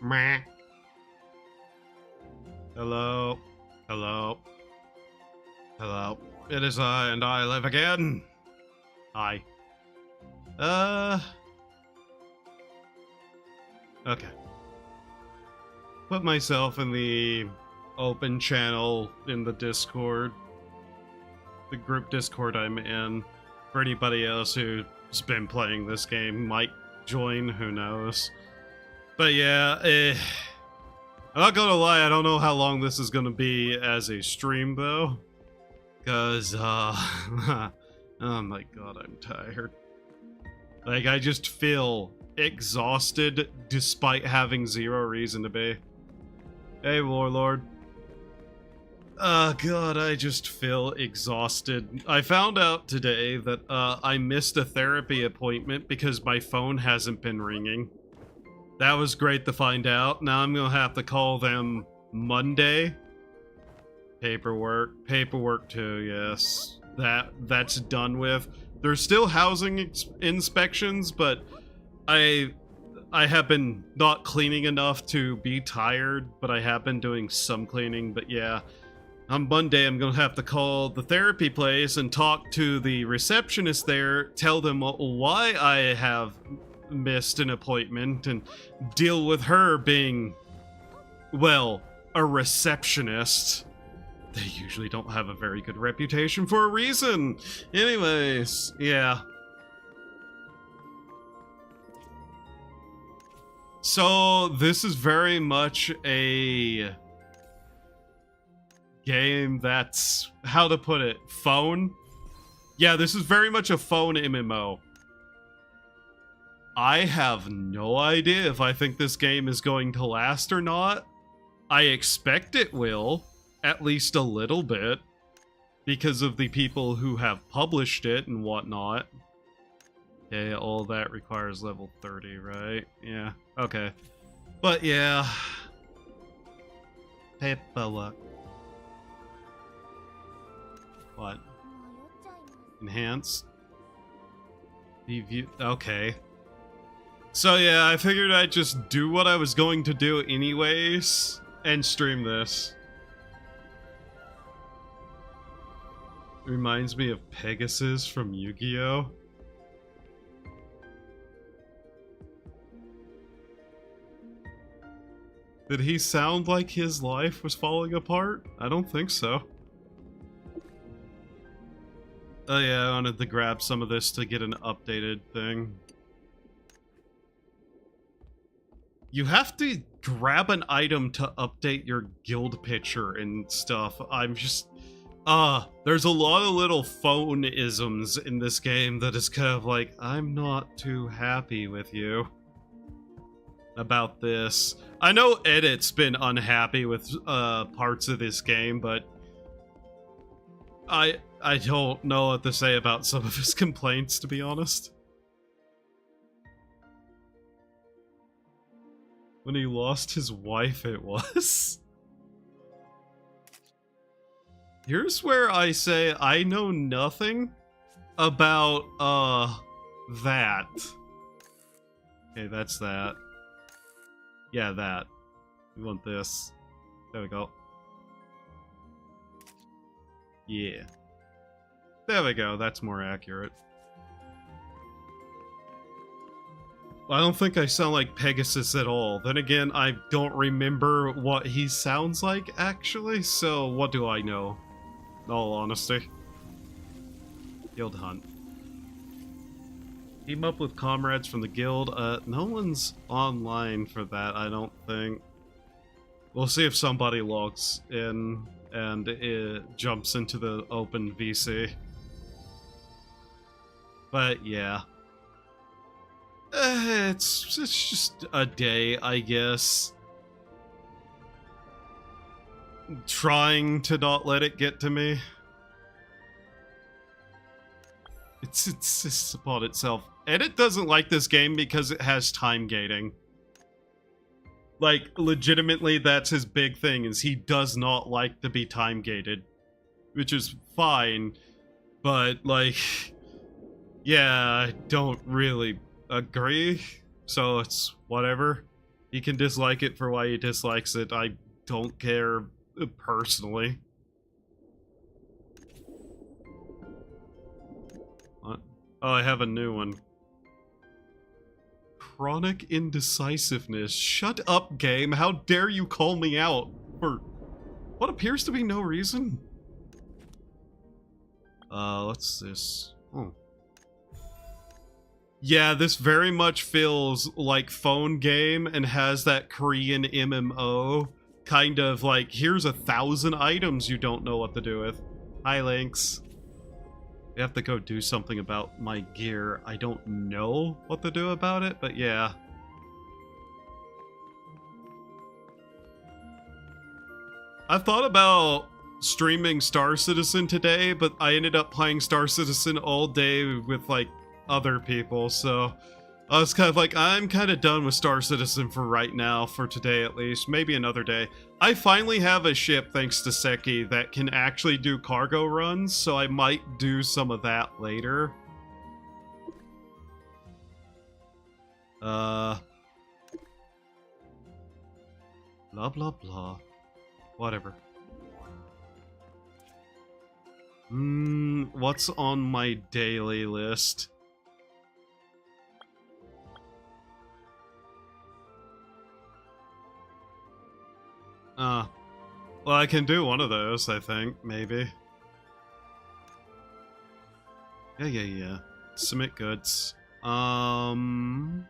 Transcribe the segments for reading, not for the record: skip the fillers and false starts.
Meh. Hello. Hello. Hello. It is I, and I live again. Hi. Okay. Put myself in the open channel in the Discord. The group Discord I'm in. For anybody else who's been playing this game might join, who knows. But yeah, I'm not gonna lie, I don't know how long this is gonna be as a stream though. Cause, oh my god, I'm tired. Like, I just feel exhausted despite having zero reason to be. Hey, Warlord. Oh god, I just feel exhausted. I found out today that I missed a therapy appointment because my phone hasn't been ringing. That was great to find out. Now I'm gonna have to call them Monday. Paperwork too, yes. That's done with. There's still housing inspections, but I have been not cleaning enough to be tired, but I have been doing some cleaning, but yeah. On Monday, I'm gonna have to call the therapy place and talk to the receptionist there, tell them why I have missed an appointment, and deal with her being, well, a receptionist. They usually don't have a very good reputation for a reason. Anyways, yeah. So, this is very much a game that's, how to put it, phone? Yeah, this is very much a phone MMO. I have no idea if I think this game is going to last or not. I expect it will, at least a little bit, because of the people who have published it and whatnot. Okay, all that requires level 30, right? Yeah, okay. But yeah. Paperwork. What? Enhance? Review. Okay. So yeah, I figured I'd just do what I was going to do anyways, and stream this. Reminds me of Pegasus from Yu-Gi-Oh! Did he sound like his life was falling apart? I don't think so. Oh yeah, I wanted to grab some of this to get an updated thing. You have to grab an item to update your guild picture and stuff. I'm just... there's a lot of little phone-isms in this game that is kind of like, I'm not too happy with you about this. I know Edit's been unhappy with parts of this game, but I don't know what to say about some of his complaints, to be honest. When he lost his wife, it was. Here's where I say I know nothing about, that. Okay, that's that. Yeah, that. We want this. There we go. Yeah. There we go, that's more accurate. I don't think I sound like Pegasus at all. Then again, I don't remember what he sounds like, actually, so what do I know? In all honesty. Guild hunt. Team up with comrades from the guild. No one's online for that, I don't think. We'll see if somebody logs in and it jumps into the open VC. But yeah. It's just a day, I guess. Trying to not let it get to me. It's insists upon itself. Edit doesn't like this game because it has time gating. Like, legitimately, that's his big thing, is he does not like to be time gated. Which is fine, but, like, yeah, I don't really agree, so it's whatever. He can dislike it for why he dislikes it. I don't care personally. What? Oh, I have a new one. Chronic indecisiveness. Shut up, game. How dare you call me out for what appears to be no reason? What's this? Oh. Yeah, this very much feels like phone game and has that Korean MMO kind of like, here's 1,000 items you don't know what to do with. Hi, Lynx. I have to go do something about my gear. I don't know what to do about it, but yeah. I thought about streaming Star Citizen today, but I ended up playing Star Citizen all day with, like, other people, so I was kind of like, I'm kind of done with Star Citizen for right now, for today at least, maybe another day. I finally have a ship, thanks to Seki, that can actually do cargo runs, so I might do some of that later. Blah blah blah. Whatever. What's on my daily list? Well, I can do one of those, I think, maybe. Yeah. Submit goods. No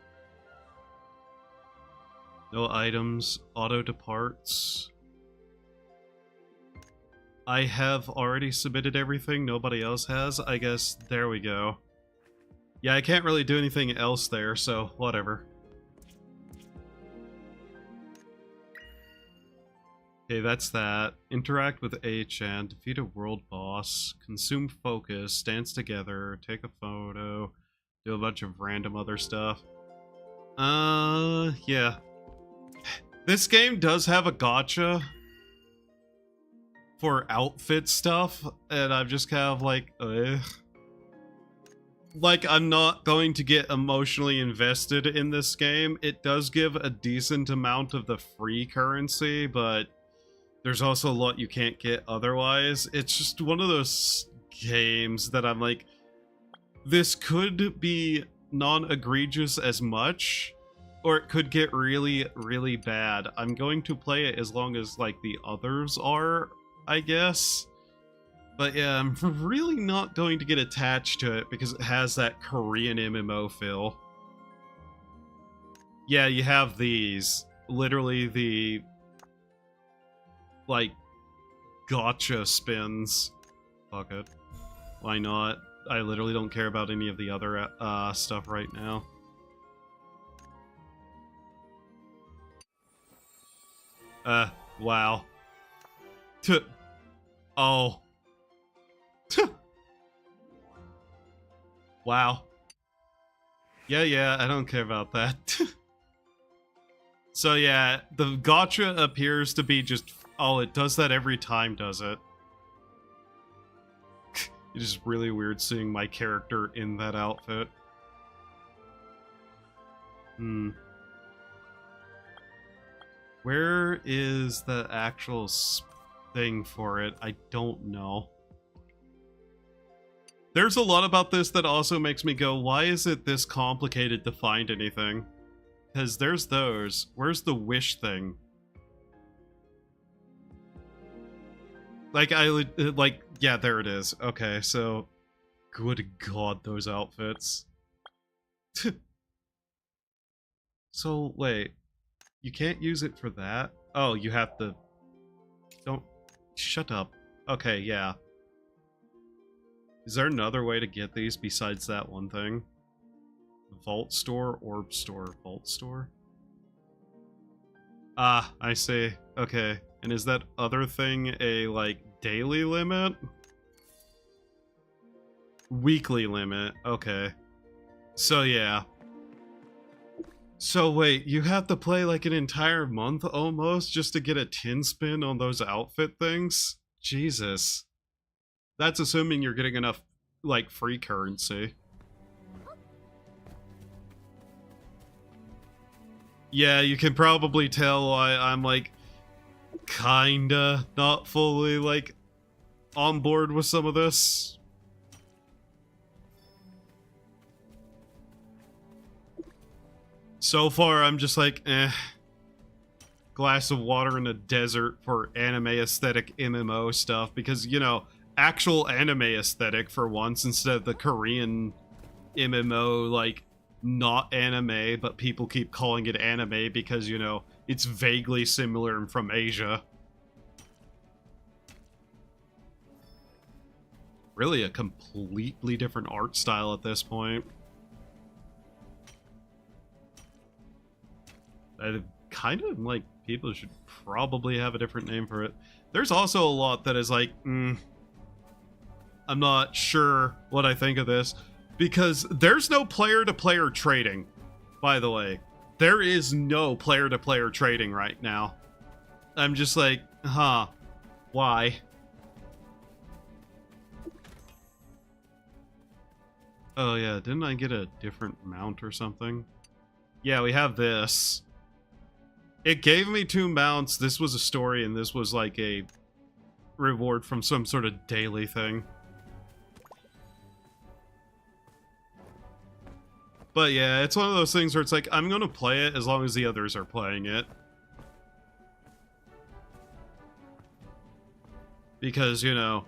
items. Auto departs. I have already submitted everything, nobody else has. I guess there we go. Yeah, I can't really do anything else there, so whatever. Okay, that's that. Interact with HN, defeat a world boss, consume focus, dance together, take a photo, do a bunch of random other stuff. Yeah. This game does have a gacha for outfit stuff, and I'm just kind of like, ugh. Like, I'm not going to get emotionally invested in this game. It does give a decent amount of the free currency, but there's also a lot you can't get otherwise. It's just one of those games that I'm like, this could be non-egregious as much, or it could get really, really bad. I'm going to play it as long as, like, the others are, I guess. But yeah, I'm really not going to get attached to it because it has that Korean MMO feel. Yeah, you have these. Literally the, like, gotcha spins. Fuck it. Why not? I literally don't care about any of the other stuff right now. Wow. Oh. Wow. Yeah, I don't care about that. So yeah, the gotcha appears to be just, oh, it does that every time, does it? It's just really weird seeing my character in that outfit. Where is the actual thing for it? I don't know. There's a lot about this that also makes me go, why is it this complicated to find anything? Because there's those. Where's the wish thing? Like, yeah, there it is. Okay, so, good god, those outfits. So, wait. You can't use it for that? Oh, you have to... Don't... Shut up. Okay, yeah. Is there another way to get these besides that one thing? Vault store, orb store, vault store? Ah, I see. Okay. And is that other thing a, like, daily limit? Weekly limit. Okay. So, yeah. So, wait, you have to play, like, an entire month, almost, just to get a 10 spin on those outfit things? Jesus. That's assuming you're getting enough, like, free currency. Yeah, you can probably tell why I'm like kinda not fully like on board with some of this. So far, I'm just like, glass of water in a desert for anime aesthetic MMO stuff, because, you know, actual anime aesthetic for once instead of the Korean MMO, like, not anime, but people keep calling it anime because, you know, it's vaguely similar and from Asia. Really a completely different art style at this point. I kind of like people should probably have a different name for it. There's also a lot that is like, I'm not sure what I think of this, because there's no player-to-player trading, by the way. There is no player-to-player trading right now. I'm just like, huh, why? Oh yeah, didn't I get a different mount or something? Yeah, we have this. It gave me 2 mounts. This was a story, and this was like a reward from some sort of daily thing. But yeah, it's one of those things where it's like, I'm gonna play it as long as the others are playing it. Because, you know,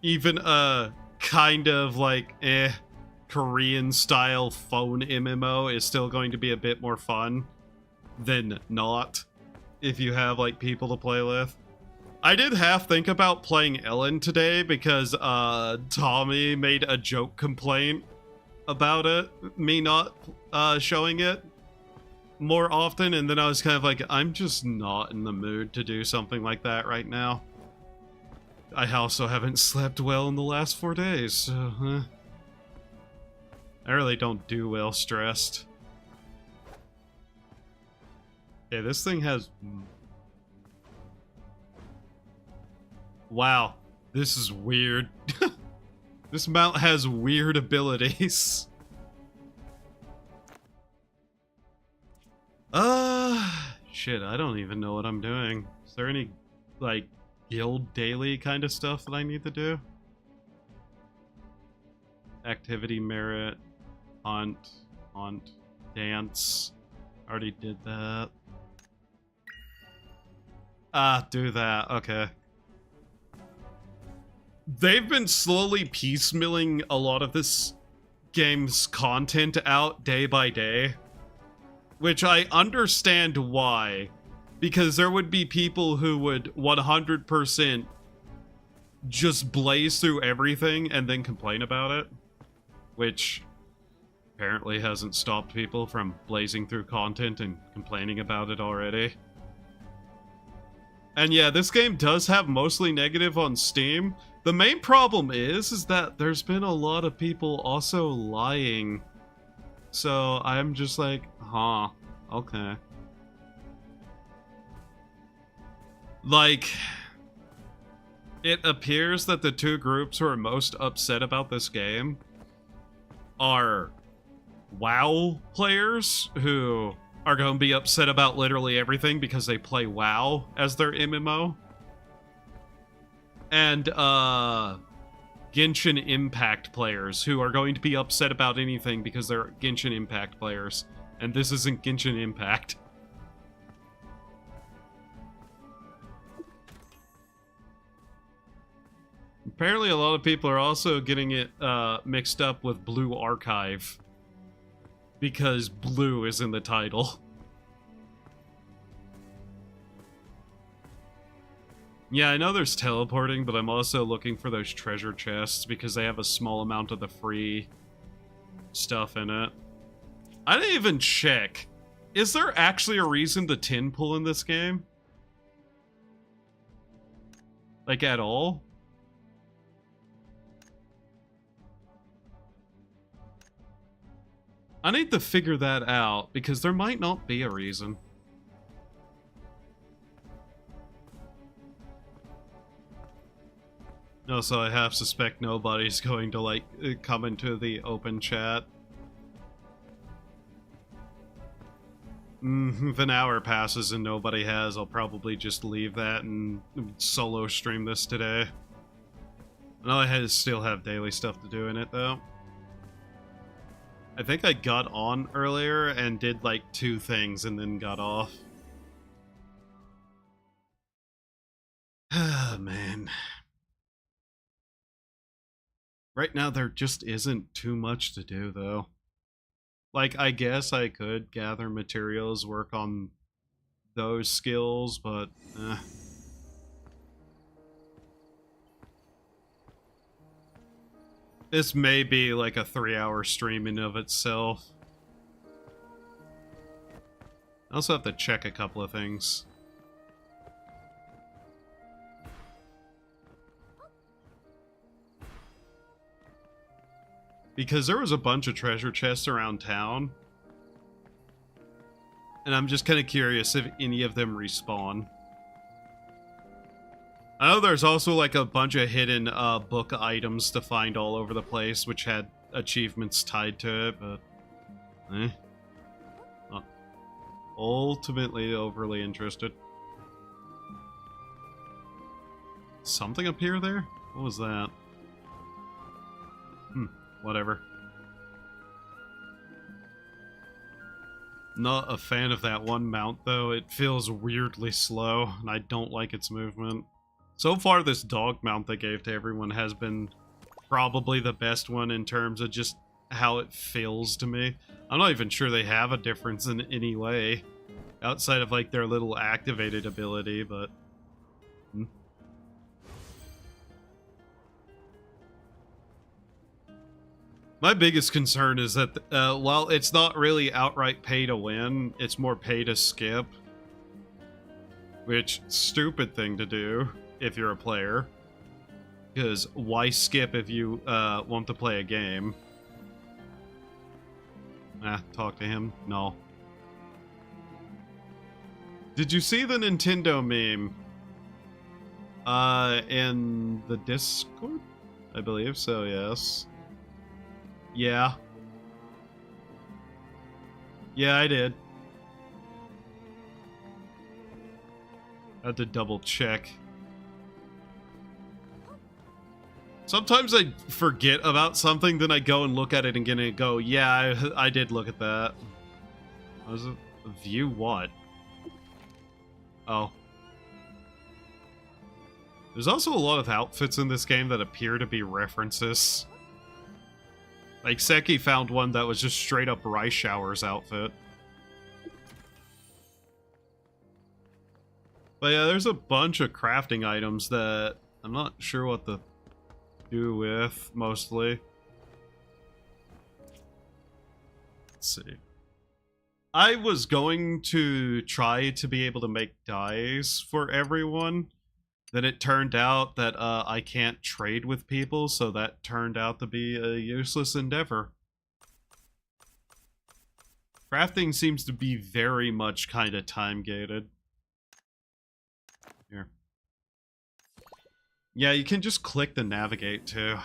even a kind of like, Korean-style phone MMO is still going to be a bit more fun than not, if you have, like, people to play with. I did half think about playing Ellen today because, Tommy made a joke complaint about it, me not, showing it more often, and then I was kind of like, I'm just not in the mood to do something like that right now. I also haven't slept well in the last 4 days, so, I really don't do well stressed. Yeah, this thing has... Wow, this is weird. This mount has weird abilities. Shit, I don't even know what I'm doing. Is there any, like, guild daily kind of stuff that I need to do? Activity merit, hunt, dance. Already did that. Do that, okay. They've been slowly piecemealing a lot of this game's content out day by day, which I understand why, because there would be people who would 100% just blaze through everything and then complain about it, which apparently hasn't stopped people from blazing through content and complaining about it already. And yeah, this game does have mostly negative on Steam. The main problem is that there's been a lot of people also lying. So I'm just like, huh, okay. Like, it appears that the 2 groups who are most upset about this game are WoW players who are going to be upset about literally everything because they play WoW as their MMO. And, Genshin Impact players who are going to be upset about anything because they're Genshin Impact players. And this isn't Genshin Impact. Apparently a lot of people are also getting it, mixed up with Blue Archive. Because blue is in the title. Yeah, I know there's teleporting, but I'm also looking for those treasure chests because they have a small amount of the free stuff in it. I didn't even check. Is there actually a reason to tin pull in this game? Like, at all? I need to figure that out, because there might not be a reason. Also, I half suspect nobody's going to, like, come into the open chat. If an hour passes and nobody has, I'll probably just leave that and solo stream this today. I know I still have daily stuff to do in it, though. I think I got on earlier and did like 2 things and then got off. Ah, man. Right now, there just isn't too much to do, though. Like, I guess I could gather materials, work on those skills, but, This may be like a 3-hour stream in of itself. I also have to check a couple of things. Because there was a bunch of treasure chests around town. And I'm just kind of curious if any of them respawn. I know there's also like a bunch of hidden book items to find all over the place, which had achievements tied to it, but... Not ultimately overly interested. Something up here there? What was that? Whatever. Not a fan of that one mount, though. It feels weirdly slow, and I don't like its movement. So far, this dog mount they gave to everyone has been probably the best one in terms of just how it feels to me. I'm not even sure they have a difference in any way, outside of, like, their little activated ability, but... My biggest concern is that, while it's not really outright pay to win, it's more pay to skip. Which, stupid thing to do if you're a player. Because why skip if you want to play a game? Talk to him? No. Did you see the Nintendo meme? In the Discord? I believe so, yes. Yeah. Yeah, I did. I had to double check. Sometimes I forget about something, then I go and look at it again and go, yeah, I did look at that. Was it? View what? Oh. There's also a lot of outfits in this game that appear to be references. Like, Seki found one that was just straight up Rice Shower's outfit. But yeah, there's a bunch of crafting items that I'm not sure what to do with, mostly. Let's see. I was going to try to be able to make dyes for everyone. Then it turned out that I can't trade with people, so that turned out to be a useless endeavor. Crafting seems to be very much kind of time-gated. Here. Yeah, you can just click the navigate, too.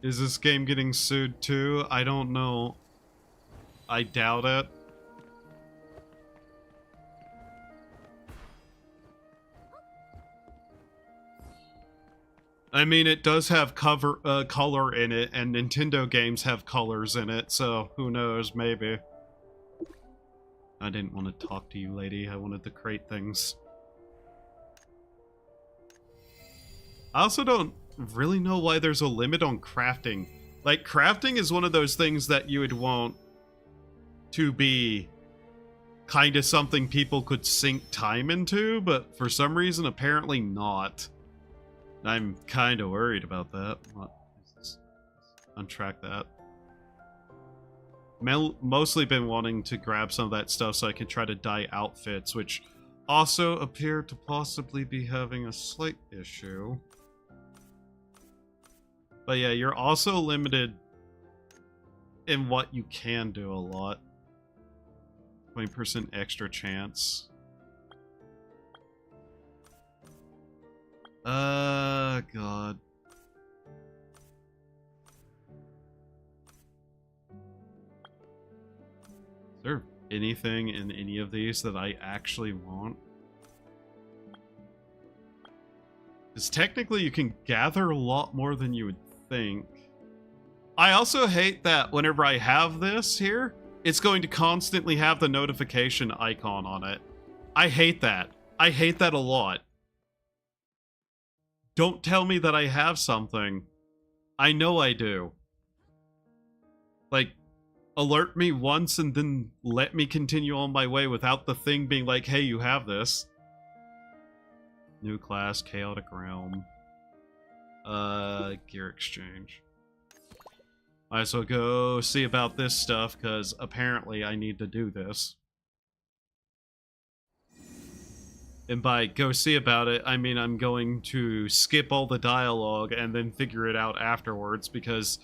Is this game getting sued too? I don't know. I doubt it. I mean, it does have color in it, and Nintendo games have colors in it, so who knows, maybe. I didn't want to talk to you, lady. I wanted to create things. I also don't really know why there's a limit on crafting. Like, crafting is one of those things that you would want to be kind of something people could sink time into, but for some reason, apparently not. I'm kind of worried about that. What is this? Untrack that. Mostly been wanting to grab some of that stuff so I can try to dye outfits, which also appear to possibly be having a slight issue. But yeah, you're also limited in what you can do a lot. 20% extra chance. God. Is there anything in any of these that I actually want? Because technically you can gather a lot more than you would think. I also hate that whenever I have this here, it's going to constantly have the notification icon on it. I hate that. I hate that a lot. Don't tell me that I have something. I know I do. Like, alert me once and then let me continue on my way without the thing being like, hey, you have this. New class, Chaotic Realm. Gear Exchange. Might as well go see about this stuff, because apparently I need to do this. And by go see about it, I mean I'm going to skip all the dialogue and then figure it out afterwards, because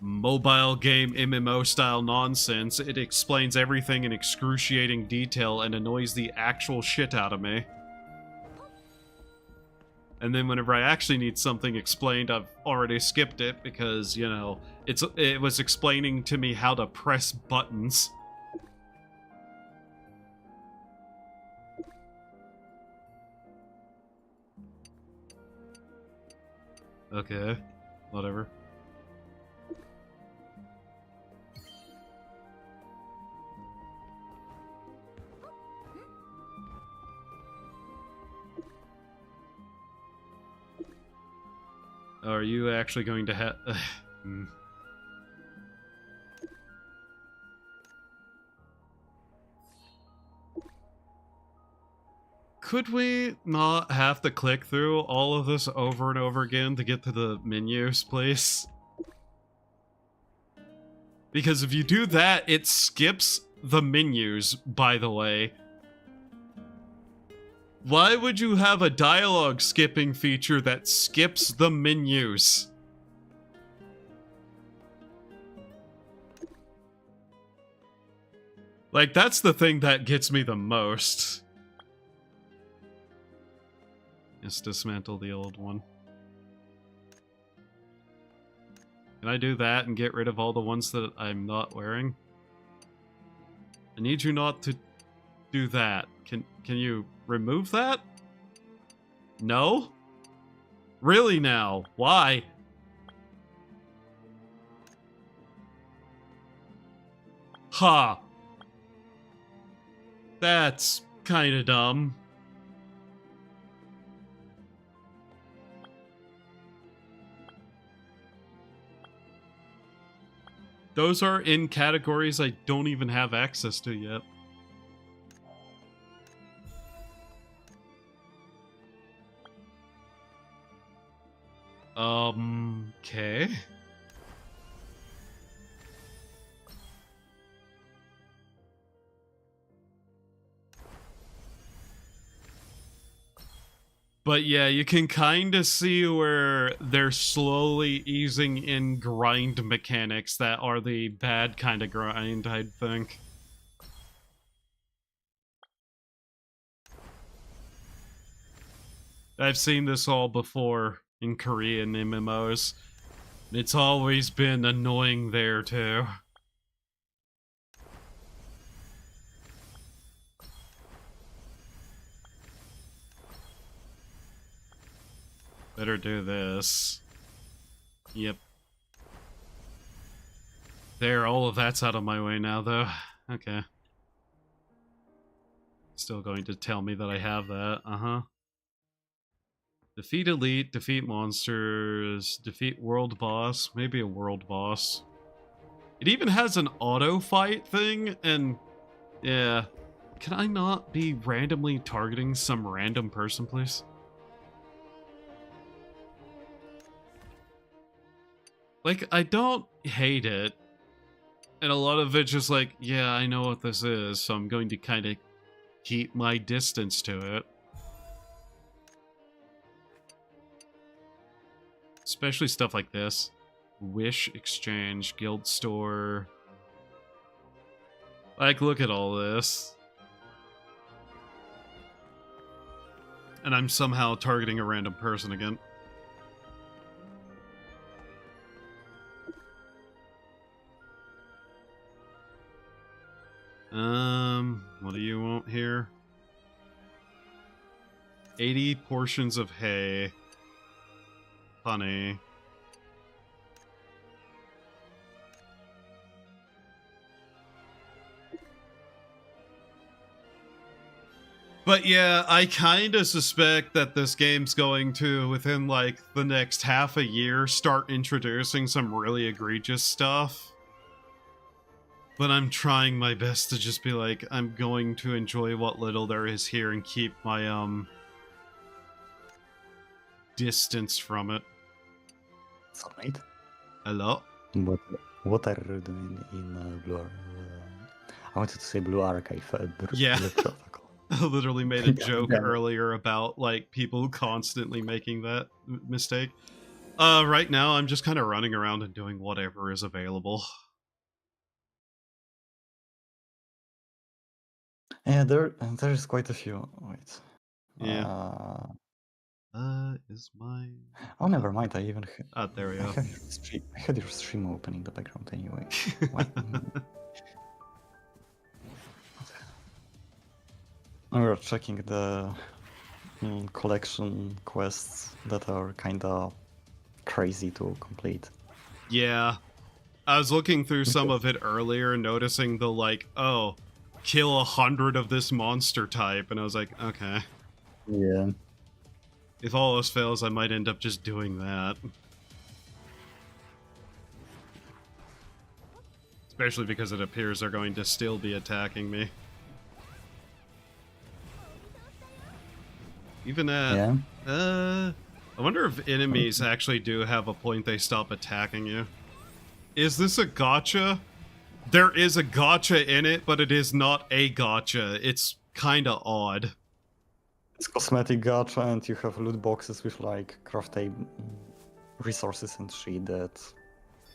mobile game MMO style nonsense, it explains everything in excruciating detail and annoys the actual shit out of me. And then whenever I actually need something explained, I've already skipped it because, you know, it was explaining to me how to press buttons. Okay, whatever. Are you actually going to have... Could we not have to click through all of this over and over again to get to the menus, please? Because if you do that, it skips the menus, by the way. Why would you have a dialogue skipping feature that skips the menus? Like, that's the thing that gets me the most. Just dismantle the old one. Can I do that and get rid of all the ones that I'm not wearing? I need you not to do that. Can you remove that? No? Really now? Why? Ha! That's kinda dumb. Those are in categories I don't even have access to yet. Okay. But yeah, you can kind of see where they're slowly easing in grind mechanics that are the bad kind of grind, I think. I've seen this all before in Korean MMOs. It's always been annoying there too. Better do this. Yep. There, all of that's out of my way now, though. Okay. Still going to tell me that I have that. Uh-huh. Defeat elite, defeat monsters, defeat world boss, maybe a world boss. It even has an auto fight thing, and yeah. Can I not be randomly targeting some random person, please? Like, I don't hate it. And a lot of it's just like, yeah, I know what this is, so I'm going to kind of keep my distance to it. Especially stuff like this. Wish, exchange, guild store. Like, look at all this. And I'm somehow targeting a random person again. What do you want here? 80 portions of hay. Funny. But yeah, I kind of suspect that this game's going to, within like the next half a year, start introducing some really egregious stuff. But I'm trying my best to just be like, I'm going to enjoy what little there is here and keep my, distance from it. Sunlight? Hello? What are you doing in Blue I wanted to say Blue Archive, Yeah. Blue Protocol. I literally made a joke earlier about, like, people constantly making that mistake. Right now, I'm just kind of running around and doing whatever is available. Yeah, there's quite a few. Wait. Yeah. Is my... Oh, never mind. I even there we go. I had your stream open in the background anyway. We were checking the collection quests that are kinda crazy to complete. Yeah. I was looking through some of it earlier, noticing the, like, oh, kill 100 of this monster type, and I was like, okay. Yeah. If all else fails, I might end up just doing that. Especially because it appears they're going to still be attacking me. Even at... Yeah. I wonder if enemies actually do have a point they stop attacking you. Is this a gacha? There is a gacha in it, but it is not a gacha. It's kinda odd. It's cosmetic gacha, and you have loot boxes with like craftable resources and shit that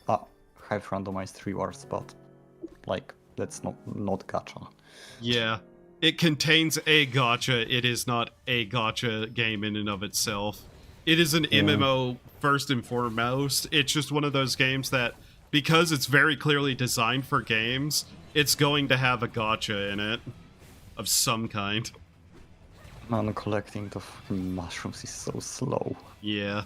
have randomized rewards, but like that's not gacha. Yeah. It contains a gacha, it is not a gacha game in and of itself. It is an MMO first and foremost. It's just one of those games that, because it's very clearly designed for games, it's going to have a gacha in it. Of some kind. Man, collecting the fucking mushrooms is so slow. Yeah.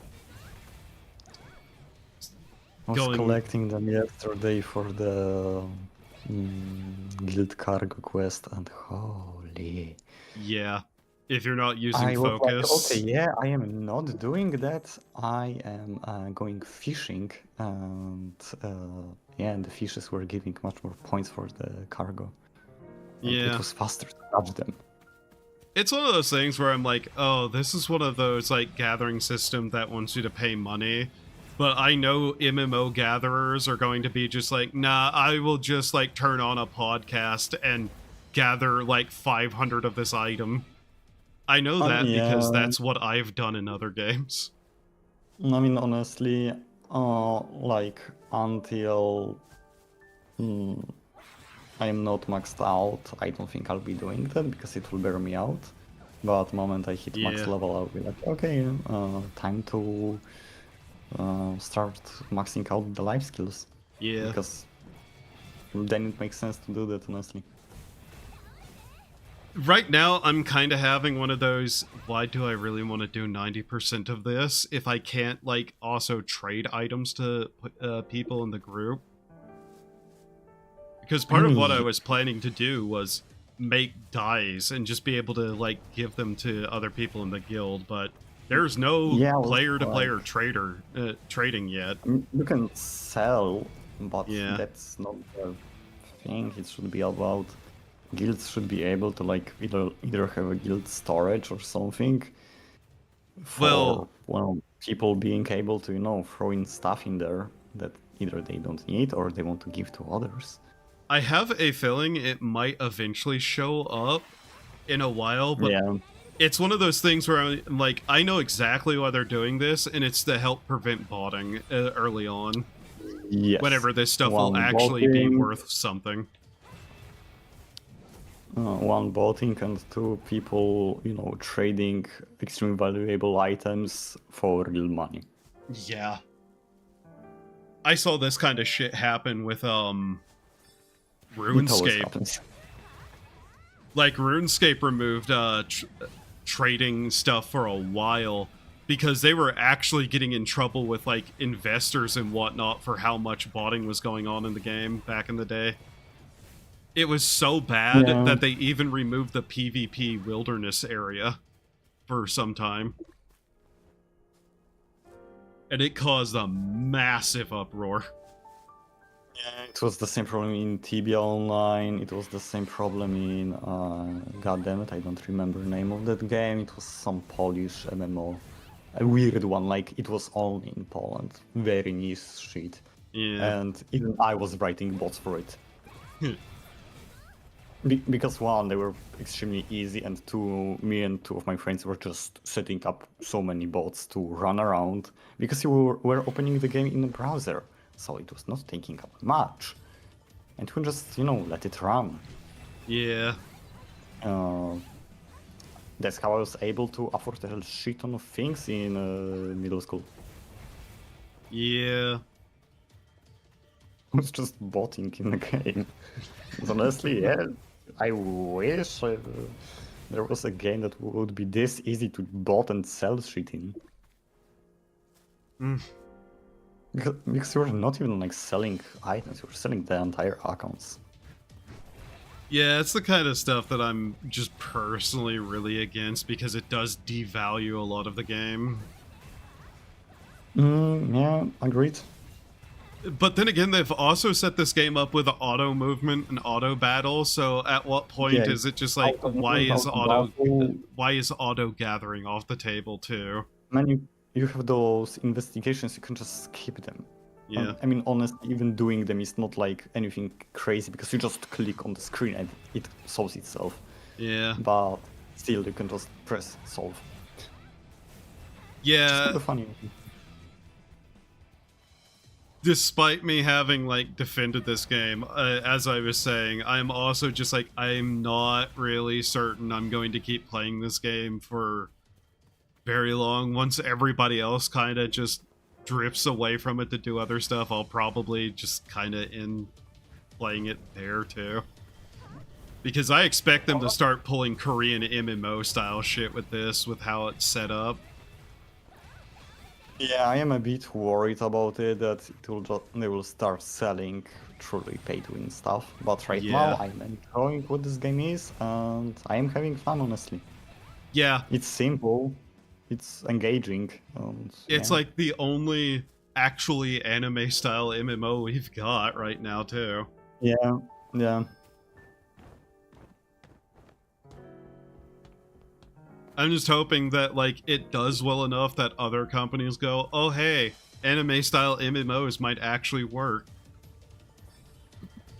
I was collecting them yesterday for the guild cargo quest, and holy. Yeah. If you're not using focus. Like, okay, yeah, I am not doing that. I am going fishing, and yeah, and the fishes were giving much more points for the cargo. And yeah. It was faster to catch them. It's one of those things where I'm like, oh, this is one of those like gathering system that wants you to pay money. But I know MMO gatherers are going to be just like, nah, I will just like turn on a podcast and gather like 500 of this item. I know that because that's what I've done in other games. I mean, honestly, like until I'm not maxed out, I don't think I'll be doing that because it will bear me out. But the moment I hit max level, I'll be like, okay, time to start maxing out the life skills. Yeah. Because then it makes sense to do that, honestly. Right now, I'm kind of having one of those, why do I really want to do 90% of this if I can't, like, also trade items to people in the group? Because part of what I was planning to do was make dyes and just be able to, like, give them to other people in the guild, but there's no player-to-player trading yet. You can sell, but that's not the thing. It should be about guilds should be able to like either have a guild storage or something for people being able to, you know, throw in stuff in there that either they don't need or they want to give to others. I have a feeling it might eventually show up in a while, but it's one of those things where I'm like, I know exactly why they're doing this, and it's to help prevent botting early on. Yes. Whenever this stuff will actually be worth something. one botting and two people, you know, trading extremely valuable items for real money. Yeah. I saw this kind of shit happen with It always RuneScape. happens. Like RuneScape removed trading stuff for a while because they were actually getting in trouble with like investors and whatnot for how much botting was going on in the game back in the day. It was so bad that they even removed the PvP wilderness area for some time. And it caused a massive uproar. Yeah, it was the same problem in Tibia Online, it was the same problem in, god damn it, I don't remember the name of that game, it was some Polish MMO. A weird one, like it was only in Poland. Very niche shit. Yeah. And even I was writing bots for it. Because one, they were extremely easy, and two, me and two of my friends were just setting up so many bots to run around, because you were opening the game in a browser, so it was not taking up much. And we just, you know, let it run. Yeah. That's how I was able to afford a shit ton of things in middle school. Yeah. I was just botting in the game. Honestly, yeah, I wish there was a game that would be this easy to bot and sell shit in. Because you're not even like selling items, you're selling the entire accounts. Yeah, it's the kind of stuff that I'm just personally really against because it does devalue a lot of the game. Yeah, agreed. But then again, they've also set this game up with auto movement and auto battle. So at what point is it just like why is auto gathering off the table too? Man, you have those investigations, you can just skip them. Yeah. I mean, honestly, even doing them is not like anything crazy because you just click on the screen and it solves itself. Yeah. But still, you can just press solve. Yeah. It's kind of funny. Despite me having like defended this game, as I was saying, I'm also just like I'm not really certain I'm going to keep playing this game for very long. Once everybody else kind of just drifts away from it to do other stuff, I'll probably just kind of end playing it there too. Because I expect them to start pulling Korean MMO style shit with this, with how it's set up. Yeah, I am a bit worried about it, that they will start selling truly pay-to-win stuff. But right now, I'm enjoying what this game is, and I am having fun, honestly. Yeah. It's simple, it's engaging. And, it's like the only actually anime-style MMO we've got right now, too. Yeah, yeah. I'm just hoping that, like, it does well enough that other companies go, oh, hey, anime-style MMOs might actually work.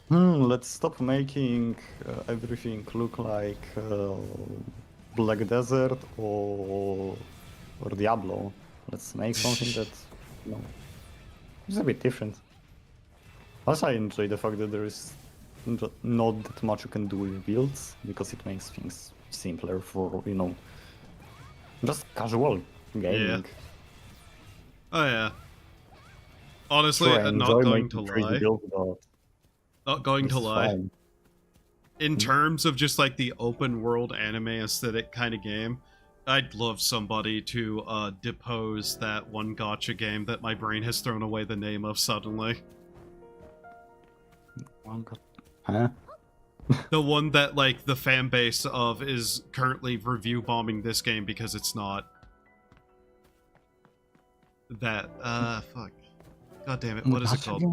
Let's stop making everything look like Black Desert or Diablo. Let's make something that, you know, is a bit different. Also, I enjoy the fact that there is not that much you can do with builds, because it makes things simpler for, you know, just casual gaming. Yeah. Oh, yeah. Honestly, Sure, not going to lie. Build, not going to lie. Fine. In terms of just like the open world anime aesthetic kind of game, I'd love somebody to depose that one gacha game that my brain has thrown away the name of suddenly. Huh? The one that, like, the fan base of is currently review bombing this game because it's not that, fuck. God damn it, what is it called?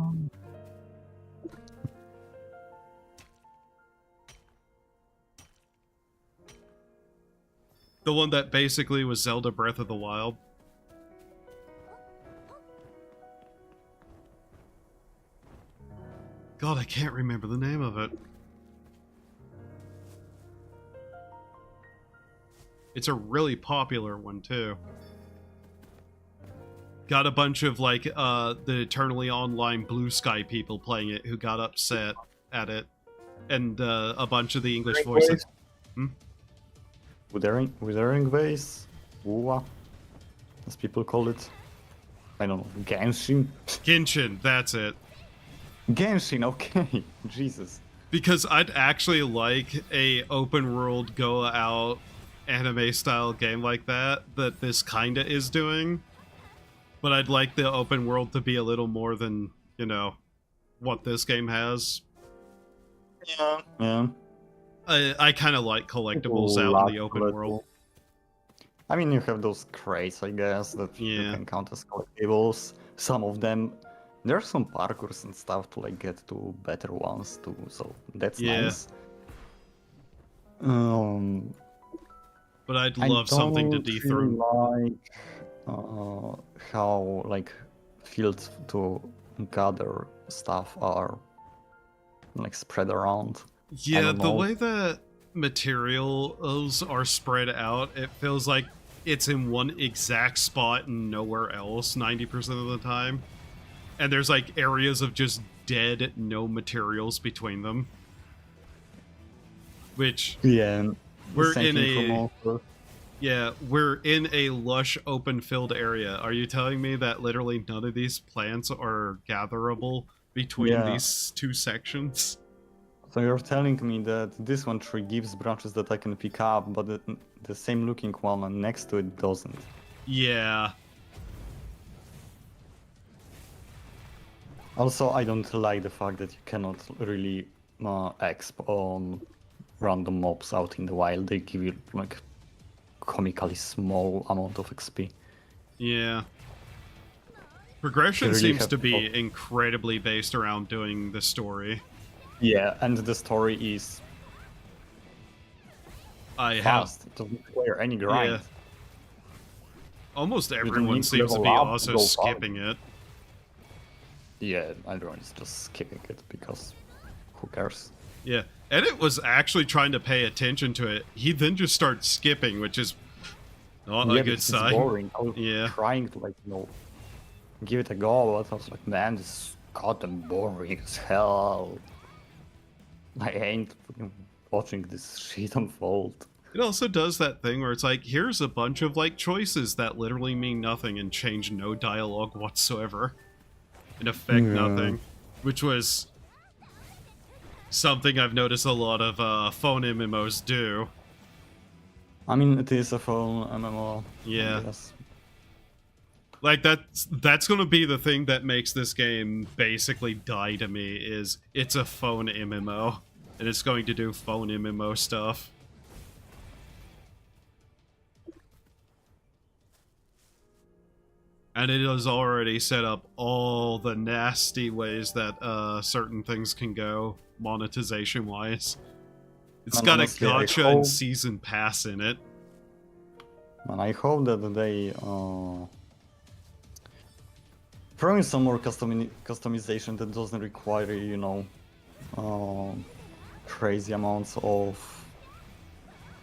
The one that basically was Zelda Breath of the Wild. God, I can't remember the name of it. It's a really popular one, too. Got a bunch of, like, the Eternally Online Blue Sky people playing it who got upset at it. and a bunch of the English voices. Withering Waves, Uwa, as people call it. I don't know, Genshin? Genshin, that's it. Genshin, okay, Jesus. Because I'd actually like a open world go out anime style game like that this kinda is doing. But I'd like the open world to be a little more than, you know, what this game has. Yeah. I kind of like collectibles out in the open world. I mean, you have those crates, I guess, that you can count as collectibles. Some of them, there's some parkours and stuff to like get to better ones too, so that's nice. But I'd love something to dethrone. Like how like fields to gather stuff are like spread around. Yeah, the way that materials are spread out, it feels like it's in one exact spot and nowhere else 90% of the time. And there's like areas of just dead, no materials between them. Which we're in a lush open field area. Are you telling me that literally none of these plants are gatherable between these two sections? So you're telling me that this one tree gives branches that I can pick up, but the same looking one next to it doesn't. Yeah. Also, I don't like the fact that you cannot really exp on random mobs out in the wild. They give you like comically small amount of XP. Yeah. Progression seems to be incredibly based around doing the story. Yeah, and the story is fast. It doesn't require any grind. Yeah. Almost everyone seems to be also skipping it. Yeah, everyone's just skipping it because who cares? Yeah, Edit was actually trying to pay attention to it. He then just starts skipping, which is not a good sign. It's boring. I was trying to, like, you know, give it a go, but I was like, man, this is goddamn boring as hell. I ain't watching this shit unfold. It also does that thing where it's like, here's a bunch of, like, choices that literally mean nothing and change no dialogue whatsoever. And affect nothing. Which was something I've noticed a lot of phone MMOs do. I mean, it is a phone MMO. Yeah. Like, that's gonna be the thing that makes this game basically die to me, is it's a phone MMO. And it's going to do phone MMO stuff. And it has already set up all the nasty ways that certain things can go, monetization-wise. It's got honestly, a gacha and season pass in it. And I hope that they throw in some more customization that doesn't require, you know, crazy amounts of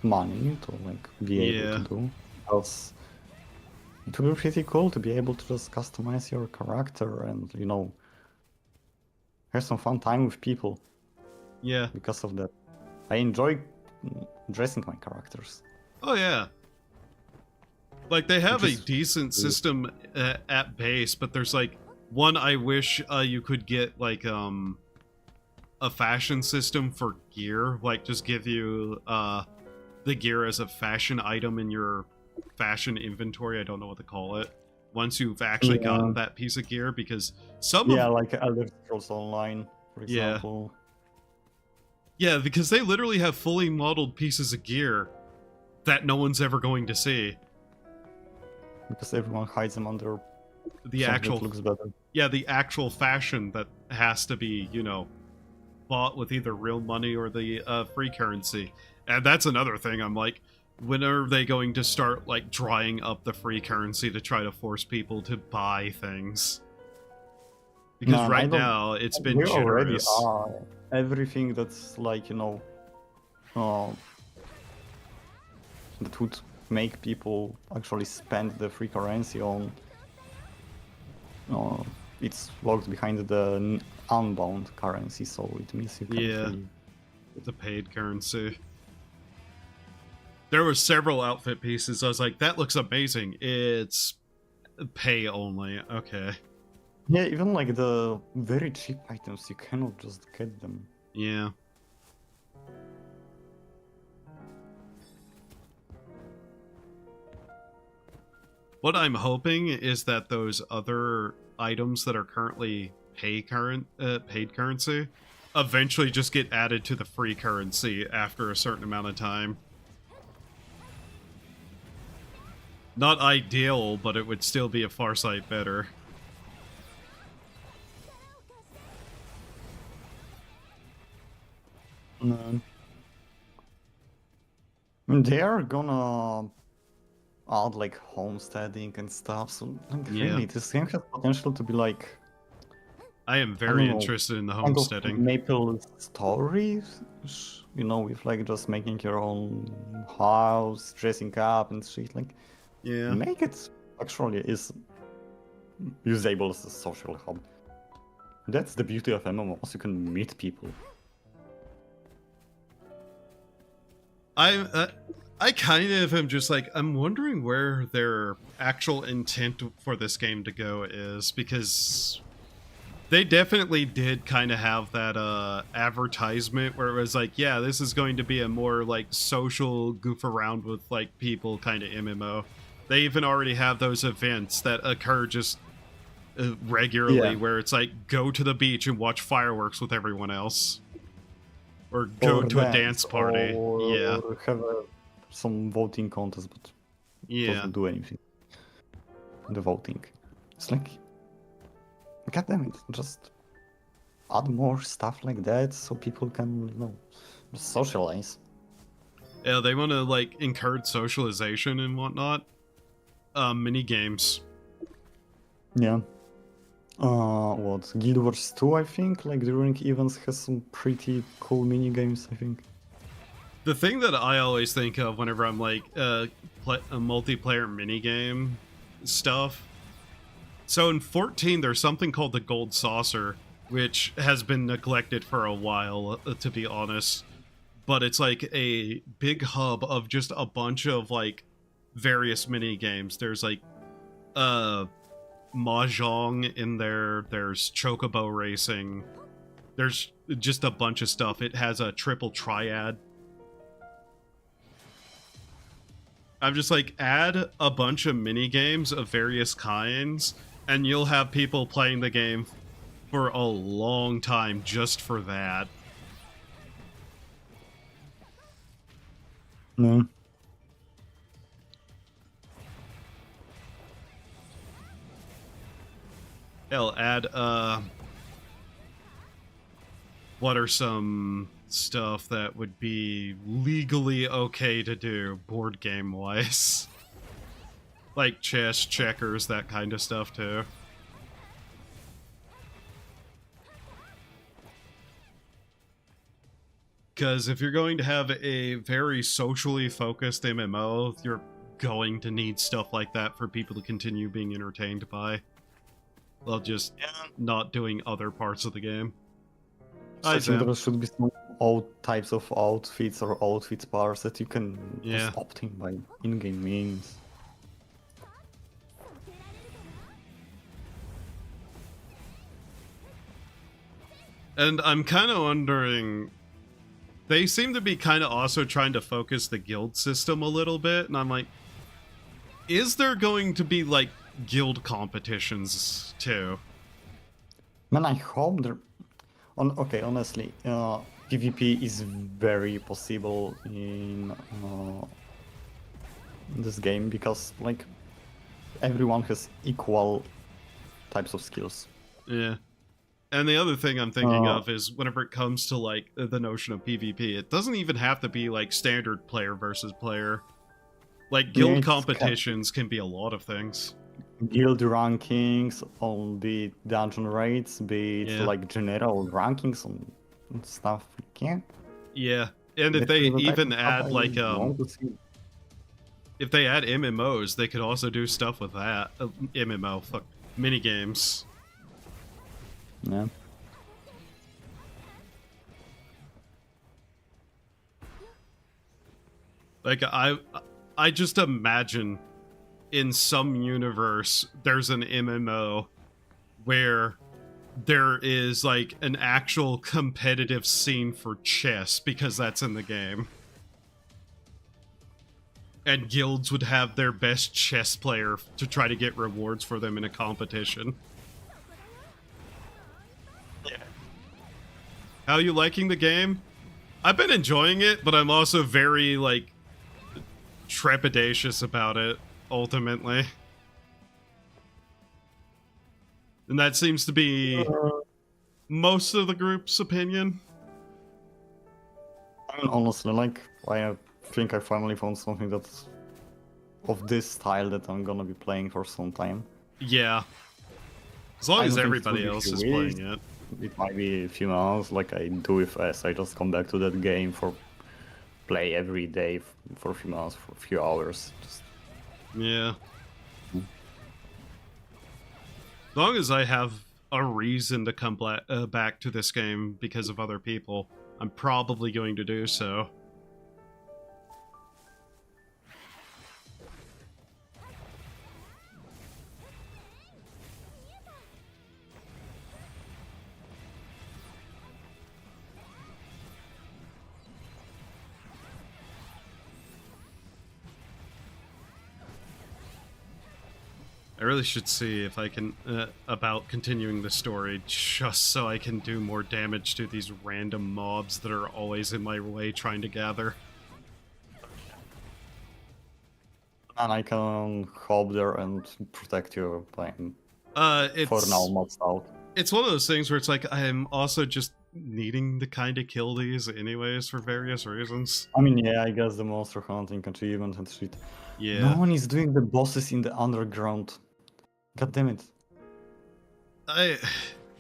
money to like be able to do. Because it would be pretty cool to be able to just customize your character and, you know, have some fun time with people. Yeah. Because of that. I enjoy dressing my characters. Oh yeah. Like, they have a decent system at base, but there's like one I wish you could get like a fashion system for gear, like just give you the gear as a fashion item in your fashion inventory. I don't know what to call it. Once you've actually gotten that piece of gear, because some like Elder Scrolls Online, for example. Yeah, because they literally have fully modeled pieces of gear that no one's ever going to see. Because everyone hides them under the actual looks better. Yeah, the actual fashion that has to be, you know, bought with either real money or the free currency. And that's another thing. I'm like, when are they going to start like drying up the free currency to try to force people to buy things? Because right now it's been generous. Already are. Everything that's like, you know, that would make people actually spend the free currency on, it's locked behind the unbound currency, so it means you can't really the paid currency. There were several outfit pieces. I was like, that looks amazing. It's pay only. Okay. Yeah, even like the very cheap items, you cannot just get them. Yeah. What I'm hoping is that those other items that are currently paid currency eventually just get added to the free currency after a certain amount of time. Not ideal, but it would still be a far sight better. They are gonna add like homesteading and stuff, so like, really, this game has potential to be like... I am very interested in the homesteading. Kind of Maple stories, you know, with like just making your own house, dressing up and shit. Like, make it actually is usable as a social hub. That's the beauty of MMOs. You can meet people. I kind of am just like, I'm wondering where their actual intent for this game to go is, because they definitely did kind of have that advertisement where it was like, yeah, this is going to be a more like social goof around with like people kind of MMO. They even already have those events that occur just regularly where it's like, go to the beach and watch fireworks with everyone else. Or go to a dance party. Or have some voting contest, but doesn't do anything. The voting. It's like, god damn it, just add more stuff like that so people can, you know, socialize. Yeah, they want to like encourage socialization and whatnot. Mini games. Yeah. What? Guild Wars 2, I think, like during events has some pretty cool mini games, I think. The thing that I always think of whenever I'm like a multiplayer minigame stuff. So in 14, there's something called the Gold Saucer, which has been neglected for a while, to be honest. But it's like a big hub of just a bunch of like various mini games. There's like mahjong in there. There's chocobo racing. There's just a bunch of stuff. It has a triple triad. I'm just like, add a bunch of mini games of various kinds, and you'll have people playing the game for a long time just for that. No. Hell, add, what are some stuff that would be legally okay to do, board game-wise? Like chess, checkers, that kind of stuff, too. Because if you're going to have a very socially focused MMO, you're going to need stuff like that for people to continue being entertained by. While just not doing other parts of the game. I think there should be some old types of outfits or outfit bars that you can just opt in by in-game means. And I'm kind of wondering, they seem to be kind of also trying to focus the guild system a little bit, and I'm like, is there going to be like guild competitions too? Man, I hope there... Okay, honestly, PvP is very possible in this game because, like, everyone has equal types of skills. Yeah. And the other thing I'm thinking of is whenever it comes to, like, the notion of PvP, it doesn't even have to be, like, standard player versus player. Like, guild competitions can be a lot of things. Guild rankings, on be it dungeon raids, be it like general rankings and stuff. Yeah, and if they even add like if they add MMOs, they could also do stuff with that. Mini games. Yeah. Like, I just imagine in some universe there's an MMO where there is like an actual competitive scene for chess because that's in the game. And guilds would have their best chess player to try to get rewards for them in a competition. Yeah. How are you liking the game? I've been enjoying it, but I'm also very, like, trepidatious about it, ultimately. And that seems to be most of the group's opinion. I mean, honestly, like, I think I finally found something that's of this style that I'm gonna be playing for some time. Yeah. As long as everybody else is playing it. It might be a few months, like I do with S. I just come back to that game for play every day for a few months, for a few hours. Just... Yeah. As long as I have a reason to come back to this game because of other people, I'm probably going to do so. I really should see if I can, about continuing the story, just so I can do more damage to these random mobs that are always in my way trying to gather. And I can hop there and protect your plane. It's, for now, maxed out. It's one of those things where it's like, I'm also just needing to kind of kill these anyways for various reasons. I mean, yeah, I guess the monster hunting achievement and shit. Yeah. No one is doing the bosses in the underground. God damn it.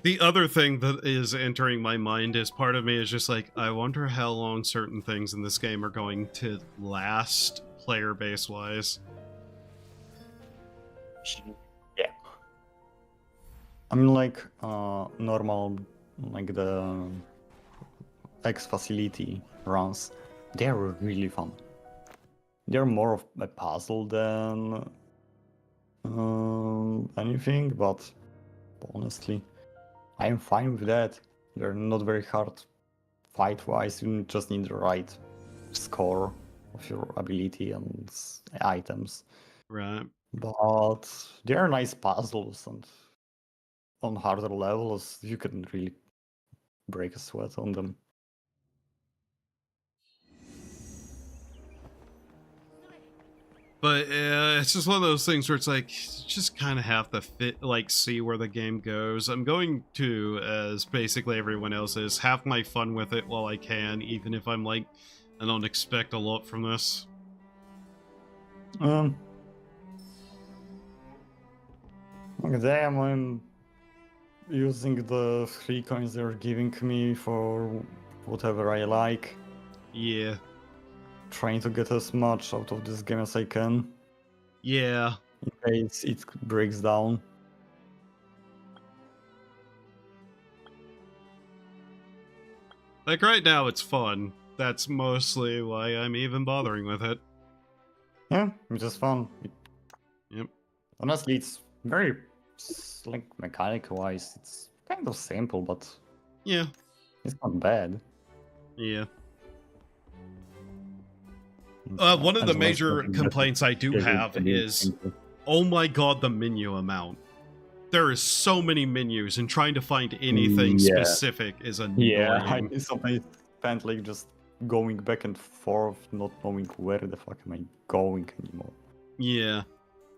The other thing that is entering my mind is part of me is just like, I wonder how long certain things in this game are going to last, player base wise. Yeah. I mean, like, normal, like the X facility runs, they're really fun. They're more of a puzzle than anything, but honestly, I'm fine with that. They're not very hard fight-wise. You just need the right score of your ability and items. Right. But they're nice puzzles, and on harder levels, you can really break a sweat on them. But it's just one of those things where it's like, you just kind of have to see where the game goes. I'm going to, as basically everyone else is, have my fun with it while I can, even if I'm like, I don't expect a lot from this. Like damn, I'm using the 3 coins they're giving me for whatever I like. Yeah. Trying to get as much out of this game as I can. Yeah. In case it breaks down. Like right now it's fun. That's mostly why I'm even bothering with it. Yeah, it's just fun. Yep. Honestly, it's very, like, mechanic-wise, it's kind of simple, but yeah, it's not bad. Yeah. One of the major complaints I do have is, oh my god, the menu amount. There is so many menus, and trying to find anything specific is annoying. Yeah, I sometimes spend like just going back and forth, not knowing where the fuck am I going anymore. Yeah.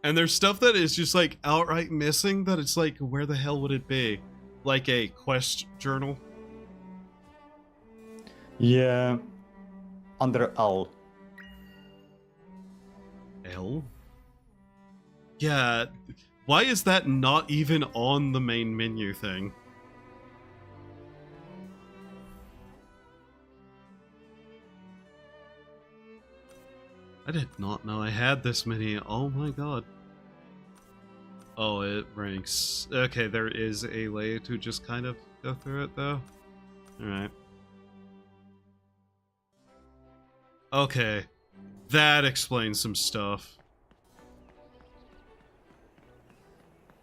And there's stuff that is just like outright missing that it's like, where the hell would it be? Like a quest journal? Yeah. Under L. L? Yeah. Why is that not even on the main menu thing? I did not know I had this many. Oh my god. Oh, it ranks. Okay, there is a way to just kind of go through it, though. Alright. Okay. That explains some stuff.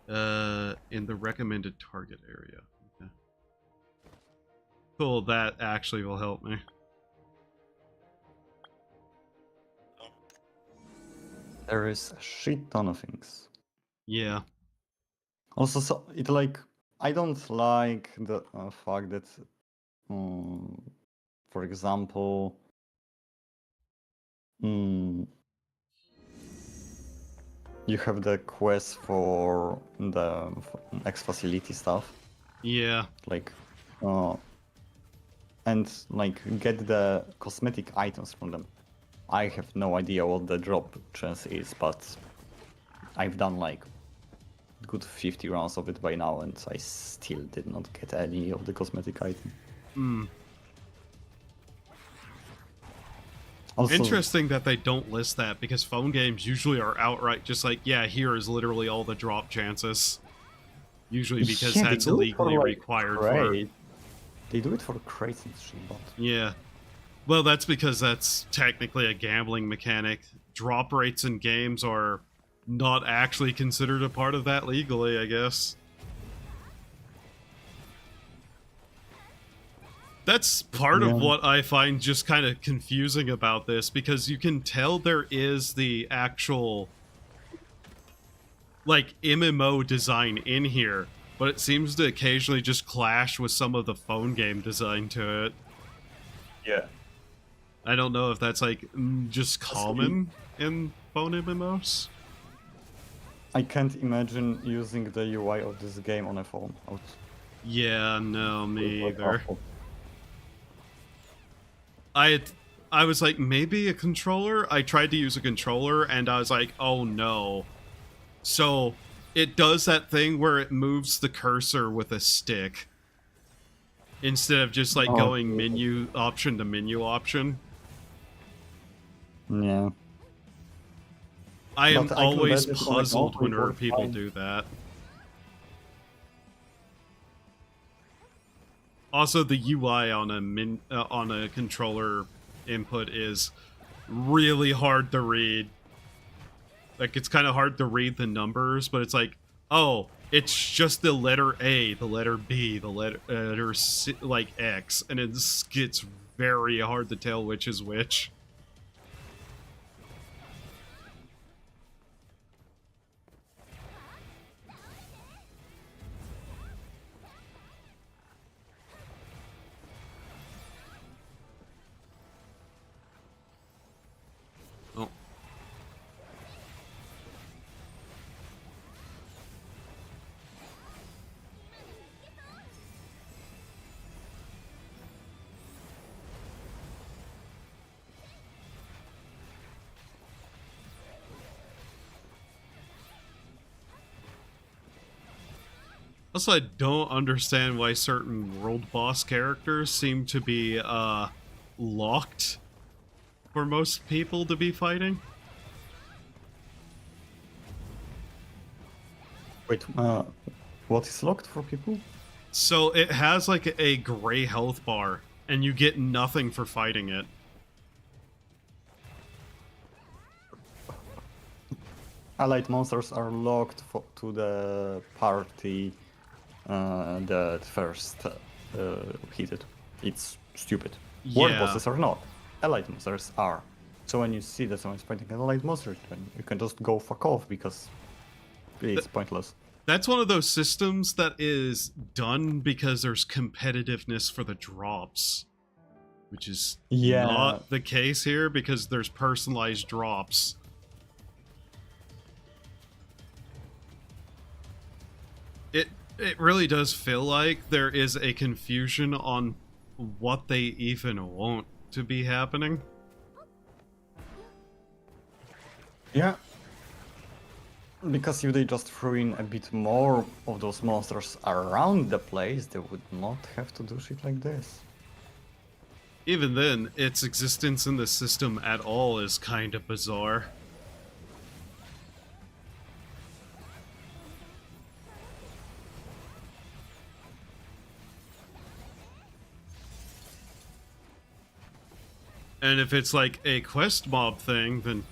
In the recommended target area. Okay. Cool, that actually will help me. There is a shit ton of things. Yeah. Also, so it like I don't like the fact that, for example, you have the quest for the X facility stuff. Yeah. Like, and like get the cosmetic items from them. I have no idea what the drop chance is, but I've done like good 50 rounds of it by now, and I still did not get any of the cosmetic item. Also, interesting that they don't list that, because phone games usually are outright just like, yeah, here is literally all the drop chances. Usually because yeah, that's legally required for... They do it for crates and shit, but... Yeah. Well, that's because that's technically a gambling mechanic. Drop rates in games are not actually considered a part of that legally, I guess. That's part of what I find just kind of confusing about this, because you can tell there is the actual, like, MMO design in here, but it seems to occasionally just clash with some of the phone game design to it. Yeah. I don't know if that's, like, just common in phone MMOs. I can't imagine using the UI of this game on a phone. Yeah, no, me either. I was like, maybe a controller? I tried to use a controller, and I was like, oh no. So, it does that thing where it moves the cursor with a stick, instead of just, like, going menu option to menu option. Yeah. I am always puzzled whenever people do that. Also, the UI on a controller input is really hard to read. Like, it's kind of hard to read the numbers, but it's like, oh, it's just the letter A, the letter B, the letter C, like X, and it gets very hard to tell which is which. Oh. Also, I don't understand why certain world boss characters seem to be, locked for most people to be fighting. Wait, what is locked for people? So it has, like, a gray health bar, and you get nothing for fighting it. Allied monsters are locked to the party that first hit it. It's stupid. Yeah. World bosses are not. Allied monsters are. So when you see that someone's fighting an allied monster, then you can just go fuck off, because it's pointless. That's one of those systems that is done because there's competitiveness for the drops, which is not the case here, because there's personalized drops. It really does feel like there is a confusion on what they even want to be happening. Yeah. Because if they just threw in a bit more of those monsters around the place, they would not have to do shit like this. Even then, its existence in the system at all is kind of bizarre. And if it's like a quest mob thing, then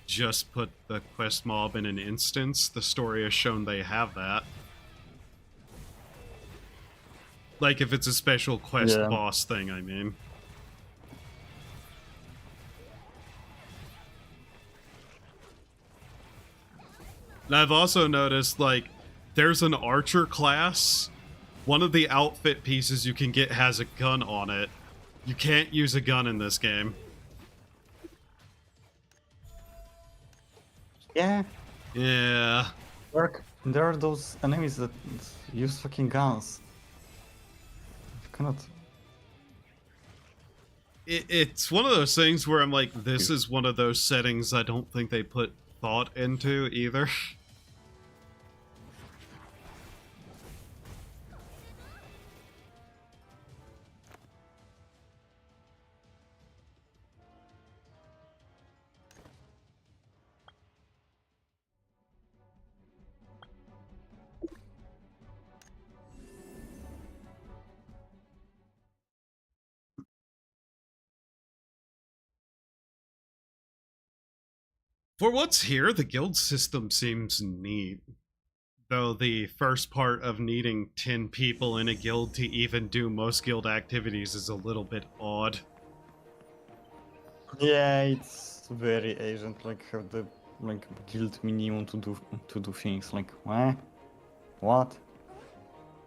just put the quest mob in an instance. The story has shown they have that. Like if it's a special quest boss thing, I mean. And I've also noticed, like, there's an archer class. One of the outfit pieces you can get has a gun on it. You can't use a gun in this game. Yeah. Yeah. There are those enemies that use fucking guns. You cannot. It's one of those things where I'm like, this is one of those settings I don't think they put thought into either. For what's here, the guild system seems neat. Though the first part of needing 10 people in a guild to even do most guild activities is a little bit odd. Yeah, it's very Asian, like have the guild minimum to do things. Like, what?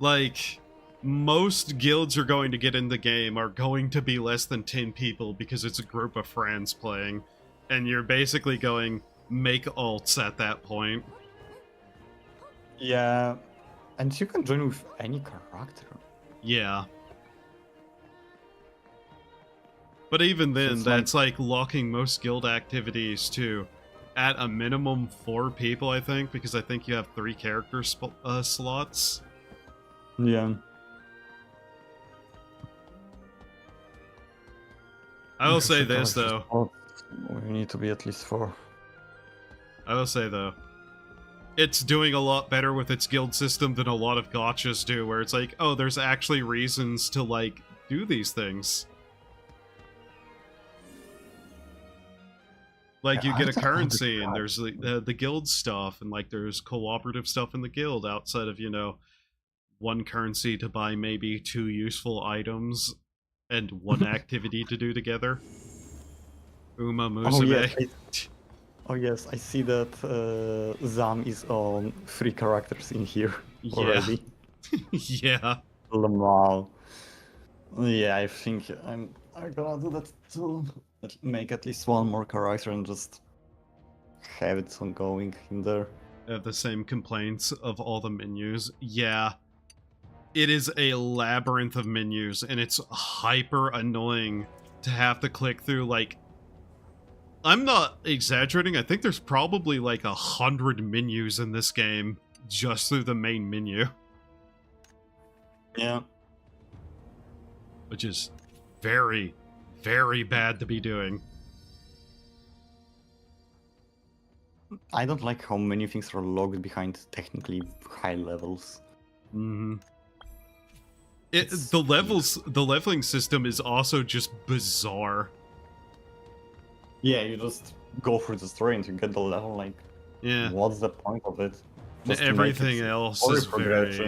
Like, most guilds you're going to get in the game are going to be less than 10 people because it's a group of friends playing. And you're basically going, make alts at that point. Yeah, and you can join with any character. Yeah. But even then, So that's like locking most guild activities to at a minimum 4 people, I think, because I think you have 3 character slots. Yeah. I will say this, though. We need to be at least 4. I will say, though, it's doing a lot better with its guild system than a lot of gachas do, where it's like, oh, there's actually reasons to, like, do these things. Like, you get a currency, and there's the guild stuff, and, like, there's cooperative stuff in the guild outside of, you know, 1 currency to buy maybe 2 useful items and 1 activity to do together. Uma Musume. Oh yes, I see that Zam is on 3 characters in here already. Yeah. Lamal. Yeah, I think I'm gonna do that too. Make at least 1 more character and just have it ongoing in there. I have the same complaints of all the menus. Yeah. It is a labyrinth of menus, and it's hyper annoying to have to click through, like, I'm not exaggerating, I think there's probably like 100 menus in this game just through the main menu. Yeah. Which is very, very bad to be doing. I don't like how many things are logged behind technically high levels. Mm-hmm. The leveling system is also just bizarre. Yeah, you just go through the story and you get the level, like, yeah. What's the point of it? Just everything else is very...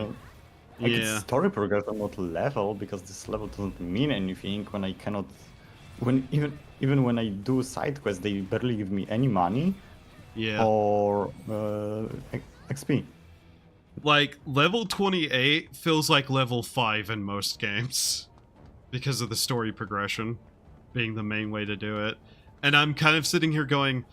Like, it's story progression, not level, because this level doesn't mean anything when I cannot... Even when I do side quests, they barely give me any money. Yeah. Or XP. Like, level 28 feels like level 5 in most games. Because of the story progression being the main way to do it. And I'm kind of sitting here going,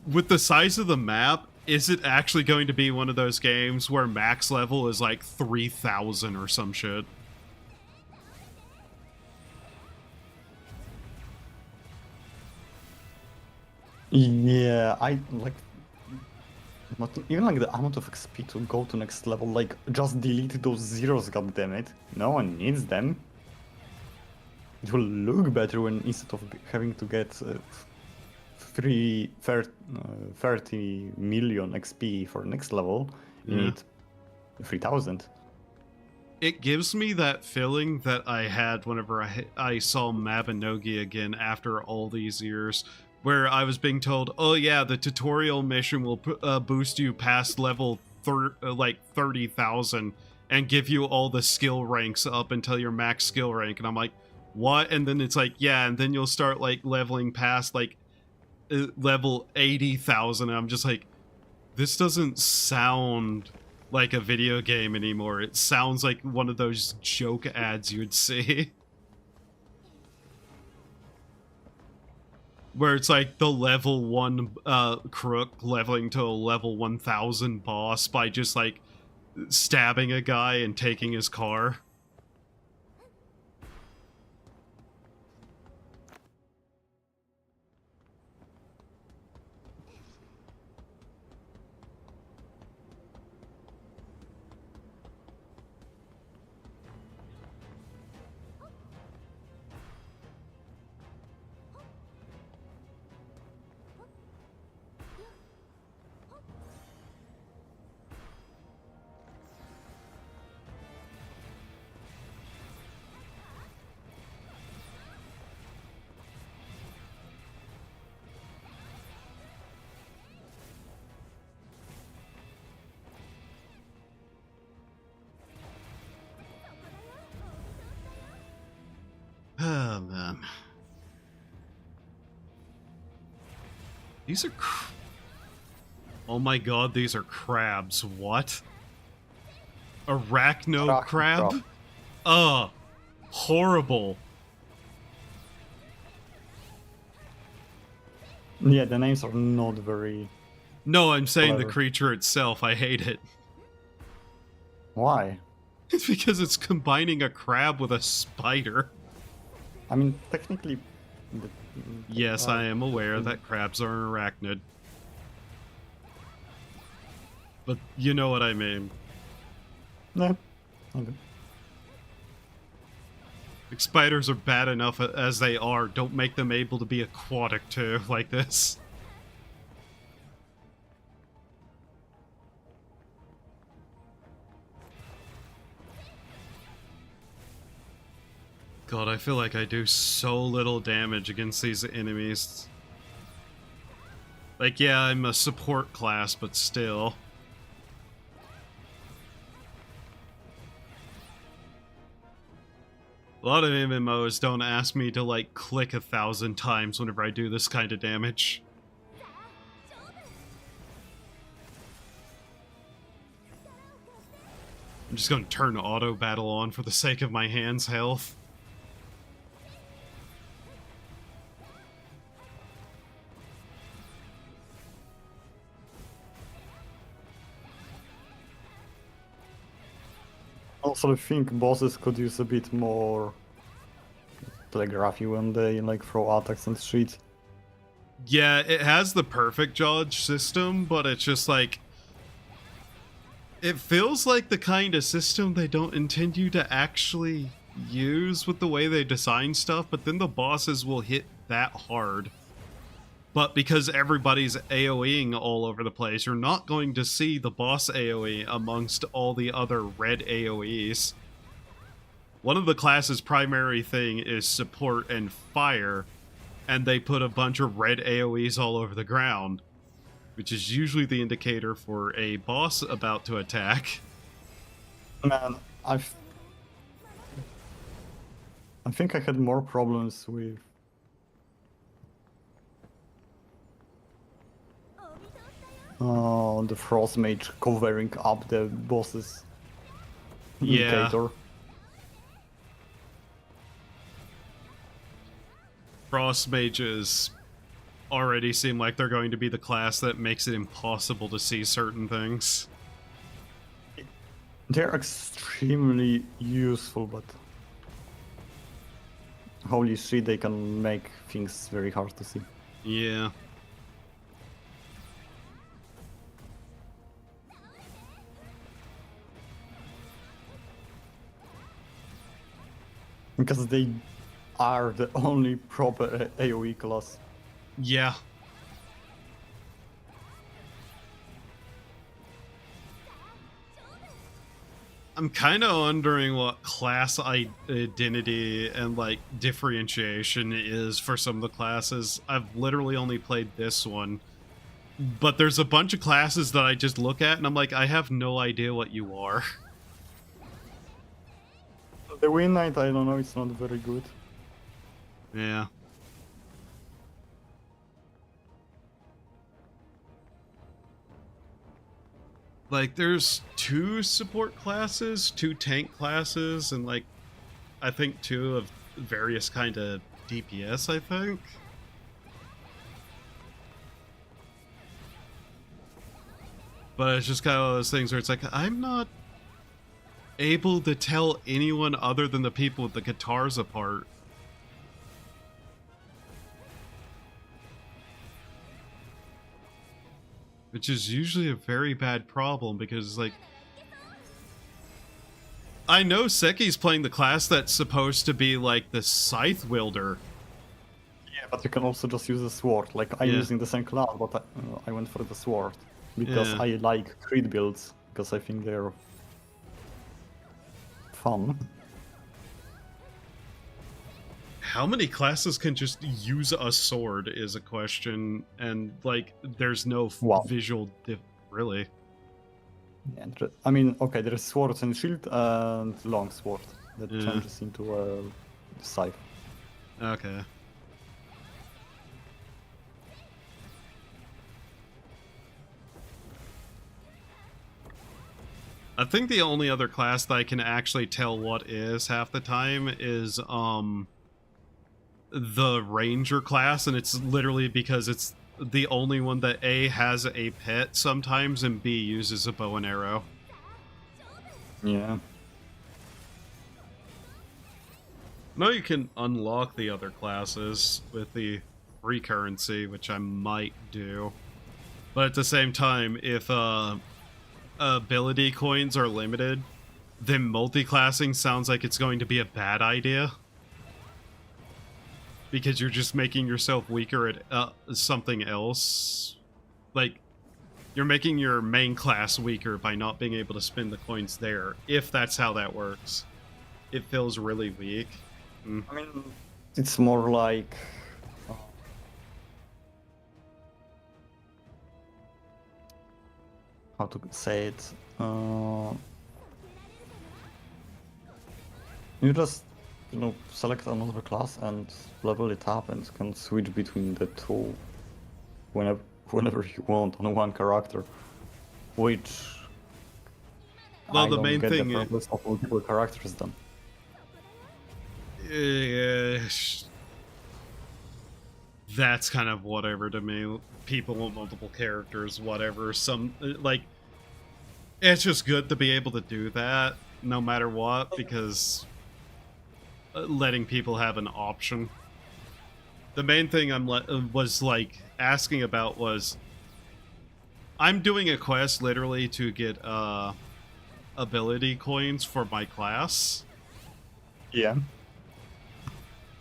with the size of the map, is it actually going to be one of those games where max level is like 3,000 or some shit? Yeah, I like... Not even like the amount of XP to go to next level, like, just delete those zeros, goddammit. No one needs them. It will look better when instead of having to get 30 million XP for next level, you need 3,000. it gives me that feeling that I had whenever I saw Mabinogi again after all these years, where I was being told, oh yeah, the tutorial mission will boost you past level like 30,000 and give you all the skill ranks up until your max skill rank. And I'm like, what? And then it's like, yeah, and then you'll start like leveling past like level 80,000. And I'm just like, this doesn't sound like a video game anymore. It sounds like one of those joke ads you'd see. Where it's like the level 1 crook leveling to a level 1000 boss by just like stabbing a guy and taking his car. Oh, man. These are... Oh my god, these are crabs. What? Arachno crab? Horrible. Yeah, the names are not very... No, I'm saying clever. The creature itself. I hate it. Why? It's because it's combining a crab with a spider. I mean, technically... Yes, I am aware that crabs are an arachnid. But you know what I mean. Yeah. Okay. Like, spiders are bad enough as they are. Don't make them able to be aquatic too, like this. God, I feel like I do so little damage against these enemies. Like, yeah, I'm a support class, but still. A lot of MMOs don't ask me to, like, click 1,000 times whenever I do this kind of damage. I'm just gonna turn auto battle on for the sake of my hand's health. Also, I think bosses could use a bit more telegraphy when they like throw attacks and shit. Yeah, it has the perfect dodge system, but it's just like... It feels like the kind of system they don't intend you to actually use with the way they design stuff, but then the bosses will hit that hard. But because everybody's AoEing all over the place, you're not going to see the boss AoE amongst all the other red AoEs. One of the class's primary thing is support and fire, and they put a bunch of red AoEs all over the ground, which is usually the indicator for a boss about to attack. Man, I think I had more problems with the Frost Mage covering up the boss's indicator. Frost mages already seem like they're going to be the class that makes it impossible to see certain things. They're extremely useful, but holy shit, they can make things very hard to see. Yeah. Because they are the only proper AoE class. Yeah. I'm kind of wondering what class identity and like differentiation is for some of the classes. I've literally only played this one, but there's a bunch of classes that I just look at and I'm like, I have no idea what you are. The win knight, I don't know, it's not very good. Yeah. Like, there's 2 support classes, 2 tank classes, and like, I think 2 of various kind of DPS, I think. But it's just kind of one of those things where it's like, I'm not able to tell anyone other than the people with the guitars apart. Which is usually a very bad problem because, like, I know Seki's playing the class that's supposed to be like the scythe wielder. Yeah, but you can also just use a sword. Like, I'm using the same class, but I went for the sword. Because I like crit builds, because I think they're fun. How many classes can just use a sword is a question, and like there's no visual really. Yeah, I mean, okay, there's swords and shield and long sword that changes into a scythe. Okay. I think the only other class that I can actually tell what is half the time is the ranger class, and it's literally because it's the only one that A, has a pet sometimes, and B, uses a bow and arrow. Yeah. Now you can unlock the other classes with the free currency, which I might do. But at the same time, if ability coins are limited, then multi-classing sounds like it's going to be a bad idea. Because you're just making yourself weaker at something else. Like, you're making your main class weaker by not being able to spend the coins there, if that's how that works. It feels really weak. I mean, it's more like... how to say it? You just, select another class and level it up, and can switch between the two whenever you want on one character. Which, well, I the don't main get thing the purpose of multiple characters then. That's kind of whatever to me. People want multiple characters, whatever. Some, like, it's just good to be able to do that no matter what, because letting people have an option. The main thing was like asking about was, I'm doing a quest literally to get ability coins for my class. Yeah.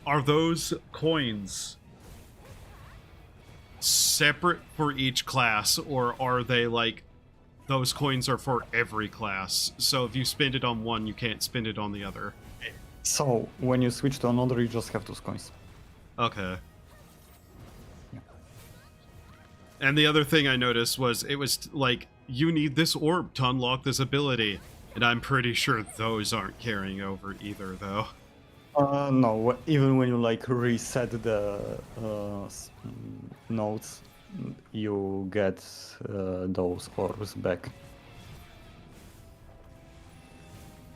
Are those coins separate for each class, or are they like those coins are for every class? So if you spend it on one, you can't spend it on the other. So when you switch to another, you just have those coins. Okay. Yeah. And the other thing I noticed was it was like, you need this orb to unlock this ability, and I'm pretty sure those aren't carrying over either, though. No, even when you like reset the nodes, you get those orbs back.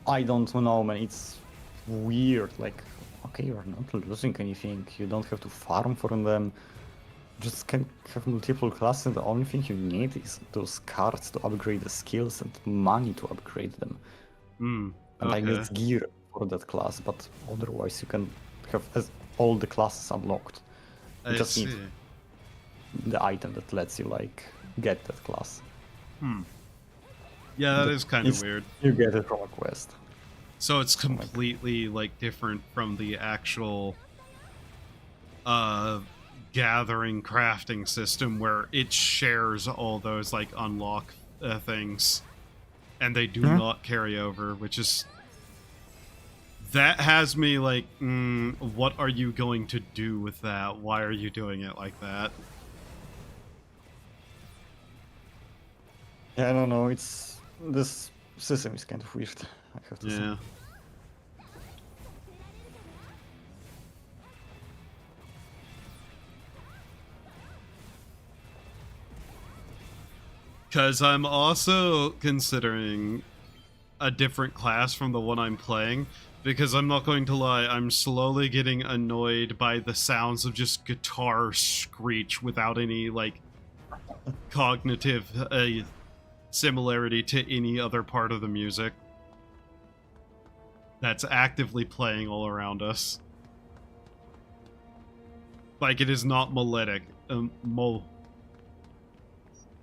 I don't know, man, it's weird. Like, okay, you're not losing anything, you don't have to farm for them, just can have multiple classes, and the only thing you need is those cards to upgrade the skills and money to upgrade them. And I guess gear for that class, but otherwise you can have all the classes unlocked. You just need the item that lets you like get that class. Yeah, that is kind of weird. You get it from a quest. So it's completely like different from the actual gathering crafting system where it shares all those like unlock things. and they do not carry over, which is... That has me like, what are you going to do with that? Why are you doing it like that? Yeah, I don't know, this system is kind of weird, I have to say. Because I'm also considering a different class from the one I'm playing, because I'm not going to lie, I'm slowly getting annoyed by the sounds of just guitar screech without any, like, cognitive similarity to any other part of the music that's actively playing all around us. Like, it is not melodic,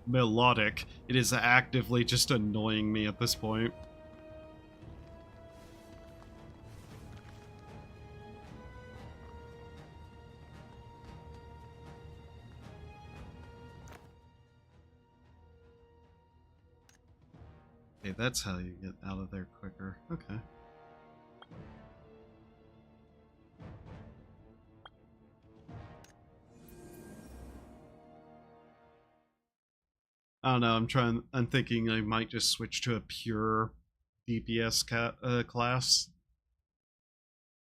melodic. It is actively just annoying me at this point. Okay, that's how you get out of there quicker. Okay. I don't know, I'm thinking I might just switch to a pure DPS class.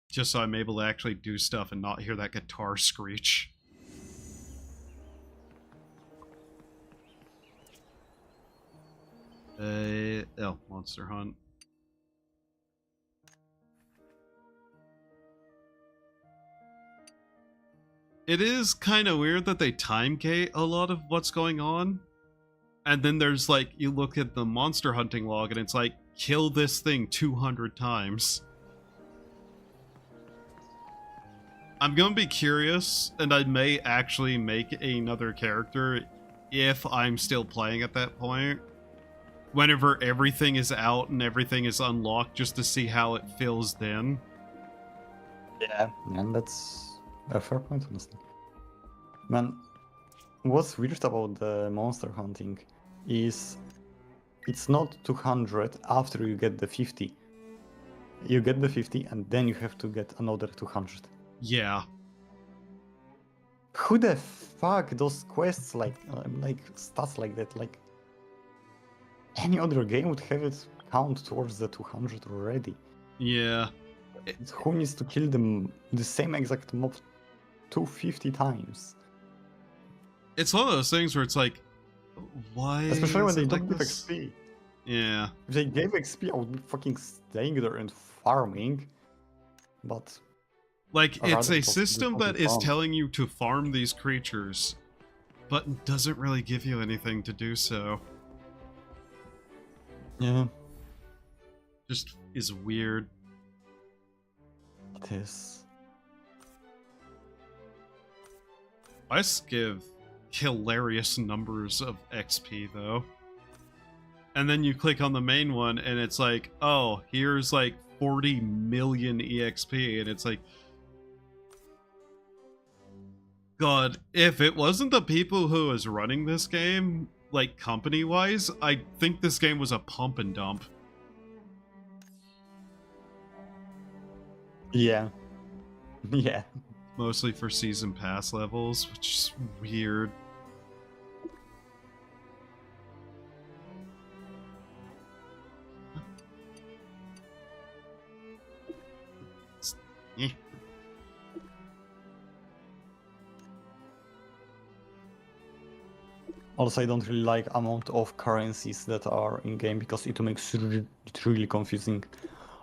Just so I'm able to actually do stuff and not hear that guitar screech. Oh, Monster Hunt. It is kind of weird that they time gate a lot of what's going on. And then there's like, you look at the monster hunting log and it's like, kill this thing 200 times. I'm gonna be curious, and I may actually make another character if I'm still playing at that point. Whenever everything is out and everything is unlocked, just to see how it feels then. Yeah, and that's a fair point, honestly. Man, what's weird about the monster hunting is it's not 200 after you get the 50. You get the 50 and then you have to get another 200. Yeah. Who the fuck does quests like stats like that? Like any other game would have it count towards the 200 already. Yeah. Who needs to kill them the same exact mob 250 times? It's one of those things where it's like, why? Especially when they don't give this? XP. Yeah. If they gave XP, I would be fucking staying there and farming. But like, it's a system that is telling you to farm these creatures, but doesn't really give you anything to do so. Yeah. Just is weird. It is. Quests give hilarious numbers of XP, though. And then you click on the main one, and it's like, oh, here's like 40 million EXP, and it's like, God, if it wasn't the people who was running this game, like company-wise, I think this game was a pump and dump. Yeah. Yeah. Mostly for season pass levels, which is weird. Also, I don't really like amount of currencies that are in game because it makes it really confusing.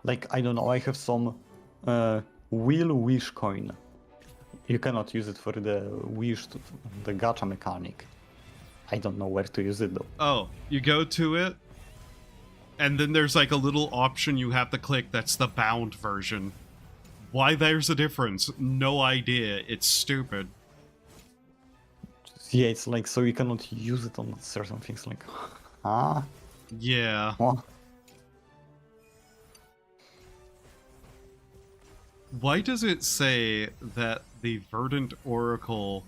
Like, I don't know, I have some wheel wish coin. You cannot use it for the wish, the gacha mechanic. I don't know where to use it though. Oh, you go to it, and then there's like a little option you have to click that's the bound version. Why there's a difference? No idea. It's stupid. Yeah, it's like, so you cannot use it on certain things, like, huh? Yeah. What? Why does it say that the Verdant Oracle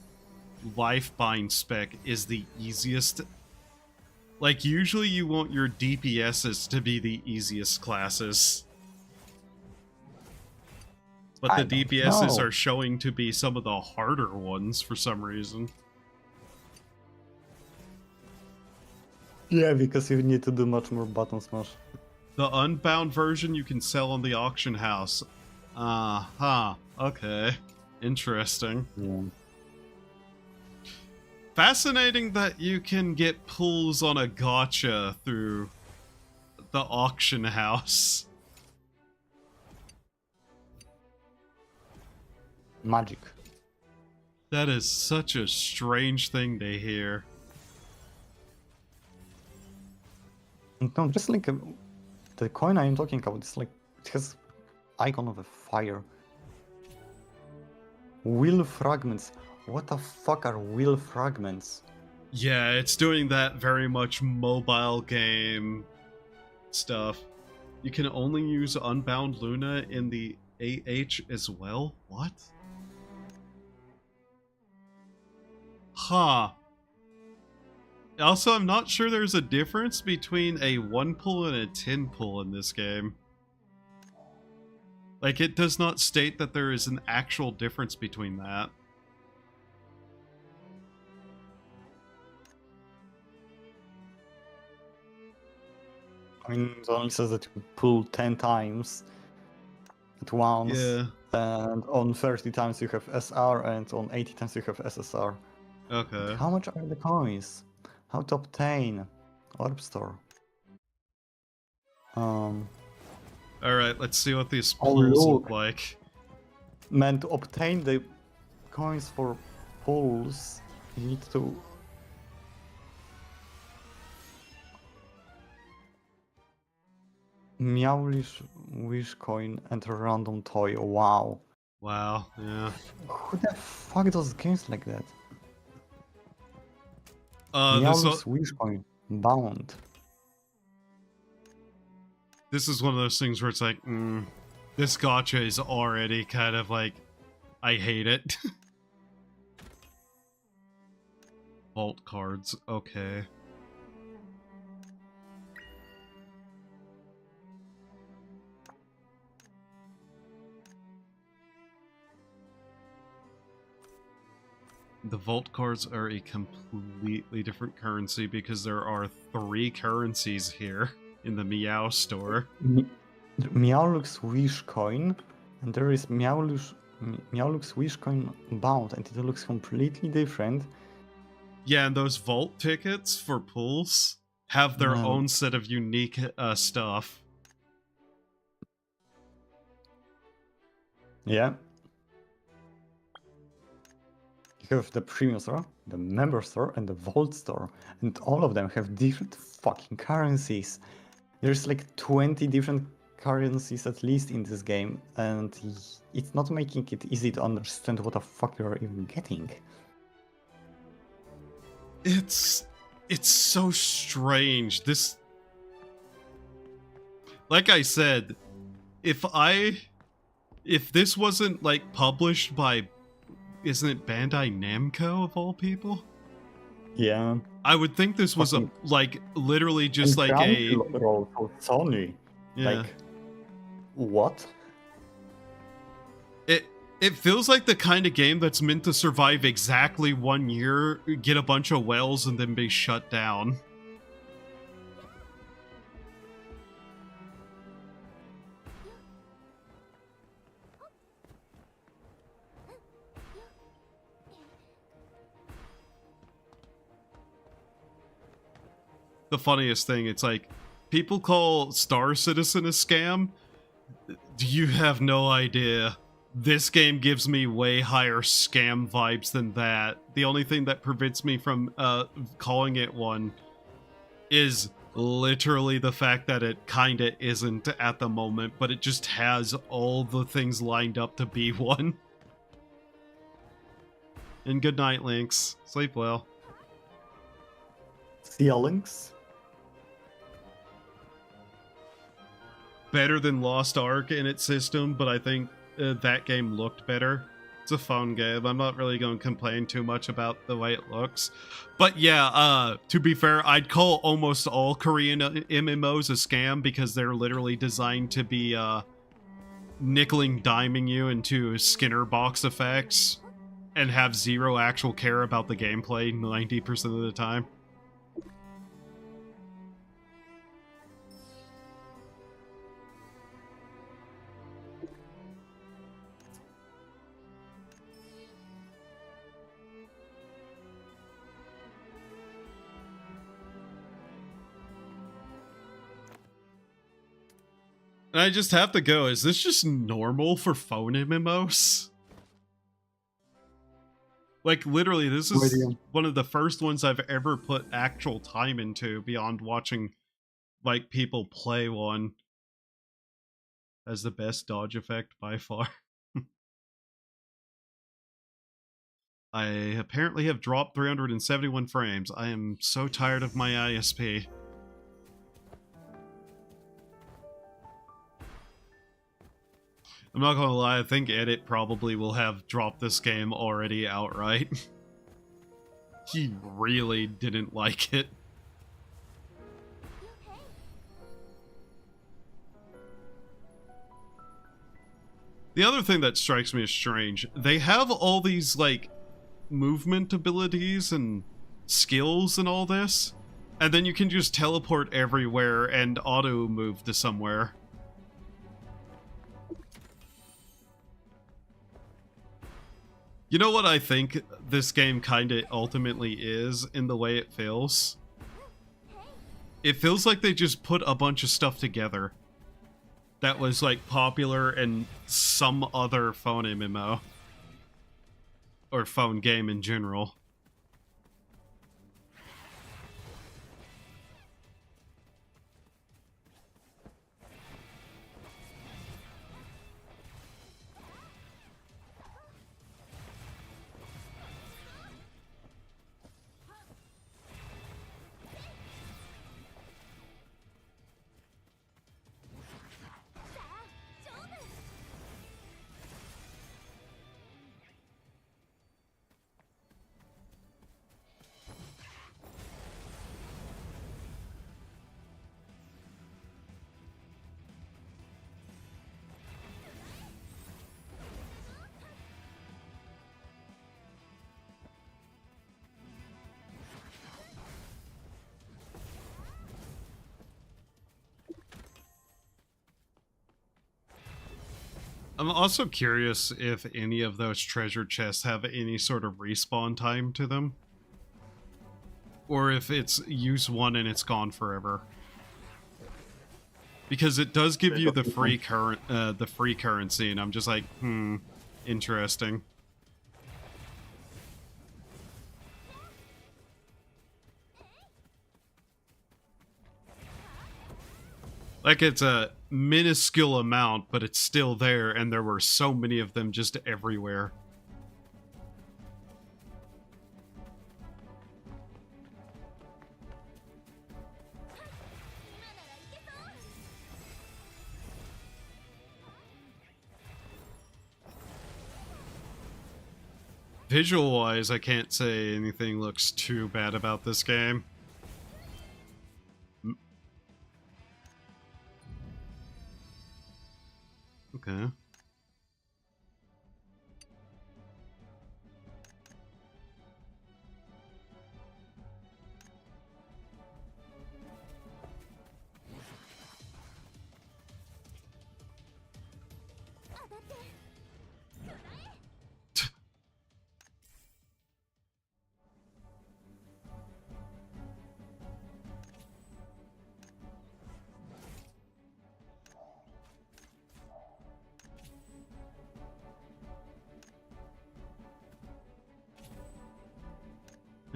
Lifebind spec is the easiest Like, usually you want your DPSs to be the easiest classes. But the DPSs are showing to be some of the harder ones for some reason. Yeah, because you need to do much more button smash. The unbound version you can sell on the auction house. Okay. Interesting. Yeah. Fascinating that you can get pulls on a gacha through the auction house. Magic. That is such a strange thing to hear. No, just like the coin I'm talking about, it's like it has icon of a fire. Wheel fragments. What the fuck are wheel fragments? Yeah, it's doing that very much mobile game stuff. You can only use Unbound Luna in the AH as well? What? Huh. Also, I'm not sure there's a difference between a 1 pull and a 10 pull in this game. Like, it does not state that there is an actual difference between that. I mean, it only says that you pull 10 times at once. Yeah. And on 30 times you have SR, and on 80 times you have SSR. Okay. How much are the coins? How to obtain? Orb store. Alright, let's see what these pulls look like. Man, to obtain the coins for pulls, you need to... Meowlish wish coin, enter random toy. Wow. Wow, yeah. Who the fuck does games like that? This wish coin, bound. This is one of those things where it's like, this gacha is already kind of like, I hate it. Vault cards, okay. The vault cards are a completely different currency because there are 3 currencies here in the Meow store. Meowlux wish coin, and there is Meowlux wish coin bound, and it looks completely different. Yeah, and those vault tickets for pulls have their own set of unique stuff. Yeah. You have the premium store, the member store, and the vault store, and all of them have different fucking currencies. There's like 20 different currencies at least in this game, and it's not making it easy to understand what the fuck you're even getting. It's so strange. This, like I said, if this wasn't like published by, isn't it Bandai Namco of all people? Yeah. I would think this was a like literally just like a role for Sony. Yeah. Like what? It feels like the kind of game that's meant to survive exactly 1 year, get a bunch of whales, and then be shut down. The funniest thing, it's like, people call Star Citizen a scam. You have no idea. This game gives me way higher scam vibes than that. The only thing that prevents me from calling it one is literally the fact that it kinda isn't at the moment, but it just has all the things lined up to be one. And good night, Lynx. Sleep well. See ya, Lynx. Better than Lost Ark in its system, but I think that game looked better. It's a fun game. I'm not really going to complain too much about the way it looks. But yeah, to be fair, I'd call almost all Korean MMOs a scam because they're literally designed to be nickel diming you into Skinner box effects and have zero actual care about the gameplay 90% of the time. And I just have to go, is this just normal for phone MMOs? Like, literally, this is one of the first ones I've ever put actual time into beyond watching, like, people play one. As the best dodge effect by far. I apparently have dropped 371 frames. I am so tired of my ISP. I'm not gonna lie, I think Edit probably will have dropped this game already outright. He really didn't like it. The other thing that strikes me as strange, they have all these, like, movement abilities and skills and all this, and then you can just teleport everywhere and auto-move to somewhere. You know what I think this game kinda ultimately is in the way it feels? It feels like they just put a bunch of stuff together that was, like, popular in some other phone MMO. Or phone game in general. I'm also curious if any of those treasure chests have any sort of respawn time to them. Or if it's use one and it's gone forever. Because it does give you the free currency, and I'm just like, interesting. Like, it's a minuscule amount, but it's still there, and there were so many of them just everywhere. Visual-wise, I can't say anything looks too bad about this game. Okay.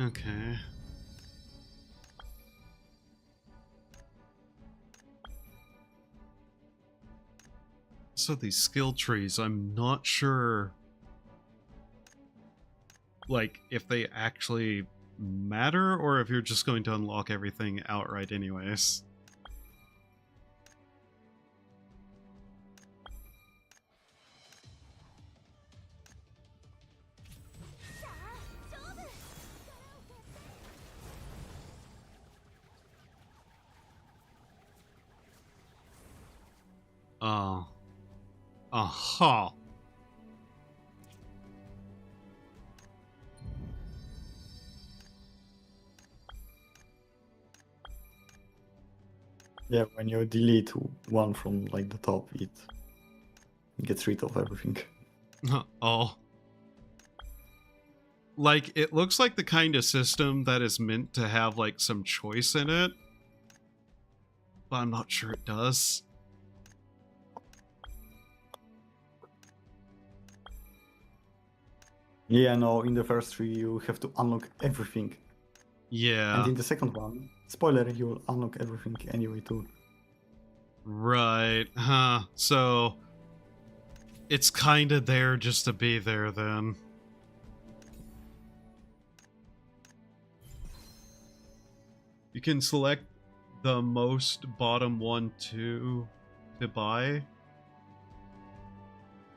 Okay. So these skill trees, I'm not sure, like, if they actually matter or if you're just going to unlock everything outright anyways. Uh. Uh-huh. Yeah, when you delete one from like the top, it gets rid of everything. Oh. Like, it looks like the kind of system that is meant to have, like, some choice in it. But I'm not sure it does. Yeah, no, in the first three you have to unlock everything. Yeah. And in the second one, spoiler, you'll unlock everything anyway too. Right. Huh. So, it's kinda there just to be there then. You can select the most bottom one to buy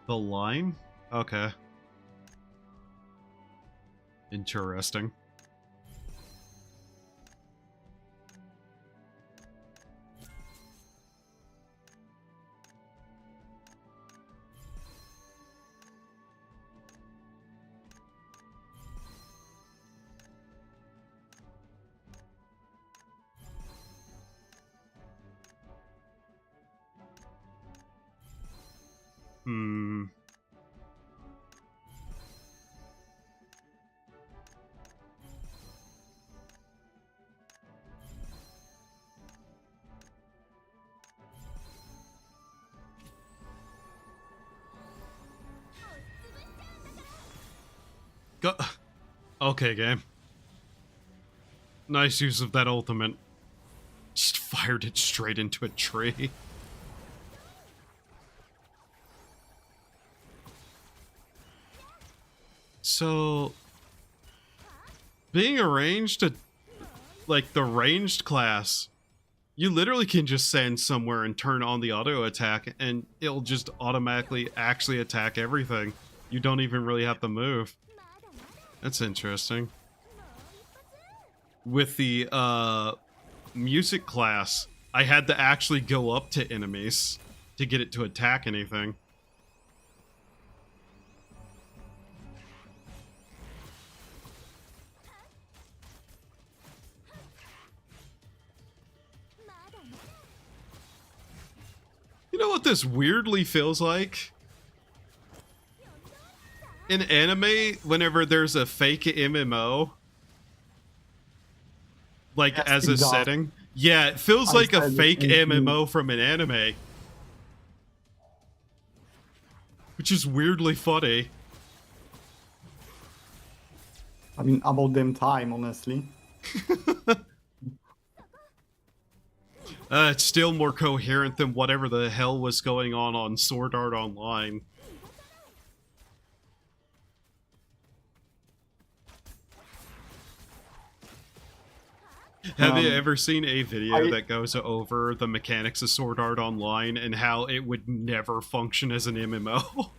the line? Okay. Interesting. Hmm. Go. Okay, game. Nice use of that ultimate. Just fired it straight into a tree. So, being a ranged, like the ranged class, you literally can just send somewhere and turn on the auto attack, and it'll just automatically actually attack everything. You don't even really have to move. That's interesting. With the music class, I had to actually go up to enemies to get it to attack anything. You know what this weirdly feels like? In anime, whenever there's a fake MMO, like Yes, as it a does. setting, yeah, it feels I like a said the fake same thing. MMO from an anime. Which is weirdly funny. I mean, about them time, honestly. It's still more coherent than whatever the hell was going on Sword Art Online. Have you ever seen a video that goes over the mechanics of Sword Art Online and how it would never function as an MMO?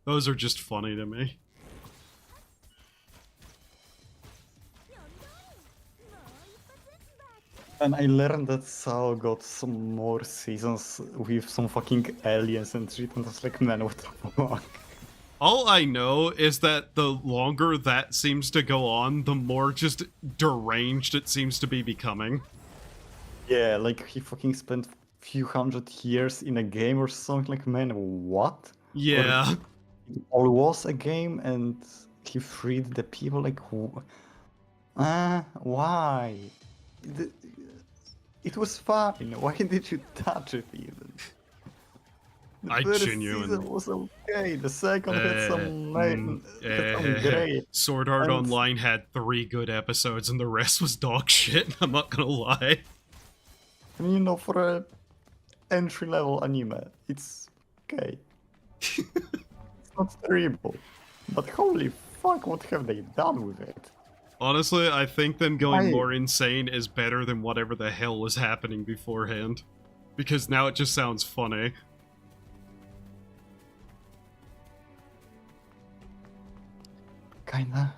Those are just funny to me. And I learned that Sao got some more seasons with some fucking aliens and shit, and I was like, man, what the fuck? All I know is that the longer that seems to go on, the more just deranged it seems to be becoming. Yeah, like he fucking spent few hundred years in a game or something. Like, man, what? Yeah. Or it was a game and he freed the people. Like, why? It was fine. Why did you touch it even? The first season was okay. The second had some great. Sword Art Online had 3 good episodes and the rest was dog shit. I'm not gonna lie. I mean, you know, for a entry-level anime, it's okay. It's not terrible, but holy fuck, what have they done with it? Honestly, I think them going more insane is better than whatever the hell was happening beforehand. Because now it just sounds funny. Kinda.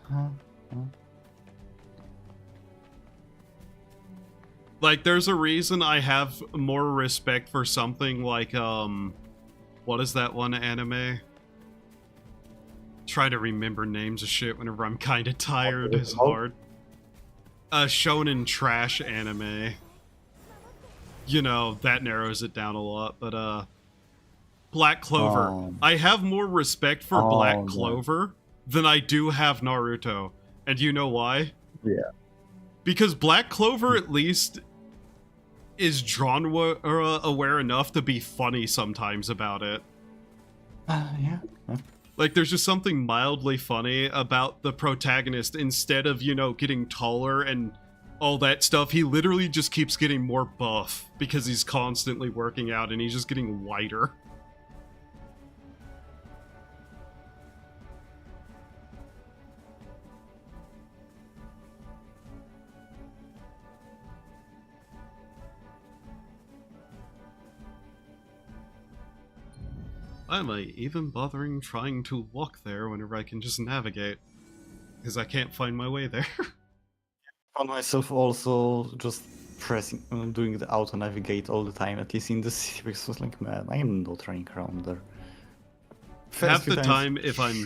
Like, there's a reason I have more respect for something like, what is that one anime? Try to remember names of shit whenever I'm kind of tired is hard. Shonen trash anime. You know, that narrows it down a lot, but, Black Clover. Oh. I have more respect for Black Clover than I do have Naruto. And you know why? Yeah. Because Black Clover at least is genre-aware enough to be funny sometimes about it. Yeah. Like, there's just something mildly funny about the protagonist. Instead of, you know, getting taller and all that stuff, he literally just keeps getting more buff because he's constantly working out and he's just getting whiter. Why am I even bothering trying to walk there whenever I can just navigate? Because I can't find my way there. I found myself also just pressing, doing the auto navigate all the time, at least in the city, because I was like, man, I am not running around there. Half the time, if I'm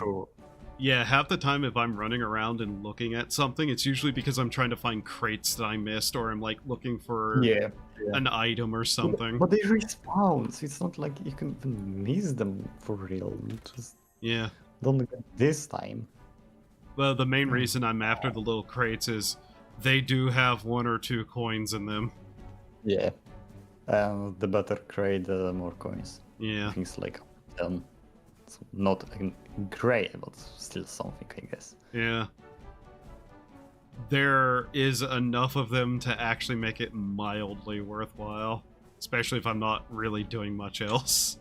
running around and looking at something, it's usually because I'm trying to find crates that I missed, or I'm like looking for an item or something. But they respawn, so it's not like you can even miss them for real. Just don't get this time. Well, the main reason I'm after the little crates is they do have 1 or 2 coins in them. Yeah. The better crate, the more coins. Yeah. Things like 10. It's not great, but still something, I guess. Yeah. There is enough of them to actually make it mildly worthwhile. Especially if I'm not really doing much else.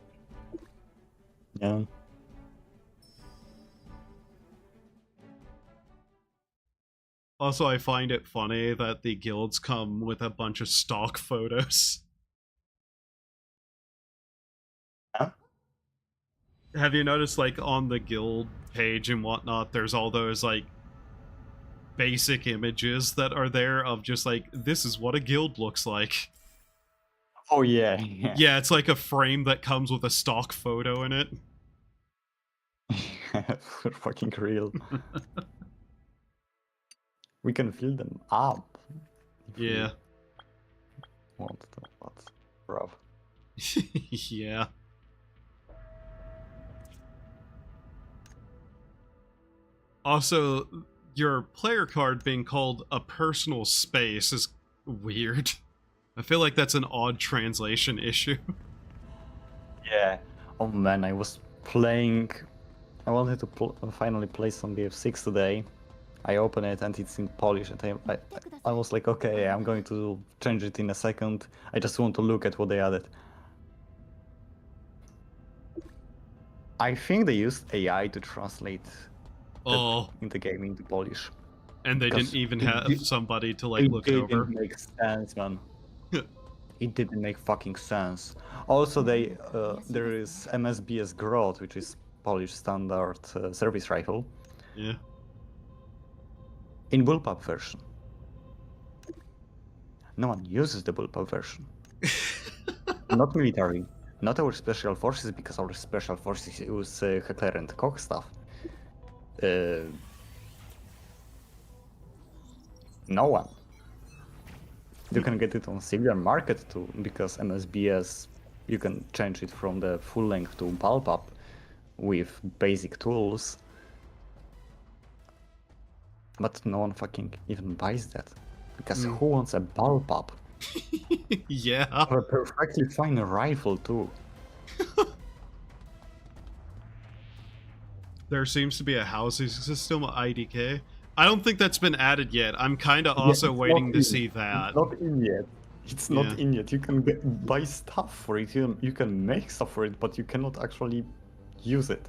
Yeah. Also, I find it funny that the guilds come with a bunch of stock photos. Huh? Have you noticed, like, on the guild page and whatnot, there's all those, like, basic images that are there of just, like, this is what a guild looks like. Oh, yeah. Yeah, it's like a frame that comes with a stock photo in it. Fucking real. We can fill them up. Yeah. Want to, but rough. Yeah. Also, your player card being called a personal space is weird. I feel like that's an odd translation issue. Yeah. Oh man, I was playing. I wanted to finally play some BF6 today. I open it and it's in Polish, and I was like, okay, I'm going to change it in a second. I just want to look at what they added. I think they used AI to translate in the game into Polish. And they didn't even have somebody to like look it over. It didn't make sense, man. It didn't make fucking sense. Also, there is MSBS Grot, which is Polish standard service rifle. Yeah. In bullpup version. No one uses the bullpup version. Not military. Not our special forces, because our special forces use Heckler and Koch stuff. No one. You can get it on civilian market too, because MSBS, you can change it from the full length to bullpup with basic tools. But no one fucking even buys that. Because who wants a bullpup? Yeah. Or a perfectly fine rifle too. There seems to be a housing system IDK. I don't think that's been added yet. I'm kind of also waiting to see that. It's not in yet. It's not in yet. You can buy stuff for it. You can make stuff for it, but you cannot actually use it.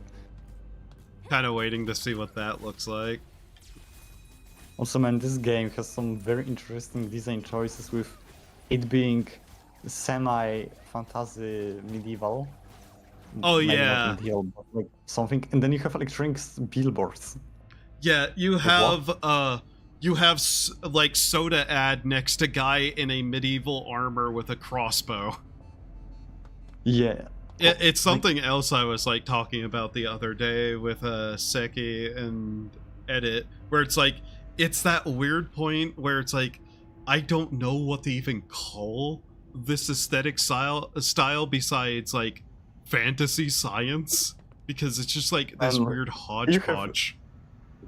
Kind of waiting to see what that looks like. Also, man, this game has some very interesting design choices, with it being semi-fantasy medieval. Oh, maybe yeah. not medieval, but like something, and then you have like drinks billboards. Yeah, you have you have like soda ad next to guy in a medieval armor with a crossbow. Yeah. It's something else I was like talking about the other day with Seki and Edit, where it's like, it's that weird point where it's like, I don't know what to even call this aesthetic style besides like fantasy science, because it's just like this weird hodgepodge.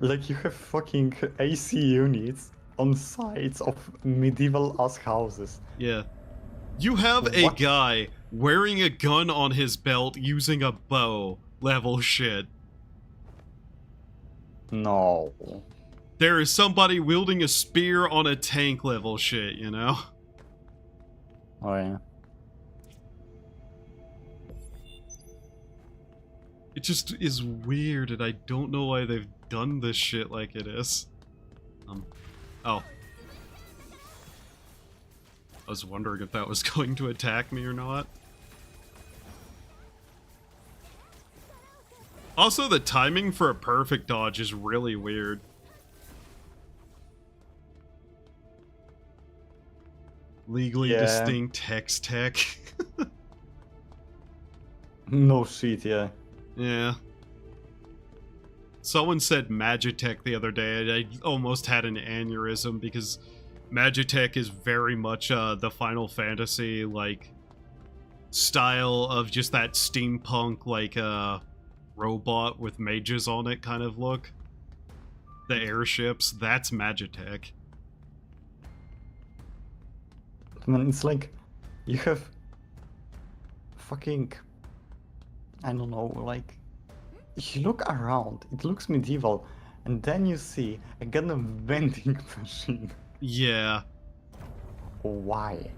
You have fucking AC units on sides of medieval ass houses. Yeah. You have a guy wearing a gun on his belt using a bow level shit. No. There is somebody wielding a spear on a tank level shit, you know? Oh yeah. It just is weird, and I don't know why they've done this shit like it is. Oh. I was wondering if that was going to attack me or not. Also, the timing for a perfect dodge is really weird. Legally distinct hex tech. No shit, yeah. Yeah. Someone said Magitech the other day, and I almost had an aneurysm because Magitech is very much the Final Fantasy like style of just that steampunk like robot with mages on it kind of look. The airships, that's Magitech. Man, it's like you have fucking, I don't know, like you look around, it looks medieval, and then you see a gun of vending machine. Yeah. Why?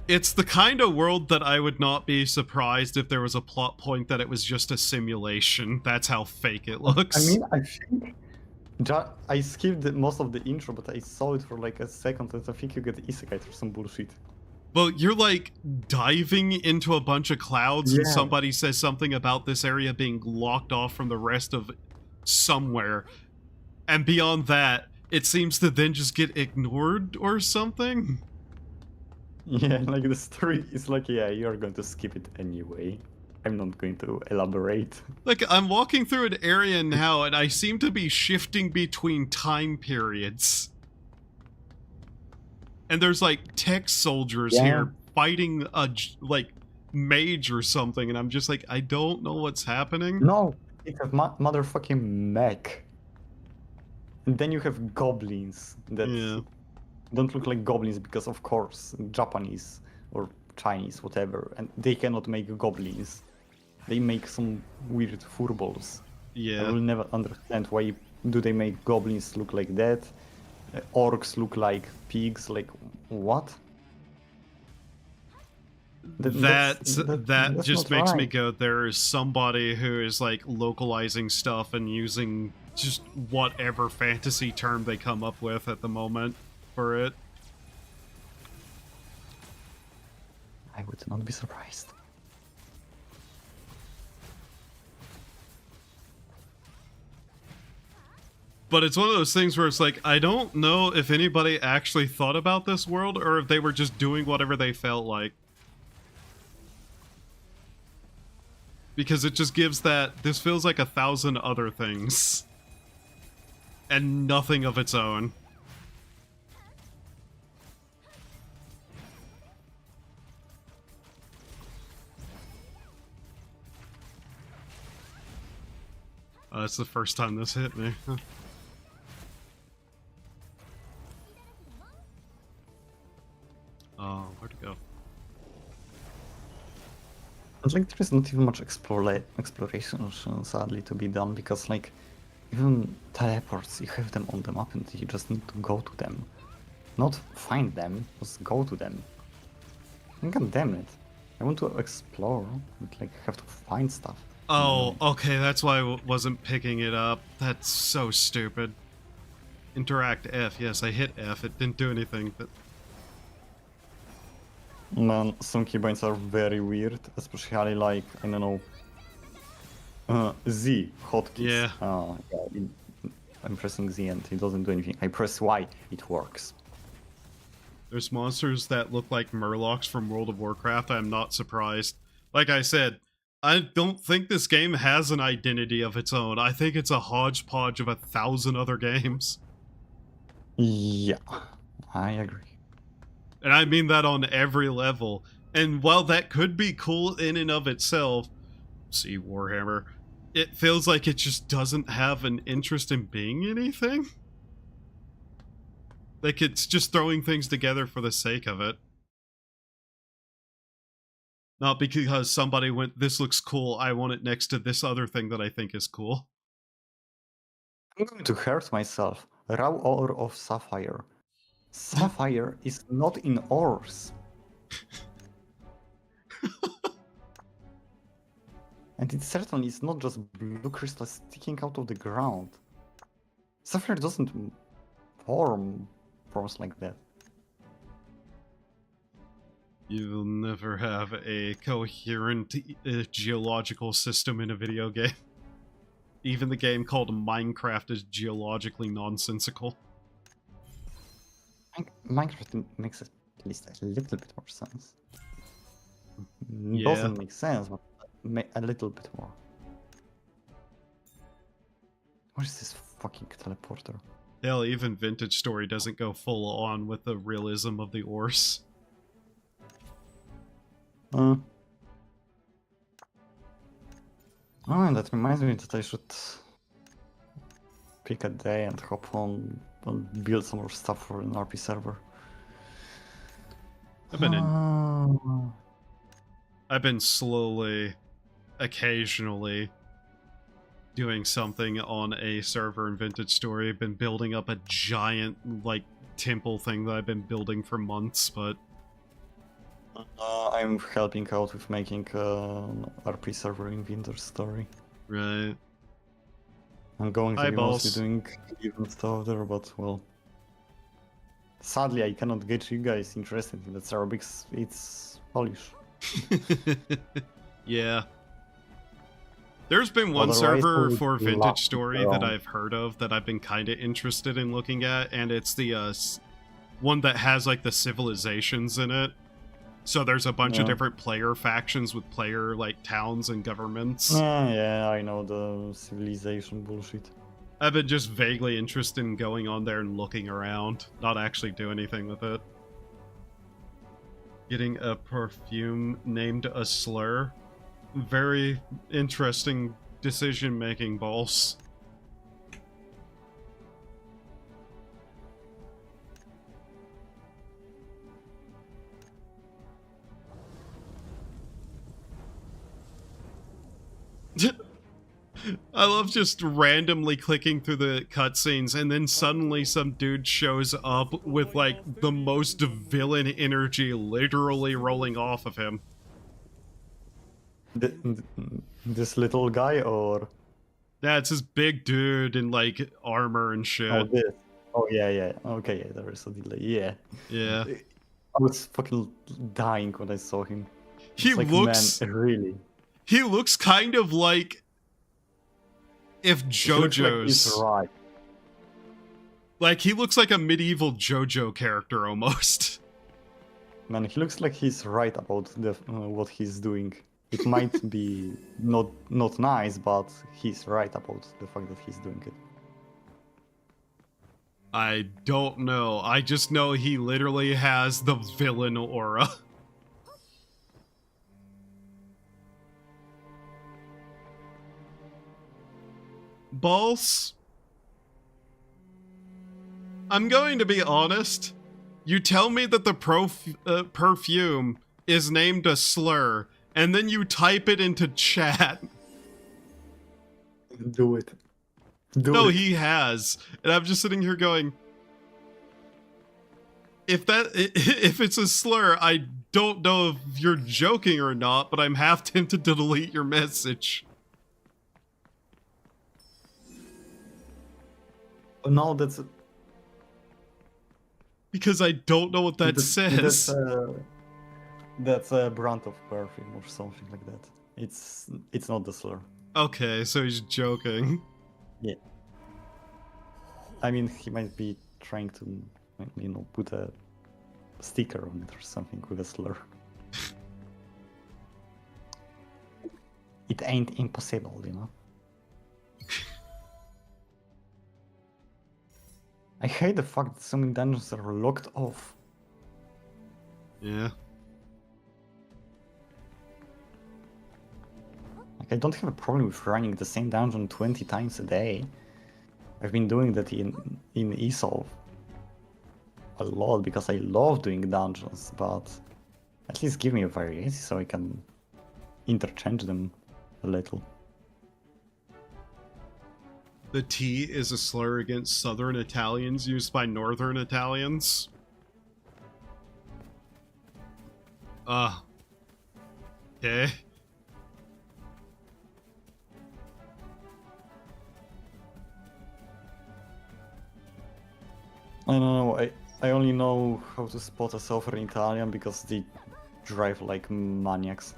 It's the kind of world that I would not be surprised if there was a plot point that it was just a simulation. That's how fake it looks. I mean, I think I skipped most of the intro, but I saw it for like a second, and I think you get isekai or some bullshit. Well, you're like diving into a bunch of clouds and somebody says something about this area being locked off from the rest of somewhere. And beyond that, it seems to then just get ignored or something. Yeah, like the story is like, yeah, you're going to skip it anyway. I'm not going to elaborate. Like, I'm walking through an area now and I seem to be shifting between time periods. And there's like tech soldiers here fighting a like mage or something, and I'm just like, I don't know what's happening. No, it's a motherfucking mech. And then you have goblins that don't look like goblins because, of course, Japanese or Chinese, whatever, and they cannot make goblins. They make some weird furballs. Yeah. I will never understand why do they make goblins look like that. Orcs look like pigs, like what? That just makes me go, there is somebody who is like localizing stuff and using just whatever fantasy term they come up with at the moment for it. I would not be surprised. But it's one of those things where it's like, I don't know if anybody actually thought about this world or if they were just doing whatever they felt like. Because it just gives that, this feels like 1,000 other things. And nothing of its own. That's the first time this hit me. Oh, where'd it go? It's like there is not even much exploration, sadly, to be done, because like even teleports, you have them on the map and you just need to go to them. Not find them, just go to them. And god damn it. I want to explore, but like have to find stuff. Oh, okay, that's why I wasn't picking it up. That's so stupid. Interact F, yes, I hit F, it didn't do anything, but... Man, some keybinds are very weird, especially like, I don't know, Z hotkeys. Yeah. I'm pressing Z and it doesn't do anything. I press Y, it works. There's monsters that look like Murlocs from World of Warcraft. I'm not surprised. Like I said, I don't think this game has an identity of its own. I think it's a hodgepodge of 1,000 other games. Yeah, I agree. And I mean that on every level. And while that could be cool in and of itself, see Warhammer, it feels like it just doesn't have an interest in being anything. Like it's just throwing things together for the sake of it. Not because somebody went, this looks cool, I want it next to this other thing that I think is cool. I'm going to hurt myself. Raw ore of sapphire. Sapphire is not in ores. And it certainly is not just blue crystal sticking out of the ground. Sapphire doesn't forms like that. You'll never have a coherent geological system in a video game. Even the game called Minecraft is geologically nonsensical. Minecraft makes at least a little bit more sense. Yeah. Doesn't make sense, but a little bit more. What is this fucking teleporter? Hell, even Vintage Story doesn't go full on with the realism of the ores. Oh, and that reminds me that I should pick a day and hop on and build some more stuff for an RP server. I've been slowly, occasionally, doing something on a server in Vintage Story. I've been building up a giant, like, temple thing that I've been building for months, but... I'm helping out with making an RP server in Vintage Story. Right. I'm going to be mostly doing even stuff there, but, well... Sadly, I cannot get you guys interested in that server because it's Polish. Yeah. There's been one server for Vintage Story that I've heard of that I've been kind of interested in looking at, and it's the one that has like the civilizations in it. So there's a bunch of different player factions with player like towns and governments. Yeah, I know the civilization bullshit. I've been just vaguely interested in going on there and looking around, not actually do anything with it. Getting a perfume named a slur. Very interesting decision-making, balls. I love just randomly clicking through the cutscenes and then suddenly some dude shows up with like the most villain energy literally rolling off of him. This little guy, or? Yeah, it's this big dude in like armor and shit. Oh, this. Oh, yeah. Okay, yeah, there is a delay. Yeah. Yeah. I was fucking dying when I saw him. He like, looks... Man, really? He looks kind of like... if JoJo's... Like, right. Like, he looks like a medieval JoJo character, almost. Man, he looks like he's right about what he's doing. It might be not nice, but he's right about the fact that he's doing it. I don't know. I just know he literally has the villain aura. Balls? I'm going to be honest. You tell me that the perfume is named a slur, and then you type it into chat. Do it. No, he has. And I'm just sitting here going, if it's a slur, I don't know if you're joking or not, but I'm half tempted to delete your message. No, that's... Because I don't know what that says. That's a brand of perfume or something like that. It's not the slur. Okay, so he's joking. Yeah. I mean, he might be trying to, you know, put a sticker on it or something with a slur. It ain't impossible, you know. I hate the fact that so many dungeons are locked off. Yeah. Like, I don't have a problem with running the same dungeon 20 times a day. I've been doing that in ESOL a lot because I love doing dungeons, but at least give me a variety so I can interchange them a little. The T is a slur against Southern Italians used by Northern Italians. Okay. I don't know, I only know how to spot a Southern Italian because they drive like maniacs.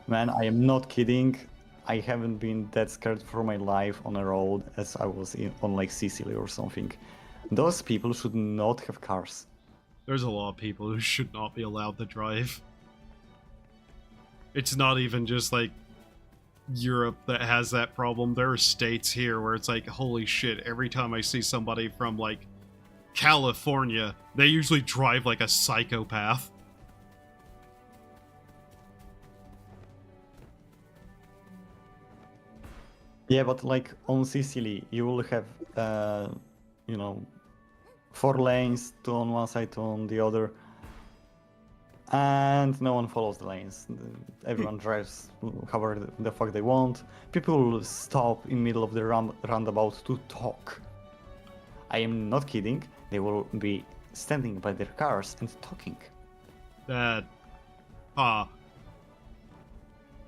Man, I am not kidding. I haven't been that scared for my life on a road as I was on like Sicily or something. Those people should not have cars. There's a lot of people who should not be allowed to drive. It's not even just like Europe that has that problem. There are states here where it's like, holy shit, every time I see somebody from like California, they usually drive like a psychopath. Yeah, but like on Sicily, you will have, you know, 4 lanes, 2 on one side, 2 on the other, and no one follows the lanes. Everyone drives however the fuck they want. People will stop in middle of the roundabout to talk. I am not kidding. They will be standing by their cars and talking. That,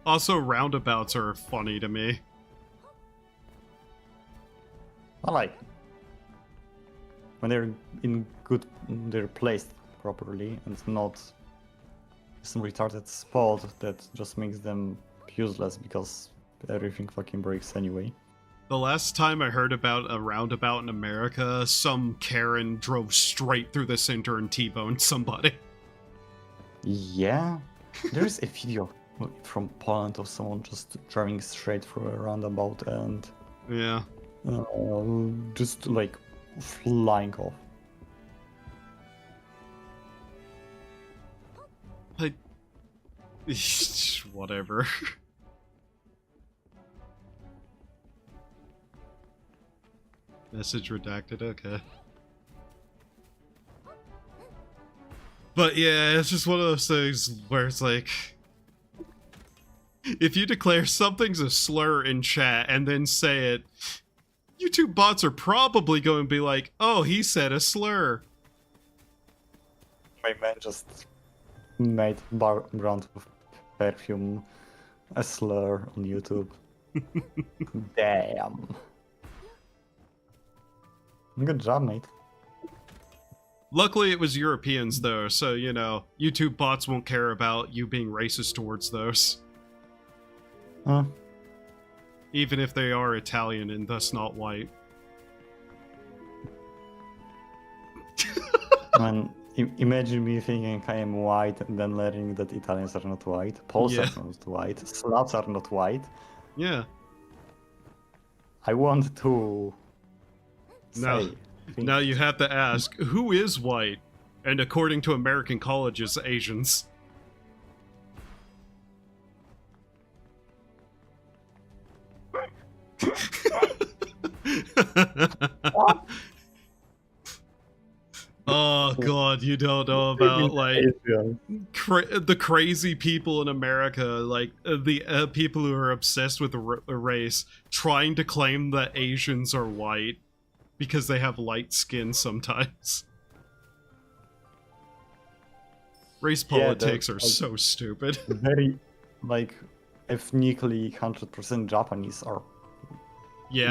Also, roundabouts are funny to me. I like when they're they're placed properly and not some retarded spot that just makes them useless because everything fucking breaks anyway. The last time I heard about a roundabout in America, some Karen drove straight through the center and T-boned somebody. Yeah, there's a video from Poland of someone just driving straight through a roundabout and Yeah. just like flying off. Like, whatever. Message redacted, okay. But yeah, it's just one of those things where it's like, if you declare something's a slur in chat and then say it, YouTube bots are probably going to be like, oh, he said a slur. My man just made brand of perfume a slur on YouTube. Damn. Good job, mate. Luckily, it was Europeans, though, so, you know, YouTube bots won't care about you being racist towards those. Huh. Even if they are Italian and thus not white. Man, imagine me thinking I am white and then learning that Italians are not white, Poles are not white, Slavs are not white. Yeah. I want to say... Now you have to ask, who is white? And according to American colleges, Asians. What? Oh god, you don't know about like the crazy people in America, like the people who are obsessed with a race, trying to claim that Asians are white because they have light skin sometimes. Race politics are so stupid. Very, like, ethnically 100% Japanese are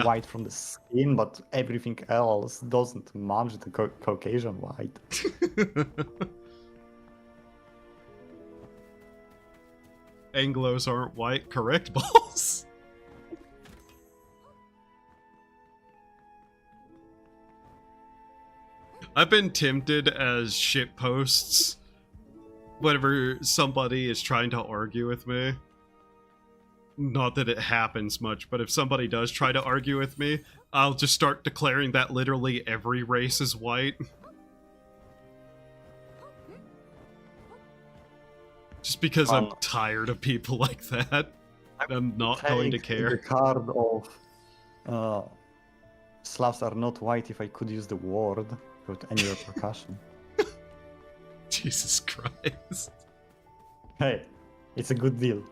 white from the skin, but everything else doesn't match the Caucasian white. Anglos aren't white, correct, balls? I've been tempted as shitposts whenever somebody is trying to argue with me. Not that it happens much, but if somebody does try to argue with me, I'll just start declaring that literally every race is white. Just because I'm tired of people like that. I'm not going to care. The card of Slavs are not white if I could use the word without any repercussion. Jesus Christ. Hey, it's a good deal.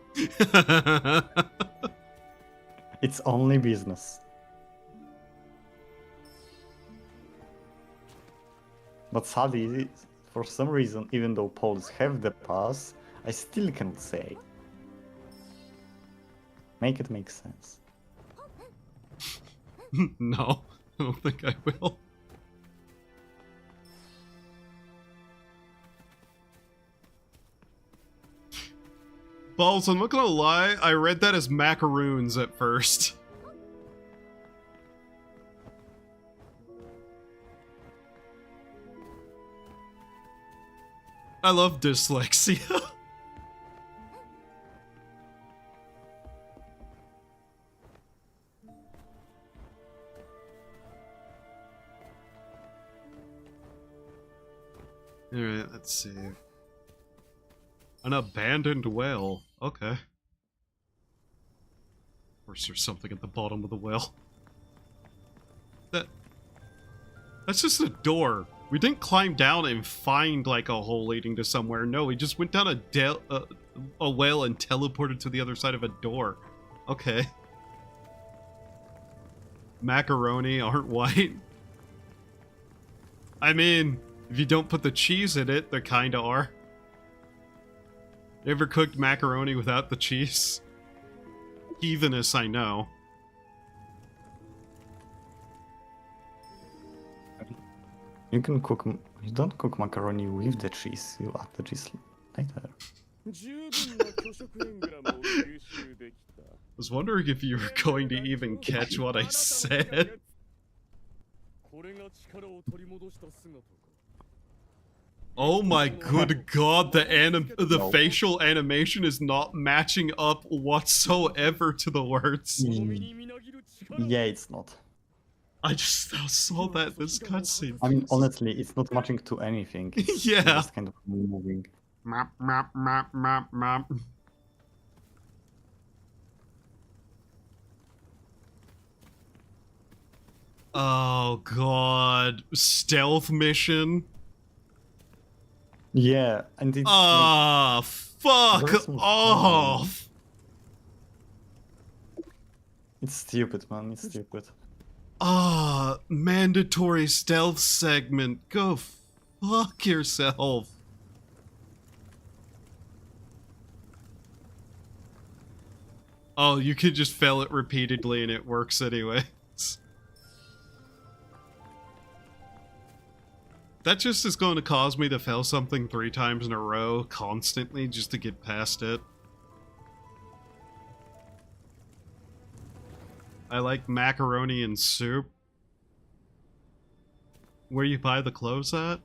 It's only business. But sadly, for some reason, even though Poles have the pass, I still cannot say. Make it make sense. No, I don't think I will. Balls, I'm not gonna lie, I read that as macaroons at first. I love dyslexia. Alright, let's see. An abandoned well. Okay. Of course there's something at the bottom of the well. That's just a door. We didn't climb down and find like a hole leading to somewhere. No, we just went down a well and teleported to the other side of a door. Okay. Macaroni aren't white. I mean, if you don't put the cheese in it, they kinda are. You ever cooked macaroni without the cheese? Heathenous, I know. You can cook. You don't cook macaroni with the cheese. You add the cheese later. I was wondering if you were going to even catch what I said. Oh my good god, the facial animation is not matching up whatsoever to the words. Yeah, it's not. I just saw that this cutscene. I mean, honestly, it's not matching to anything. It's yeah. just kind of moving. Map, map, map, map, map. Oh god, stealth mission. Yeah, and it's fuck off. It's stupid, man. It's stupid. Mandatory stealth segment. Go fuck yourself. Oh, you could just fail it repeatedly and it works anyways. That just is going to cause me to fail something 3 times in a row constantly just to get past it. I like macaroni and soup. Where you buy the clothes at?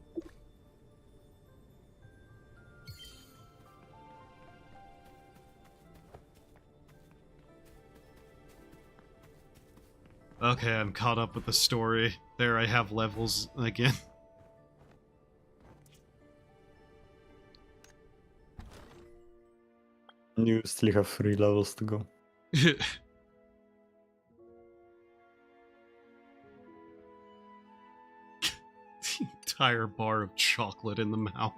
Okay, I'm caught up with the story. There I have levels again. You still have 3 levels to go. The entire bar of chocolate in the mouth.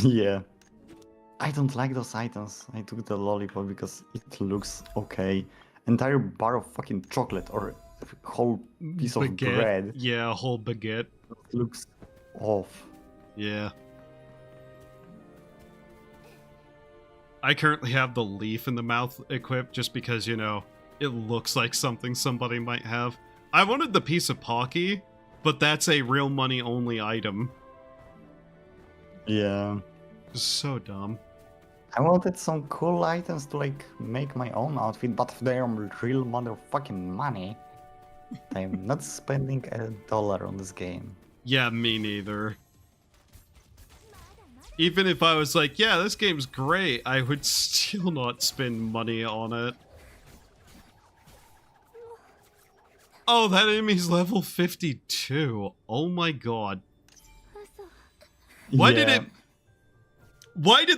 Yeah. I don't like those items. I took the lollipop because it looks okay. Entire bar of fucking chocolate or a whole piece of bread. Yeah, a whole baguette. Looks off. Yeah. I currently have the leaf in the mouth equipped just because, you know, it looks like something somebody might have. I wanted the piece of Pocky, but that's a real money only item. Yeah. So dumb. I wanted some cool items to like make my own outfit, but if they're real motherfucking money. I'm not spending $1 on this game. Yeah, me neither. Even if I was like, yeah, this game's great, I would still not spend money on it. Oh, that enemy's level 52. Oh my god. Why did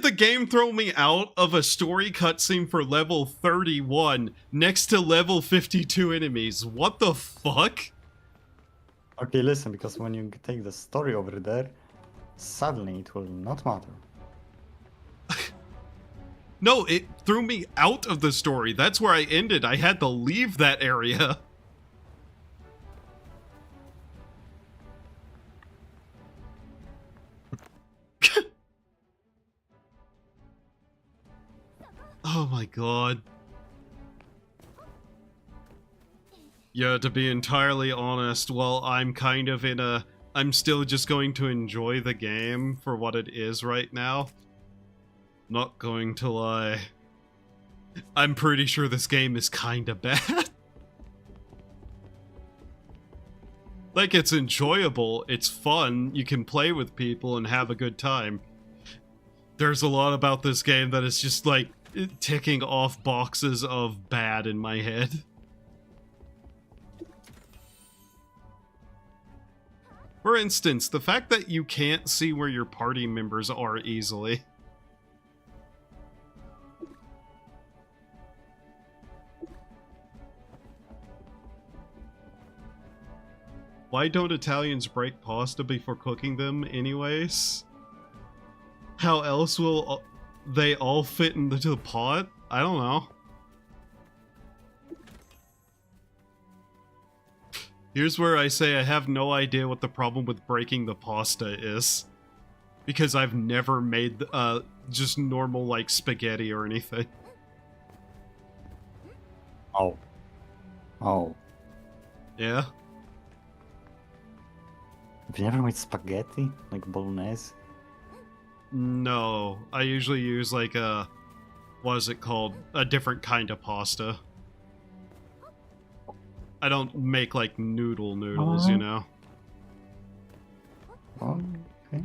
the game throw me out of a story cutscene for level 31 next to level 52 enemies? What the fuck? Okay, listen, because when you take the story over there, suddenly it will not matter. No, it threw me out of the story. That's where I ended. I had to leave that area. Oh my god. Yeah, to be entirely honest, well, I'm kind of in a... I'm still just going to enjoy the game for what it is right now. Not going to lie. I'm pretty sure this game is kinda bad. Like, it's enjoyable, it's fun, you can play with people and have a good time. There's a lot about this game that is just, like, ticking off boxes of bad in my head. For instance, the fact that you can't see where your party members are easily. Why don't Italians break pasta before cooking them anyways? How else will they all fit into the pot? I don't know. Here's where I say I have no idea what the problem with breaking the pasta is. Because I've never made just normal, like, spaghetti or anything. Oh. Oh. Yeah? Have you never made spaghetti? Like bolognese? No. I usually use, like, a... what is it called? A different kind of pasta. I don't make, like, noodles, you know? Oh, okay.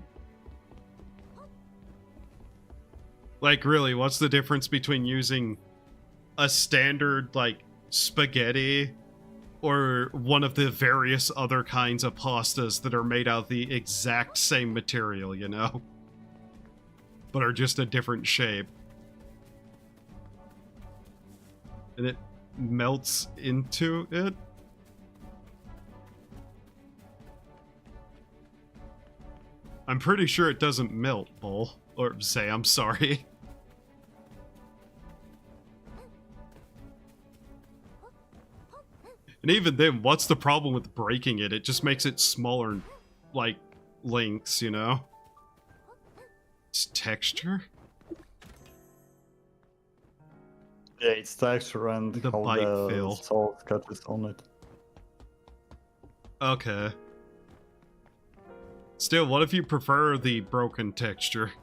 Like, really, what's the difference between using a standard, like, spaghetti or one of the various other kinds of pastas that are made out of the exact same material, you know? But are just a different shape. And it melts into it? I'm pretty sure it doesn't melt, Bull. Or say, I'm sorry. And even then, what's the problem with breaking it? It just makes it smaller, like, links, you know? It's texture? Yeah, it's texture and The how bite the feel. salt catches on it. Okay. Still, what if you prefer the broken texture?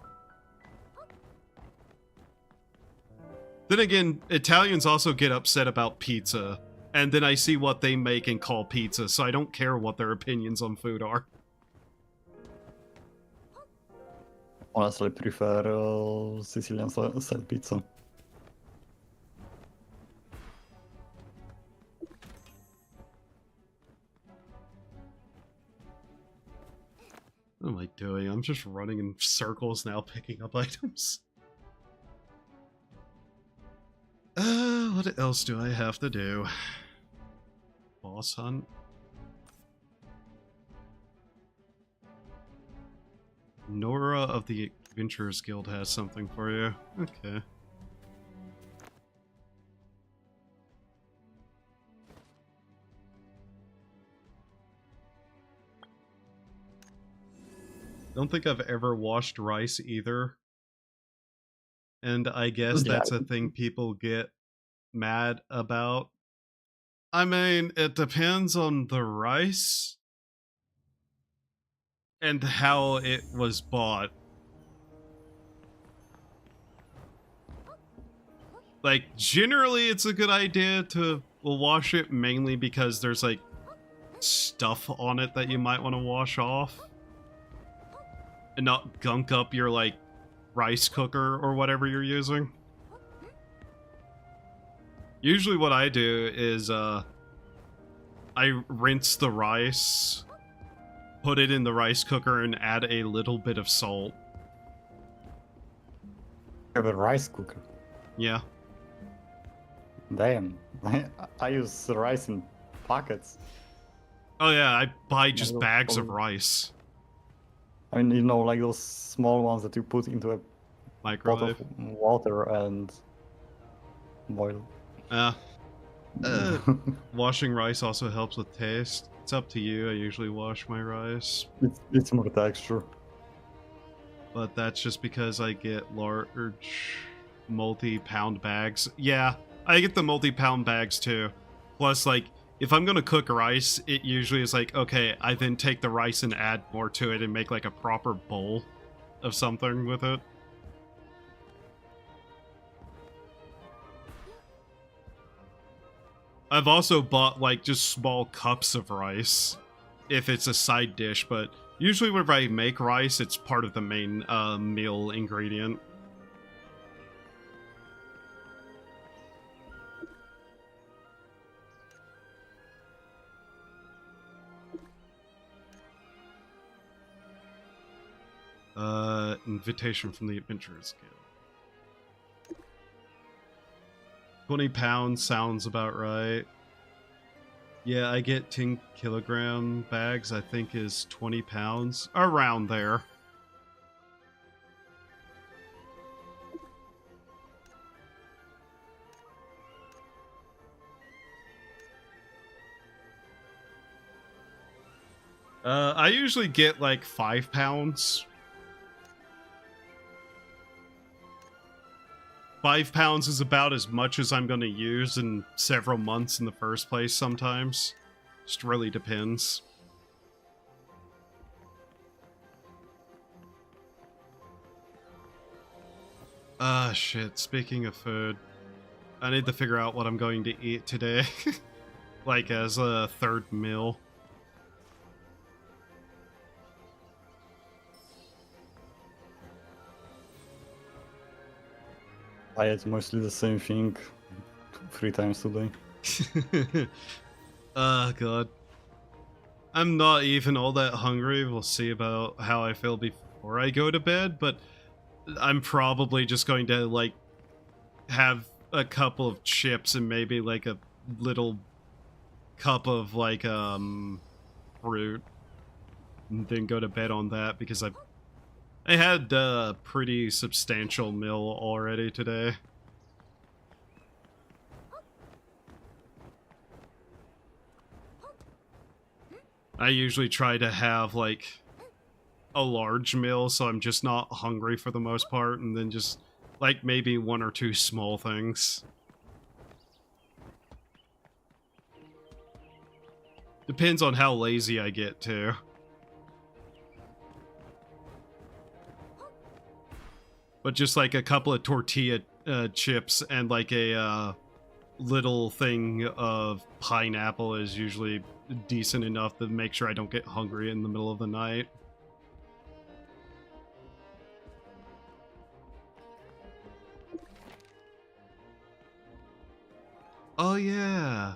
Then again, Italians also get upset about pizza. And then I see what they make and call pizza, so I don't care what their opinions on food are. Honestly, I prefer Sicilian style pizza. What am I doing? I'm just running in circles now, picking up items. What else do I have to do? Boss hunt? Nora of the Adventurers Guild has something for you. Okay. Don't think I've ever washed rice either. And I guess that's a thing people get mad about. I mean, it depends on the rice and how it was bought. Like, generally it's a good idea to wash it, mainly because there's, like, stuff on it that you might want to wash off. And not gunk up your, like, rice cooker or whatever you're using. Usually what I do is, I rinse the rice, put it in the rice cooker, and add a little bit of salt. You have a rice cooker? Yeah. Damn. I use rice in packets. Oh yeah, I buy just bags of rice. I mean, you know, like those small ones that you put into a Microwave. pot of water and boil. Washing rice also helps with taste. It's up to you. I usually wash my rice. It's more texture. But that's just because I get large multi-pound bags. Yeah, I get the multi-pound bags too. Plus, like, if I'm gonna cook rice, it usually is like, okay, I then take the rice and add more to it and make like a proper bowl of something with it. I've also bought like just small cups of rice if it's a side dish, but usually whenever I make rice, it's part of the main meal ingredient. Invitation from the Adventurers Guild. 20 pounds sounds about right. Yeah, I get 10 kilogram bags, I think is 20 pounds. Around there. I usually get like 5 pounds. 5 pounds is about as much as I'm going to use in several months in the first place sometimes. Just really depends. Shit. Speaking of food, I need to figure out what I'm going to eat today. Like as a third meal. I ate mostly the same thing 3 times today. Oh, God. I'm not even all that hungry. We'll see about how I feel before I go to bed, but I'm probably just going to, like, have a couple of chips and maybe, like, a little cup of, like, fruit. And then go to bed on that because I had a pretty substantial meal already today. I usually try to have, like, a large meal, so I'm just not hungry for the most part, and then just, like, maybe 1 or 2 small things. Depends on how lazy I get, too. But just like a couple of tortilla chips and like a little thing of pineapple is usually decent enough to make sure I don't get hungry in the middle of the night. Oh yeah.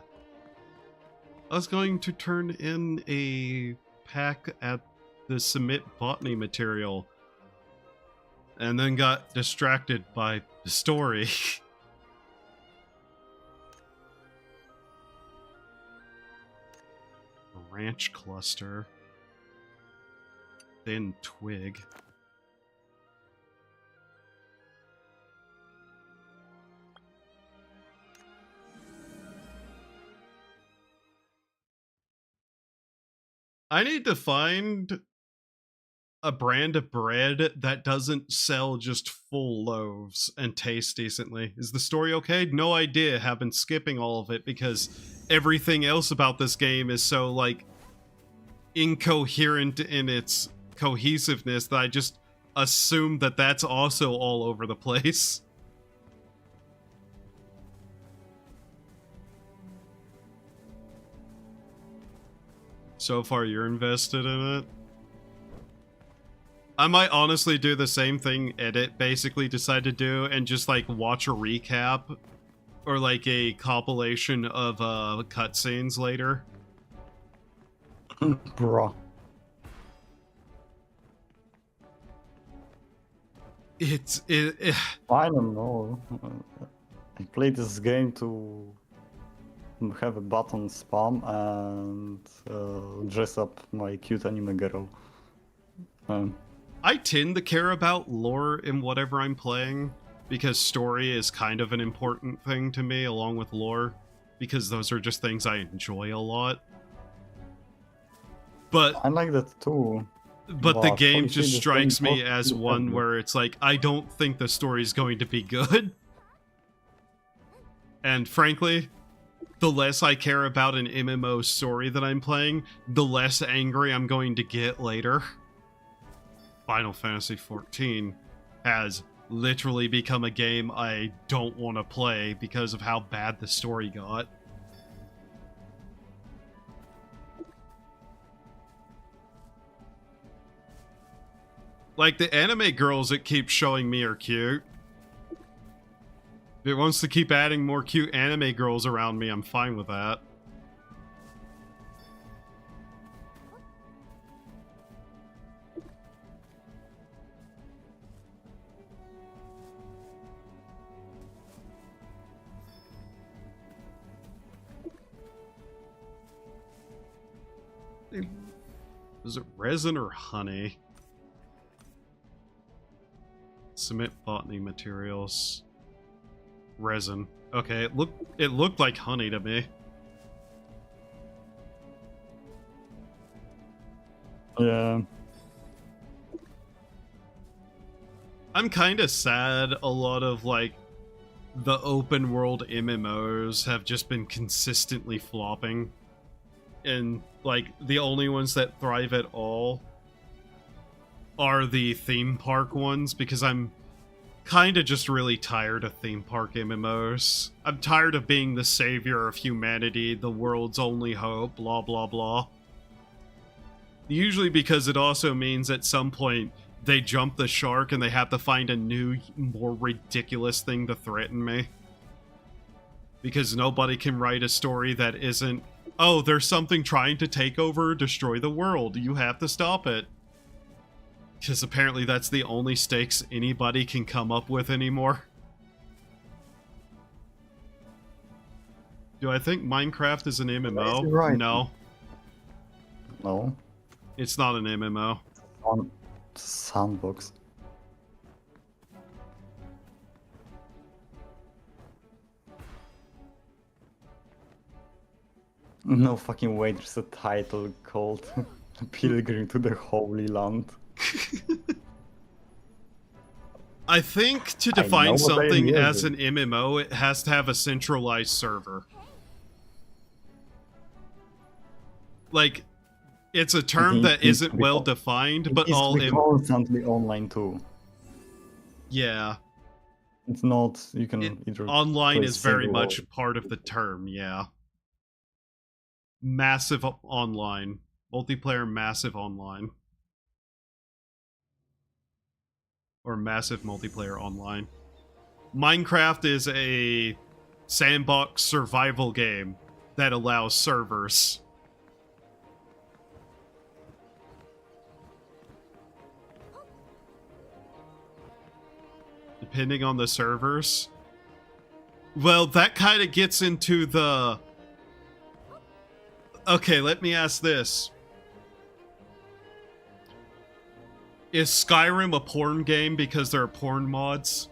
I was going to turn in a pack at the submit botany material. And then got distracted by the story. A ranch cluster. Thin twig. I need to find a brand of bread that doesn't sell just full loaves and taste decently. Is the story okay? No idea. Have been skipping all of it because everything else about this game is so, like, incoherent in its cohesiveness that I just assume that that's also all over the place. So far, you're invested in it. I might honestly do the same thing Edit basically decided to do and just like watch a recap or like a compilation of cutscenes later. Bruh. I don't know. I played this game to have a button spam and dress up my cute anime girl. I tend to care about lore in whatever I'm playing, because story is kind of an important thing to me along with lore, because those are just things I enjoy a lot. But I like that too. But the game just strikes me as one where it's like, I don't think the story's going to be good. And frankly, the less I care about an MMO story that I'm playing, the less angry I'm going to get later. Final Fantasy XIV has literally become a game I don't want to play because of how bad the story got. Like, the anime girls it keeps showing me are cute. If it wants to keep adding more cute anime girls around me, I'm fine with that. Is it resin or honey? Cement botany materials. Resin. Okay, it looked like honey to me. Yeah. I'm kind of sad a lot of, like, the open world MMOs have just been consistently flopping. And, like, the only ones that thrive at all are the theme park ones, because I'm kind of just really tired of theme park MMOs. I'm tired of being the savior of humanity, the world's only hope, blah blah blah. Usually because it also means at some point they jump the shark and they have to find a new, more ridiculous thing to threaten me. Because nobody can write a story that isn't, oh, there's something trying to take over, destroy the world, you have to stop it. Because apparently that's the only stakes anybody can come up with anymore. Do I think Minecraft is an MMO? Right. No. No. It's not an MMO. On Sandbox. No fucking way, there's a title called Pilgrim to the Holy Land. I think to define something as an MMO, it has to have a centralized server. Like, it's a term that isn't well defined, but all constantly online too. Yeah. It's not, you can either online is very much part of the term, yeah. Massive online. Multiplayer massive online. Or massive multiplayer online. Minecraft is a sandbox survival game that allows servers. Depending on the servers. Well, that kind of gets into the... Okay, let me ask this. Is Skyrim a porn game because there are porn mods?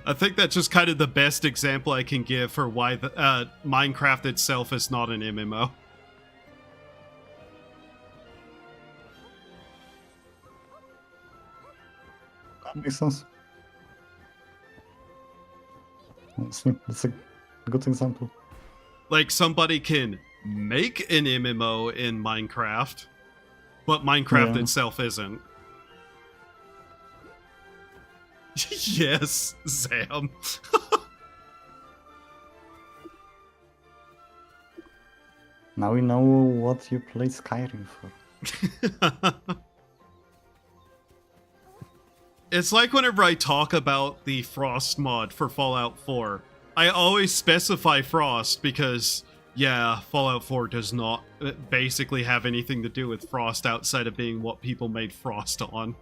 I think that's just kind of the best example I can give for why the, Minecraft itself is not an MMO. Makes sense. Honestly, that's a good example. Like, somebody can make an MMO in Minecraft, but Minecraft itself isn't. Yes, Sam. Now we know what you play Skyrim for. It's like whenever I talk about the Frost mod for Fallout 4, I always specify Frost because, yeah, Fallout 4 does not basically have anything to do with Frost outside of being what people made Frost on.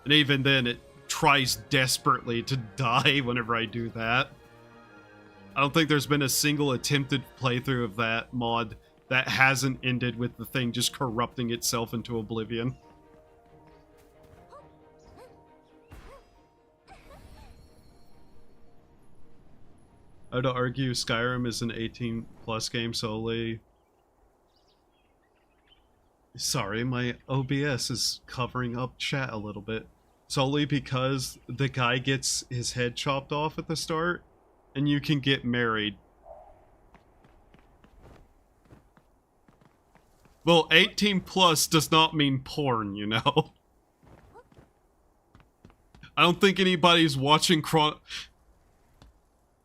And even then, it tries desperately to die whenever I do that. I don't think there's been a single attempted playthrough of that mod that hasn't ended with the thing just corrupting itself into oblivion. I would argue Skyrim is an 18+ game solely. Sorry, my OBS is covering up chat a little bit. Solely because the guy gets his head chopped off at the start, and you can get married. Well, 18+ does not mean porn, you know? I don't think anybody's watching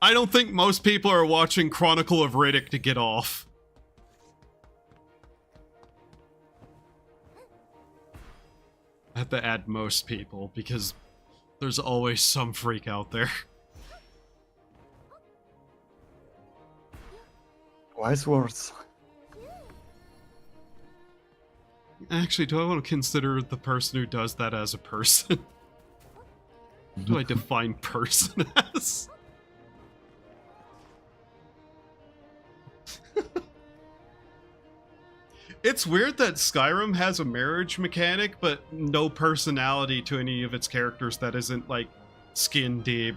I don't think most people are watching Chronicle of Riddick to get off. I have to add most people, because there's always some freak out there. Wise words. Actually, do I want to consider the person who does that as a person? What do I define person as? It's weird that Skyrim has a marriage mechanic, but no personality to any of its characters that isn't, like, skin deep.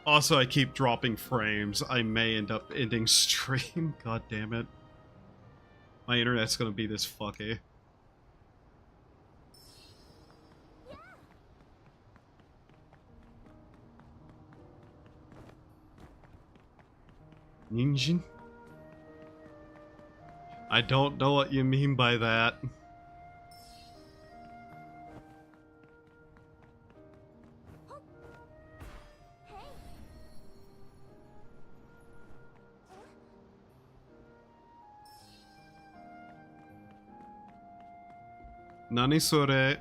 Also, I keep dropping frames. I may end up ending stream. God damn it. My internet's gonna be this fucky. Ninjin? I don't know what you mean by that. Nani sore?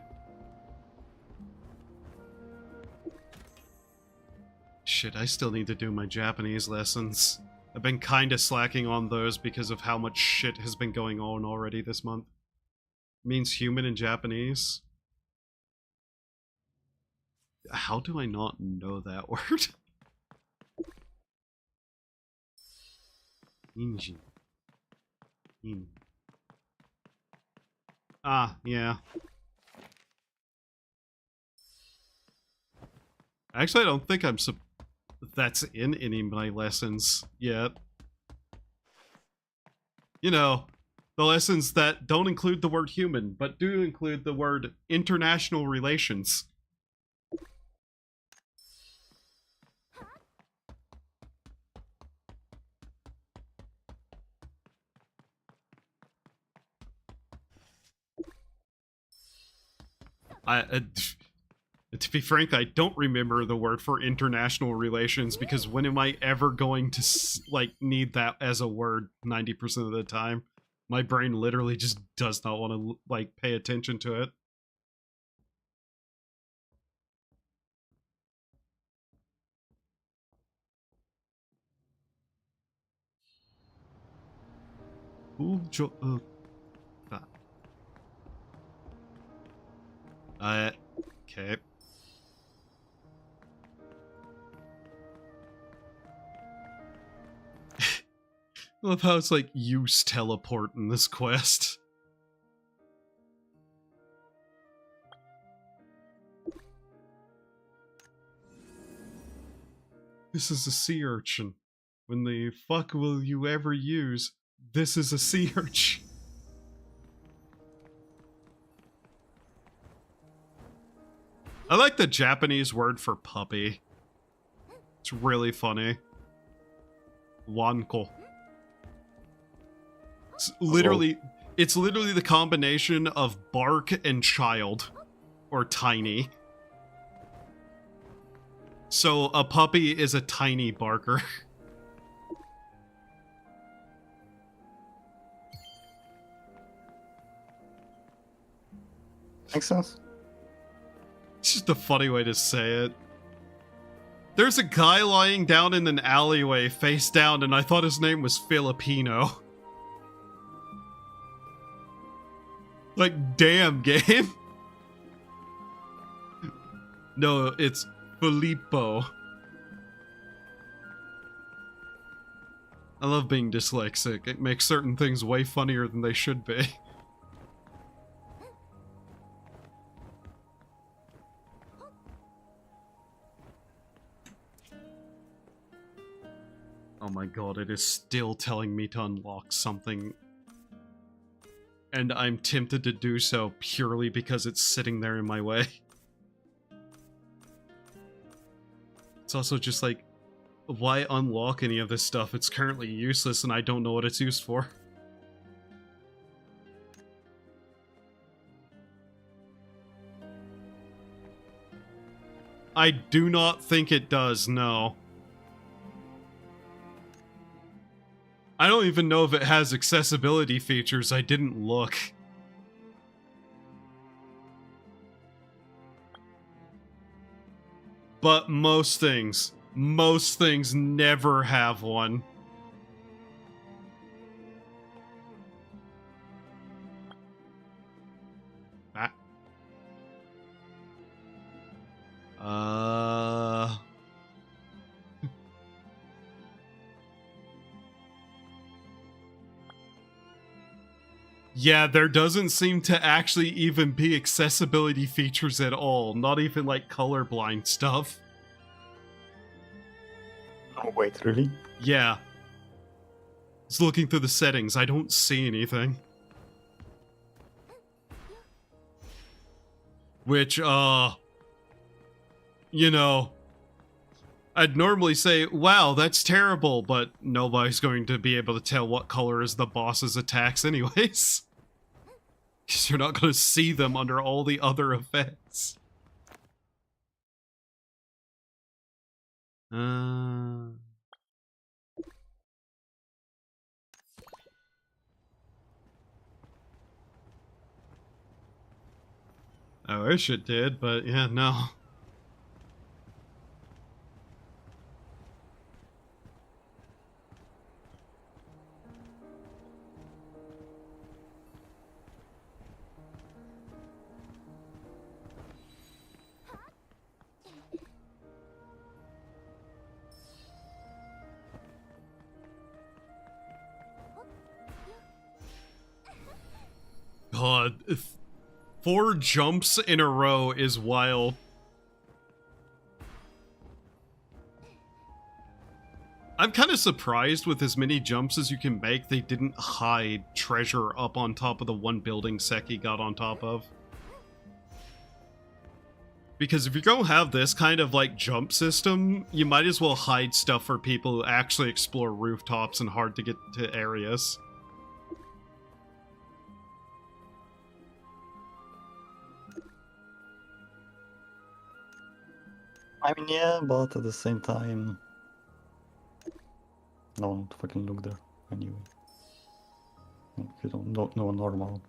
Shit, I still need to do my Japanese lessons. I've been kinda slacking on those because of how much shit has been going on already this month. Means human in Japanese. How do I not know that word? Inji. In. Ah, yeah. Actually, I don't think that's in any of my lessons yet. You know, the lessons that don't include the word human, but do include the word international relations. To be frank, I don't remember the word for international relations because when am I ever going to, like, need that as a word 90% of the time? My brain literally just does not want to, like, pay attention to it. Okay. I love how it's like use teleport in this quest. This is a sea urchin. When the fuck will you ever use this is a sea urchin? I like the Japanese word for puppy. It's really funny. Wanko. It's literally the combination of bark and child. Or tiny. So a puppy is a tiny barker. Makes sense. It's just a funny way to say it. There's a guy lying down in an alleyway, face down, and I thought his name was Filipino. Like, damn, game. No, it's Filippo. I love being dyslexic. It makes certain things way funnier than they should be. Oh my god, it is still telling me to unlock something. And I'm tempted to do so purely because it's sitting there in my way. It's also just like, why unlock any of this stuff? It's currently useless and I don't know what it's used for. I do not think it does, no. I don't even know if it has accessibility features. I didn't look. But most things never have one. Yeah, there doesn't seem to actually even be accessibility features at all. Not even like colorblind stuff. Oh wait, really? Yeah. Just looking through the settings, I don't see anything. Which, you know, I'd normally say, wow, that's terrible, but nobody's going to be able to tell what color is the boss's attacks anyways. Because you're not going to see them under all the other effects. I wish it did, but yeah, no. God, 4 jumps in a row is wild. I'm kind of surprised with as many jumps as you can make, they didn't hide treasure up on top of the one building Seki got on top of. Because if you're gonna have this kind of like jump system, you might as well hide stuff for people who actually explore rooftops and hard to get to areas. I mean, yeah, but at the same time, don't fucking look there anyway. If you don't know normal.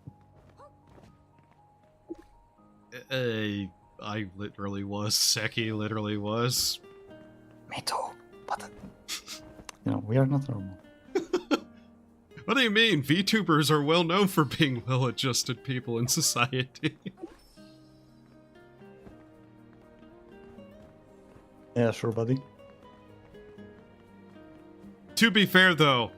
I literally was. Seki literally was. Me too, but you know, we are not normal. What do you mean? VTubers are well known for being well-adjusted people in society. Yeah, sure, buddy. To be fair, though,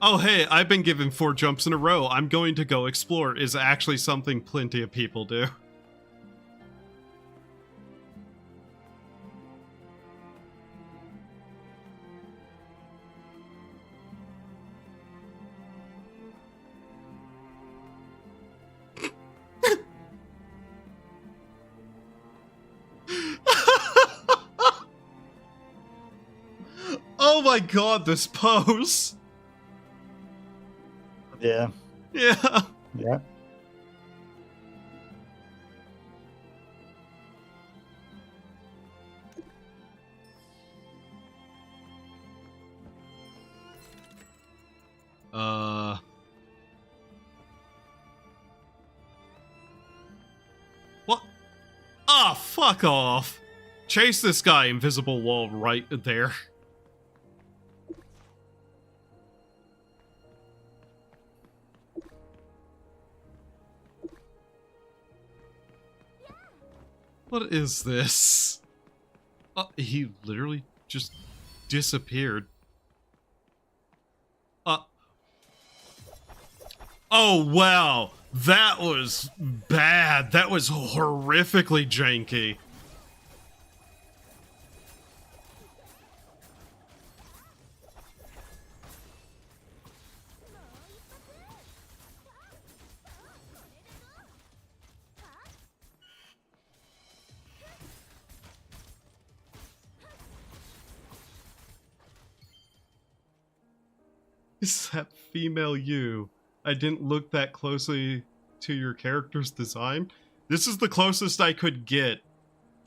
oh hey, I've been given 4 jumps in a row, I'm going to go explore, is actually something plenty of people do. Oh my god, this pose! Yeah. Yeah. Yeah. What? Ah, fuck off. Chase this guy, invisible wall right there. What is this? He literally just disappeared. Oh, wow. That was bad. That was horrifically janky. Is that female you? I didn't look that closely to your character's design. This is the closest I could get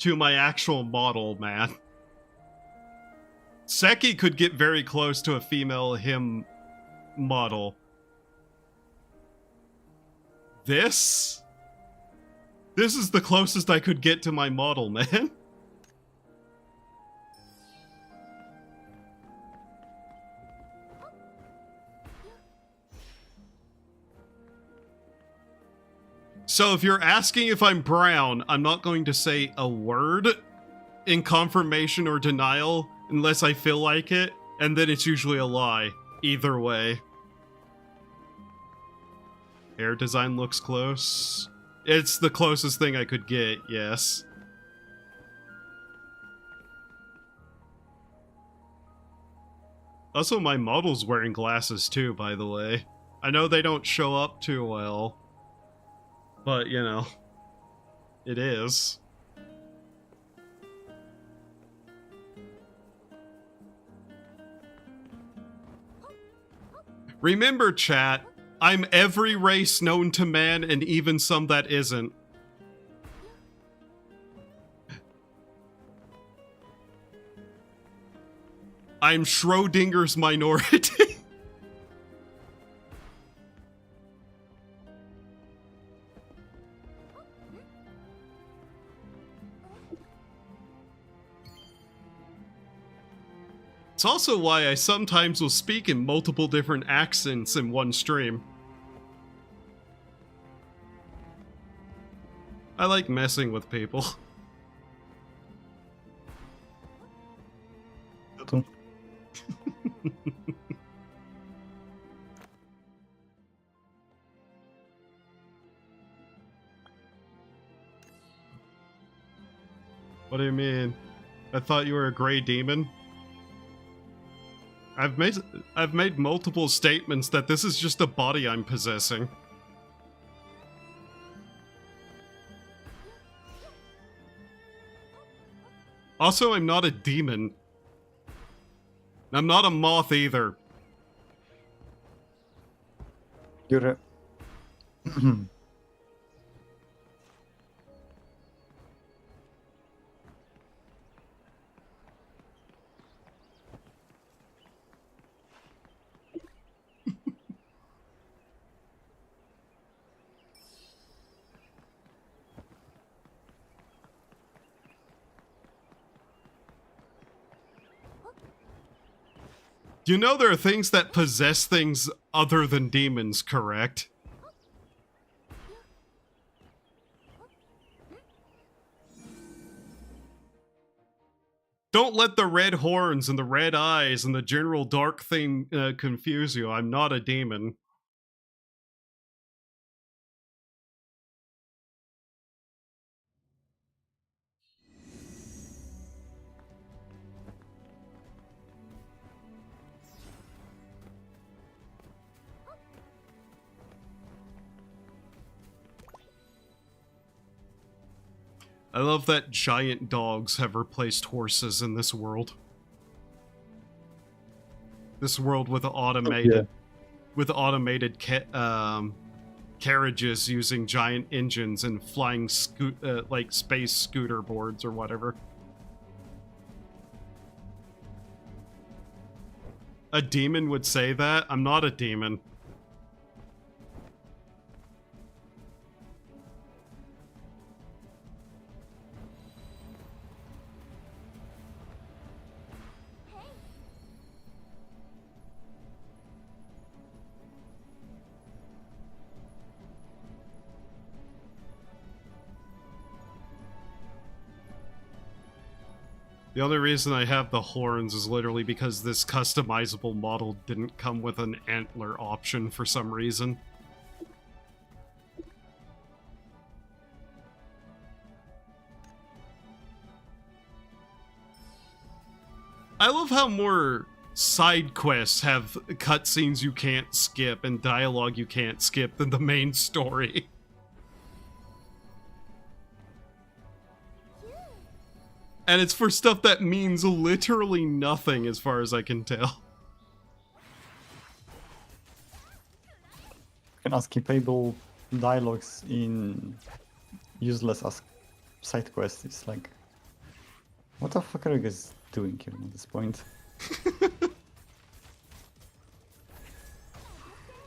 to my actual model, man. Seki could get very close to a female him model. This is the closest I could get to my model, man. So if you're asking if I'm brown, I'm not going to say a word in confirmation or denial unless I feel like it, and then it's usually a lie. Either way. Hair design looks close. It's the closest thing I could get, yes. Also, my model's wearing glasses too, by the way. I know they don't show up too well. But, you know, it is. Remember, chat, I'm every race known to man and even some that isn't. I'm Schrodinger's minority. It's also why I sometimes will speak in multiple different accents in one stream. I like messing with people. What do you mean? I thought you were a gray demon? I've made multiple statements that this is just a body I'm possessing. Also, I'm not a demon. I'm not a moth either. You're a... You know there are things that possess things other than demons, correct? Don't let the red horns and the red eyes and the general dark thing confuse you. I'm not a demon. I love that giant dogs have replaced horses in this world. This world with automated carriages using giant engines and flying like space scooter boards or whatever. A demon would say that? I'm not a demon. The only reason I have the horns is literally because this customizable model didn't come with an antler option for some reason. I love how more side quests have cutscenes you can't skip and dialogue you can't skip than the main story. And it's for stuff that means literally nothing as far as I can tell. And skippable dialogues in useless as side quests is like, what the fuck are you guys doing here at this point?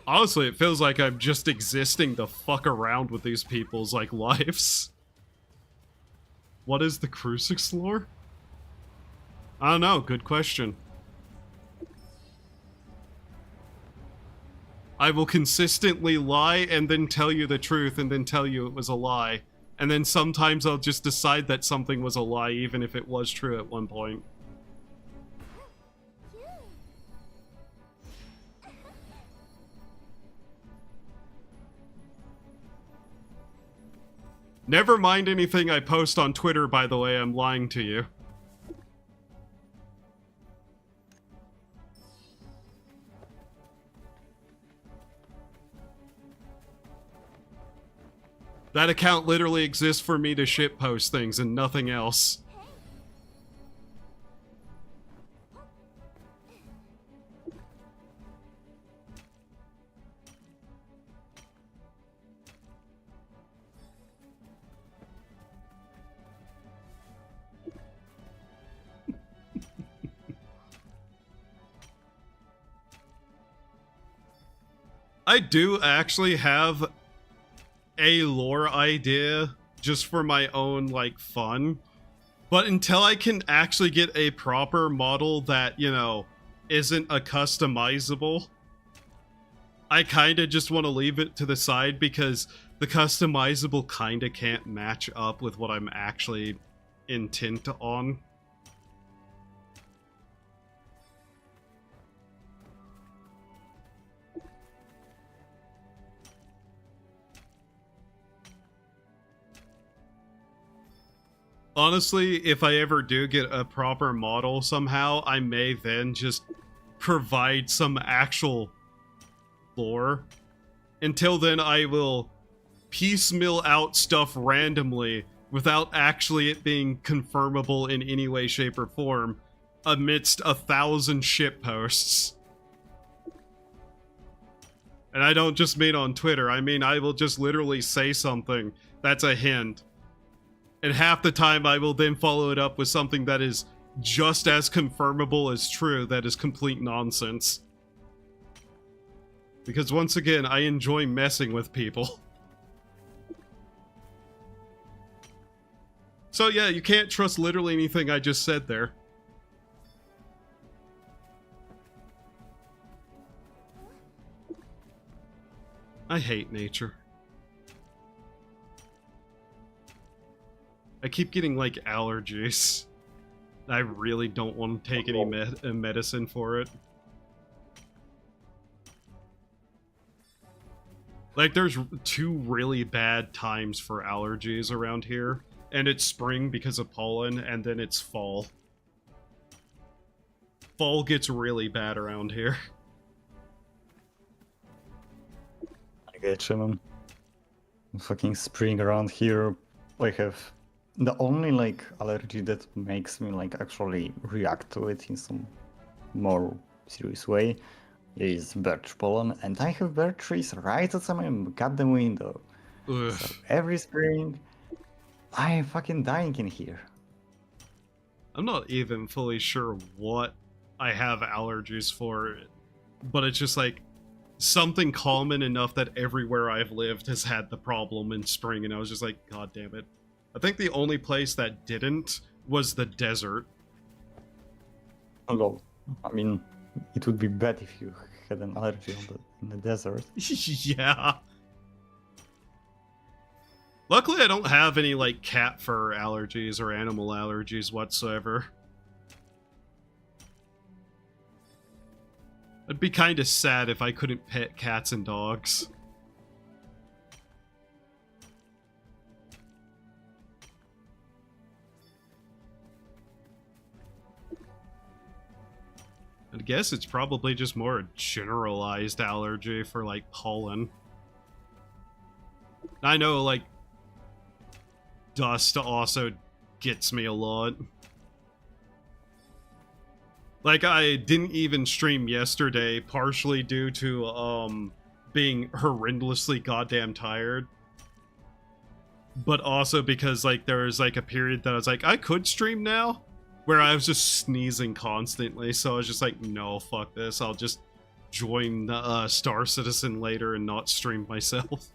Honestly, it feels like I'm just existing to fuck around with these people's, like, lives. What is the Crucix lore? I don't know, good question. I will consistently lie and then tell you the truth and then tell you it was a lie. And then sometimes I'll just decide that something was a lie even if it was true at one point. Never mind anything I post on Twitter, by the way, I'm lying to you. That account literally exists for me to shitpost things and nothing else. I do actually have a lore idea just for my own, like, fun. But until I can actually get a proper model that, you know, isn't a customizable, I kinda just want to leave it to the side because the customizable kinda can't match up with what I'm actually intent on. Honestly, if I ever do get a proper model somehow, I may then just provide some actual lore. Until then, I will piecemeal out stuff randomly without actually it being confirmable in any way, shape, or form amidst 1,000 shitposts. And I don't just mean on Twitter, I mean I will just literally say something that's a hint. And half the time I will then follow it up with something that is just as confirmable as true that is complete nonsense. Because once again, I enjoy messing with people. So yeah, you can't trust literally anything I just said there. I hate nature. I keep getting, like, allergies. I really don't want to take any medicine for it. Like, there's 2 really bad times for allergies around here. And it's spring because of pollen, and then it's fall. Fall gets really bad around here. I get you, man. Fucking spring around here, I have... The only, like, allergy that makes me, like, actually react to it in some more serious way is birch pollen, and I have birch trees right outside my goddamn window. Ugh. So every spring, I am fucking dying in here. I'm not even fully sure what I have allergies for, but it's just like something common enough that everywhere I've lived has had the problem in spring, and I was just like, God damn it. I think the only place that didn't was the desert. Although, I mean, it would be bad if you had an allergy in the desert. Yeah. Luckily, I don't have any, like, cat fur allergies or animal allergies whatsoever. It'd be kind of sad if I couldn't pet cats and dogs. I guess it's probably just more a generalized allergy for, like, pollen. I know, like, dust also gets me a lot. Like, I didn't even stream yesterday, partially due to, being horrendously goddamn tired. But also because, like, there was, like, a period that I was like, I could stream now? Where I was just sneezing constantly, so I was just like, no, fuck this, I'll just join Star Citizen later and not stream myself.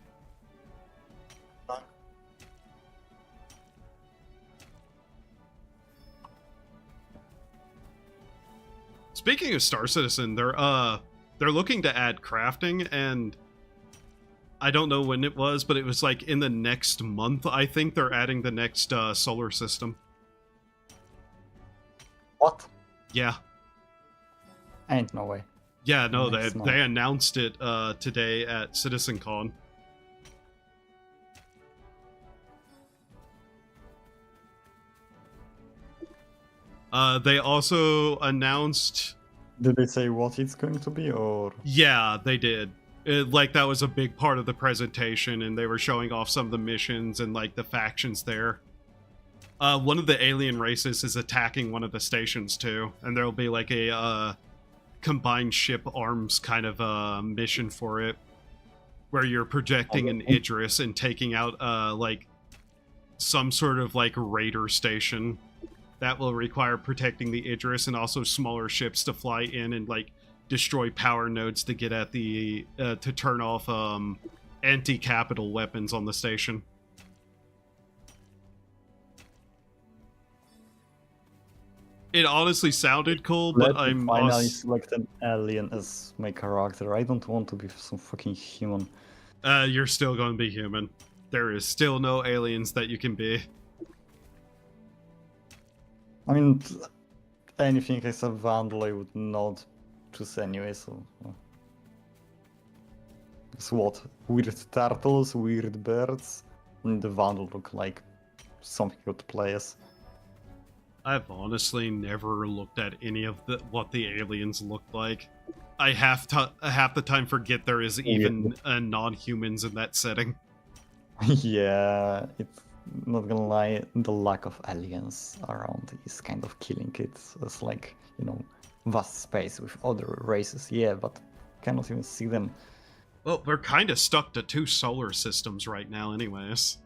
Speaking of Star Citizen, they're looking to add crafting, and I don't know when it was, but it was like in the next month, I think they're adding the next solar system. What? Yeah. Ain't no way. Yeah, no, they announced it today at CitizenCon. They also announced... Did they say what it's going to be, or...? Yeah, they did. Like, that was a big part of the presentation, and they were showing off some of the missions and, like, the factions there. One of the alien races is attacking one of the stations, too, and there'll be, like, a combined ship arms kind of mission for it, where you're projecting an Idris and taking out, like, some sort of, like, raider station. That will require protecting the Idris and also smaller ships to fly in and, like, destroy power nodes to get at the, to turn off, anti-capital weapons on the station. It honestly sounded cool, but I'm finally select an alien as my character. I don't want to be some fucking human. You're still going to be human. There is still no aliens that you can be. I mean, anything as a vandal I would not choose anyway, so... It's what? Weird turtles, weird birds, and the vandal look like something you would play as. I've honestly never looked at any of what the aliens look like. I half the time forget there is even non-humans in that setting. Yeah, it's not gonna lie, the lack of aliens around is kind of killing it. It's like, you know, vast space with other races, yeah, but cannot even see them. Well, we're kind of stuck to 2 solar systems right now anyways.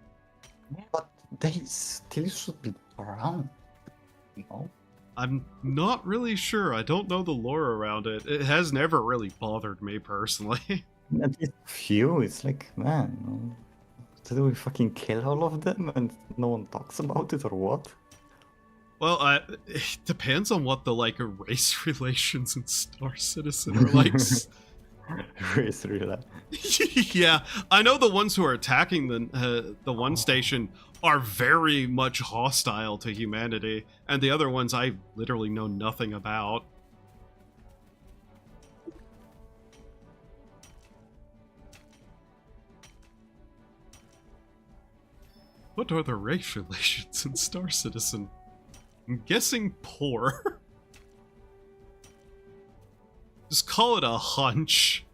But they still should be around, you know? I'm not really sure. I don't know the lore around it. It has never really bothered me personally. At least few, it's like, man, did we fucking kill all of them and no one talks about it, or what? Well, it depends on what the, like, race relations in Star Citizen are like. Race relations. Yeah, I know the ones who are attacking the one station are very much hostile to humanity, and the other ones I literally know nothing about. What are the race relations in Star Citizen? I'm guessing poor. Just call it a hunch.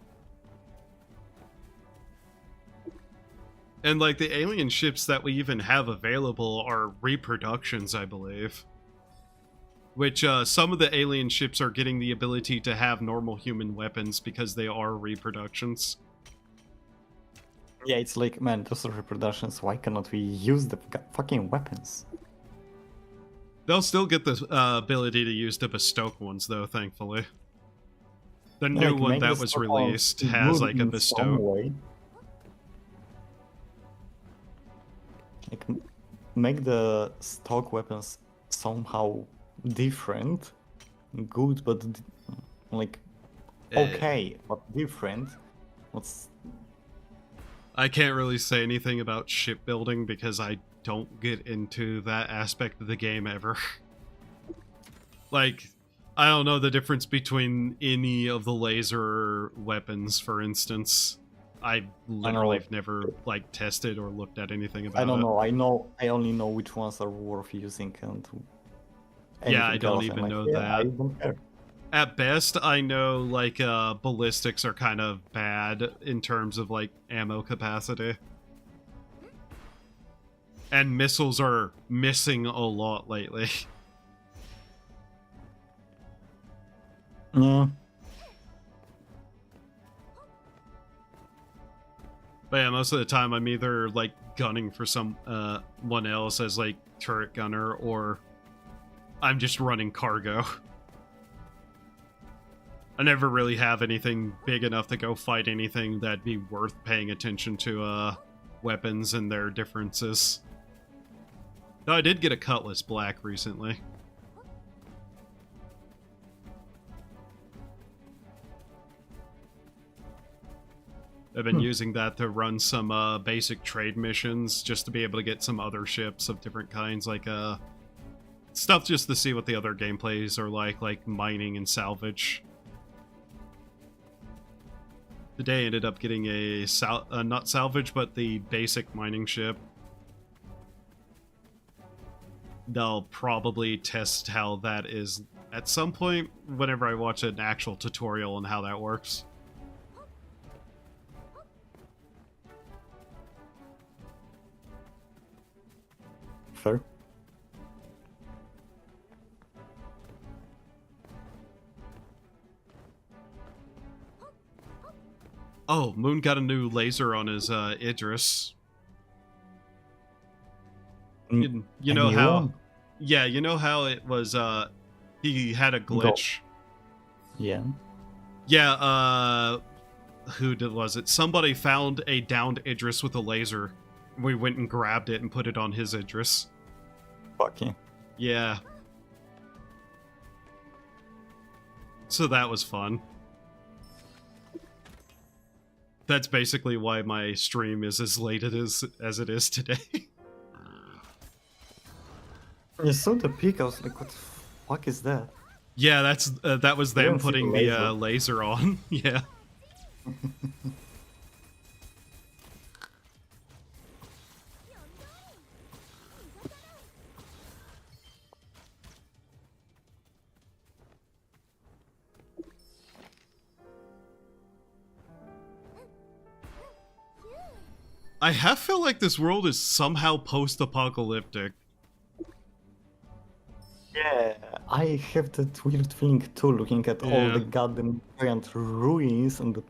And, like, the alien ships that we even have available are reproductions, I believe. which some of the alien ships are getting the ability to have normal human weapons because they are reproductions. Yeah, it's like, man, those are reproductions. Why cannot we use the fucking weapons? They'll still get the ability to use the bespoke ones, though, thankfully. The new like, one that was released has, like, a bespoke. Like, make the stock weapons somehow different. Good, but, like, okay, but different. What's... I can't really say anything about shipbuilding because I don't get into that aspect of the game ever. Like, I don't know the difference between any of the laser weapons, for instance. I literally have never, like, tested or looked at anything about it. I don't know. I only know which ones are worth using and... Yeah, I don't even know that. I don't care. At best, I know, like, ballistics are kind of bad in terms of, like, ammo capacity. And missiles are missing a lot lately. Yeah. But yeah, most of the time I'm either, like, gunning for someone else as, like, turret gunner, or I'm just running cargo. I never really have anything big enough to go fight anything that'd be worth paying attention to weapons and their differences. Though I did get a Cutlass Black recently. I've been using that to run some basic trade missions, just to be able to get some other ships of different kinds, like stuff just to see what the other gameplays are like mining and salvage. Today I ended up getting a not salvage, but the basic mining ship. They'll probably test how that is at some point whenever I watch an actual tutorial on how that works. Fair. Oh, Moon got a new laser on his Idris. You know how... Yeah, you know how it was, he had a glitch? Yeah. Yeah, was it? Somebody found a downed Idris with a laser. We went and grabbed it and put it on his Idris. Fuck yeah. Yeah. So that was fun. That's basically why my stream is as late as it is today. You saw the peak, I was like, what the fuck is that? Yeah, that was them putting the laser on. Yeah. I have felt like this world is somehow post-apocalyptic. Yeah, I have that weird feeling too, looking at all the goddamn giant ruins and the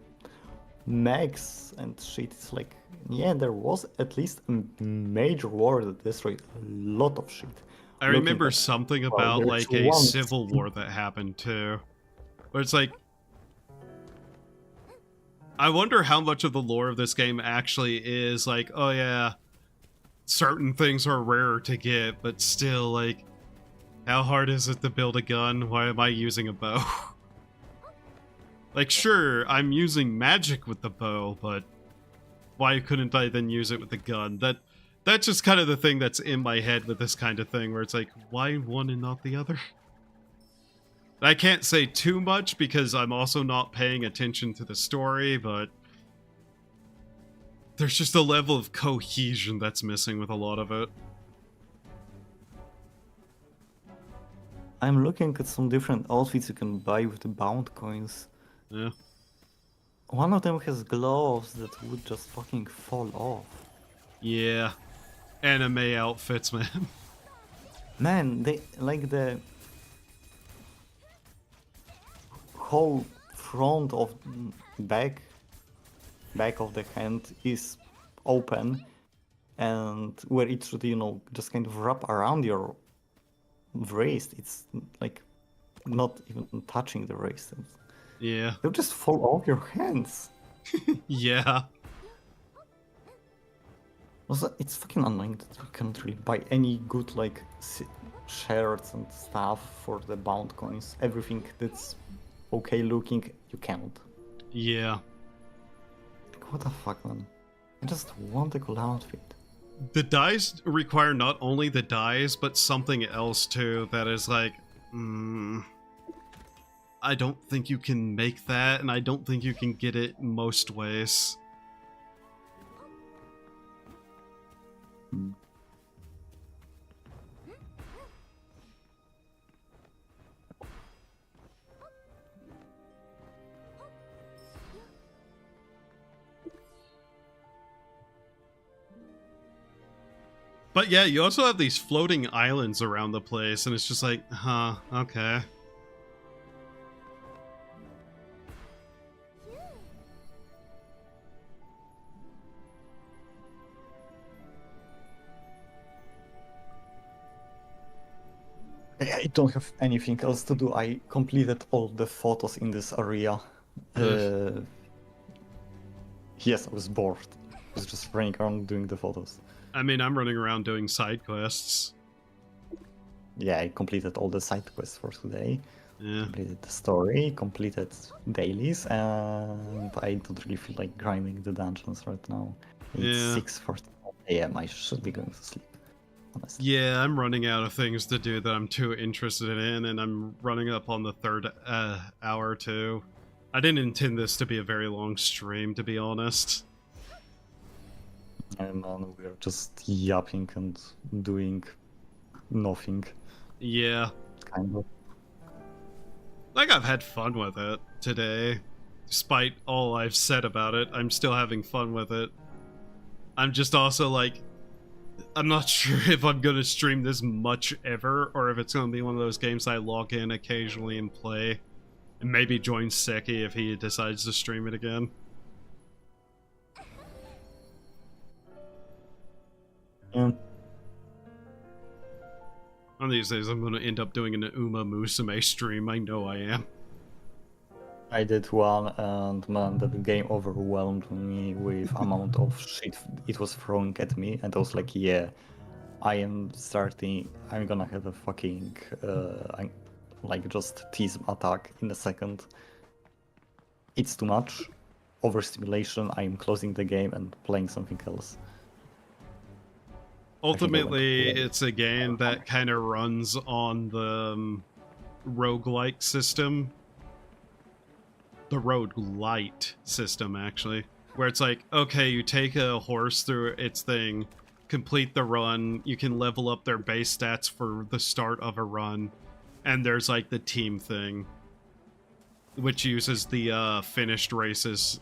mechs and shit. It's like, yeah, there was at least a major war that destroyed a lot of shit. I remember something about, like, a civil war that happened too. But it's like, I wonder how much of the lore of this game actually is like, oh yeah, certain things are rarer to get, but still, like, how hard is it to build a gun? Why am I using a bow? Like, sure, I'm using magic with the bow, but why couldn't I then use it with the gun? That's just kind of the thing that's in my head with this kind of thing, where it's like, why one and not the other? I can't say too much because I'm also not paying attention to the story, but there's just a level of cohesion that's missing with a lot of it. I'm looking at some different outfits you can buy with the bound coins. Yeah. One of them has gloves that would just fucking fall off. Yeah. Anime outfits, man. Man, they like the whole front of back of the hand is open, and where it should, you know, just kind of wrap around your wrist, it's like not even touching the wrist. Yeah. They'll just fall off your hands. Yeah. Also, it's fucking annoying that you can't really buy any good like shirts and stuff for the bound coins. Everything that's okay looking, you can't. Yeah. Like, what the fuck, man? I just want a cool outfit. The dyes require not only the dyes, but something else too that is like, I don't think you can make that, and I don't think you can get it most ways. But yeah, you also have these floating islands around the place, and it's just like, huh, okay. I don't have anything else to do. I completed all the photos in this area. Yes, I was bored. I was just running around doing the photos. I mean, I'm running around doing side quests. Yeah, I completed all the side quests for today. Yeah. Completed the story, completed dailies, and I don't really feel like grinding the dungeons right now. It's 6:40 a.m. I should be going to sleep, honestly. Yeah, I'm running out of things to do that I'm too interested in, and I'm running up on the third hour too. I didn't intend this to be a very long stream, to be honest. And man, we're just yapping and doing nothing. Yeah. Kind of. Like, I've had fun with it today. Despite all I've said about it, I'm still having fun with it. I'm just also like, I'm not sure if I'm gonna stream this much ever, or if it's gonna be one of those games I log in occasionally and play. And maybe join Seki if he decides to stream it again. Yeah. One of these days I'm gonna end up doing an Uma Musume stream, I know I am. I did one, and man, that game overwhelmed me with amount of shit it was throwing at me, and I was like, yeah, I'm gonna have a fucking, like just Tism attack in a second. It's too much. Overstimulation, I'm closing the game and playing something else. Ultimately, it's a game that kind of runs on the roguelike system. The roguelite system, actually. Where it's like, okay, you take a horse through its thing, complete the run, you can level up their base stats for the start of a run, and there's like the team thing, which uses the finished races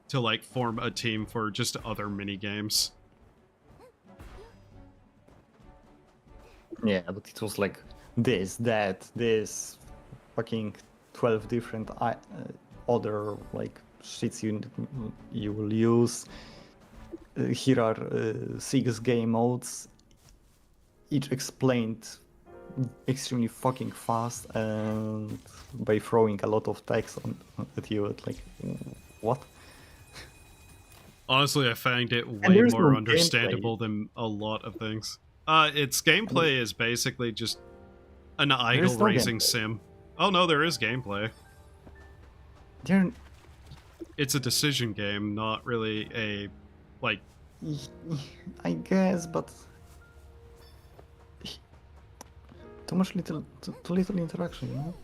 to like form a team for just other mini-games. Yeah, but it was like this, that, this, fucking 12 different other like shits you will use. Here are 6 game modes, each explained extremely fucking fast and by throwing a lot of text at you. At like, what? Honestly, I find it way more understandable than a lot of things. Its gameplay is basically just an idle racing sim. Oh no, there is gameplay. It's a decision game, not really a, like... I guess, but... Too little interaction, you know?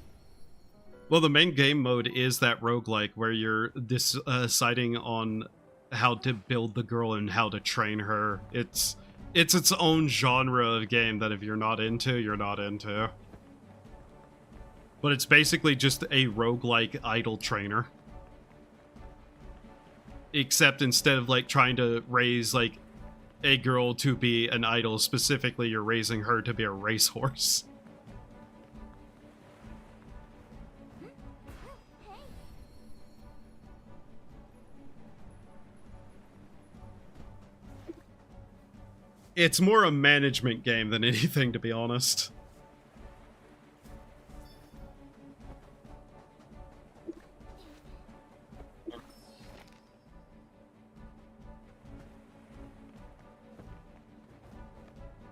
Well, the main game mode is that roguelike, where you're deciding on how to build the girl and how to train her. It's its own genre of game that if you're not into, you're not into. But it's basically just a roguelike idol trainer. Except instead of like trying to raise like a girl to be an idol, specifically you're raising her to be a racehorse. It's more a management game than anything, to be honest.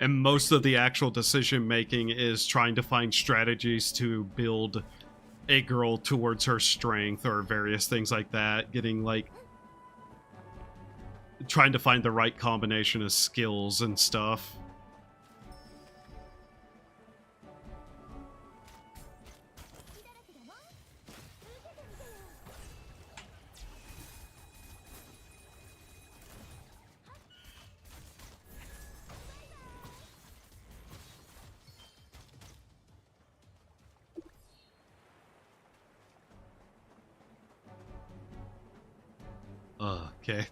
And most of the actual decision making is trying to find strategies to build a girl towards her strength or various things like that. Getting like trying to find the right combination of skills and stuff. Okay.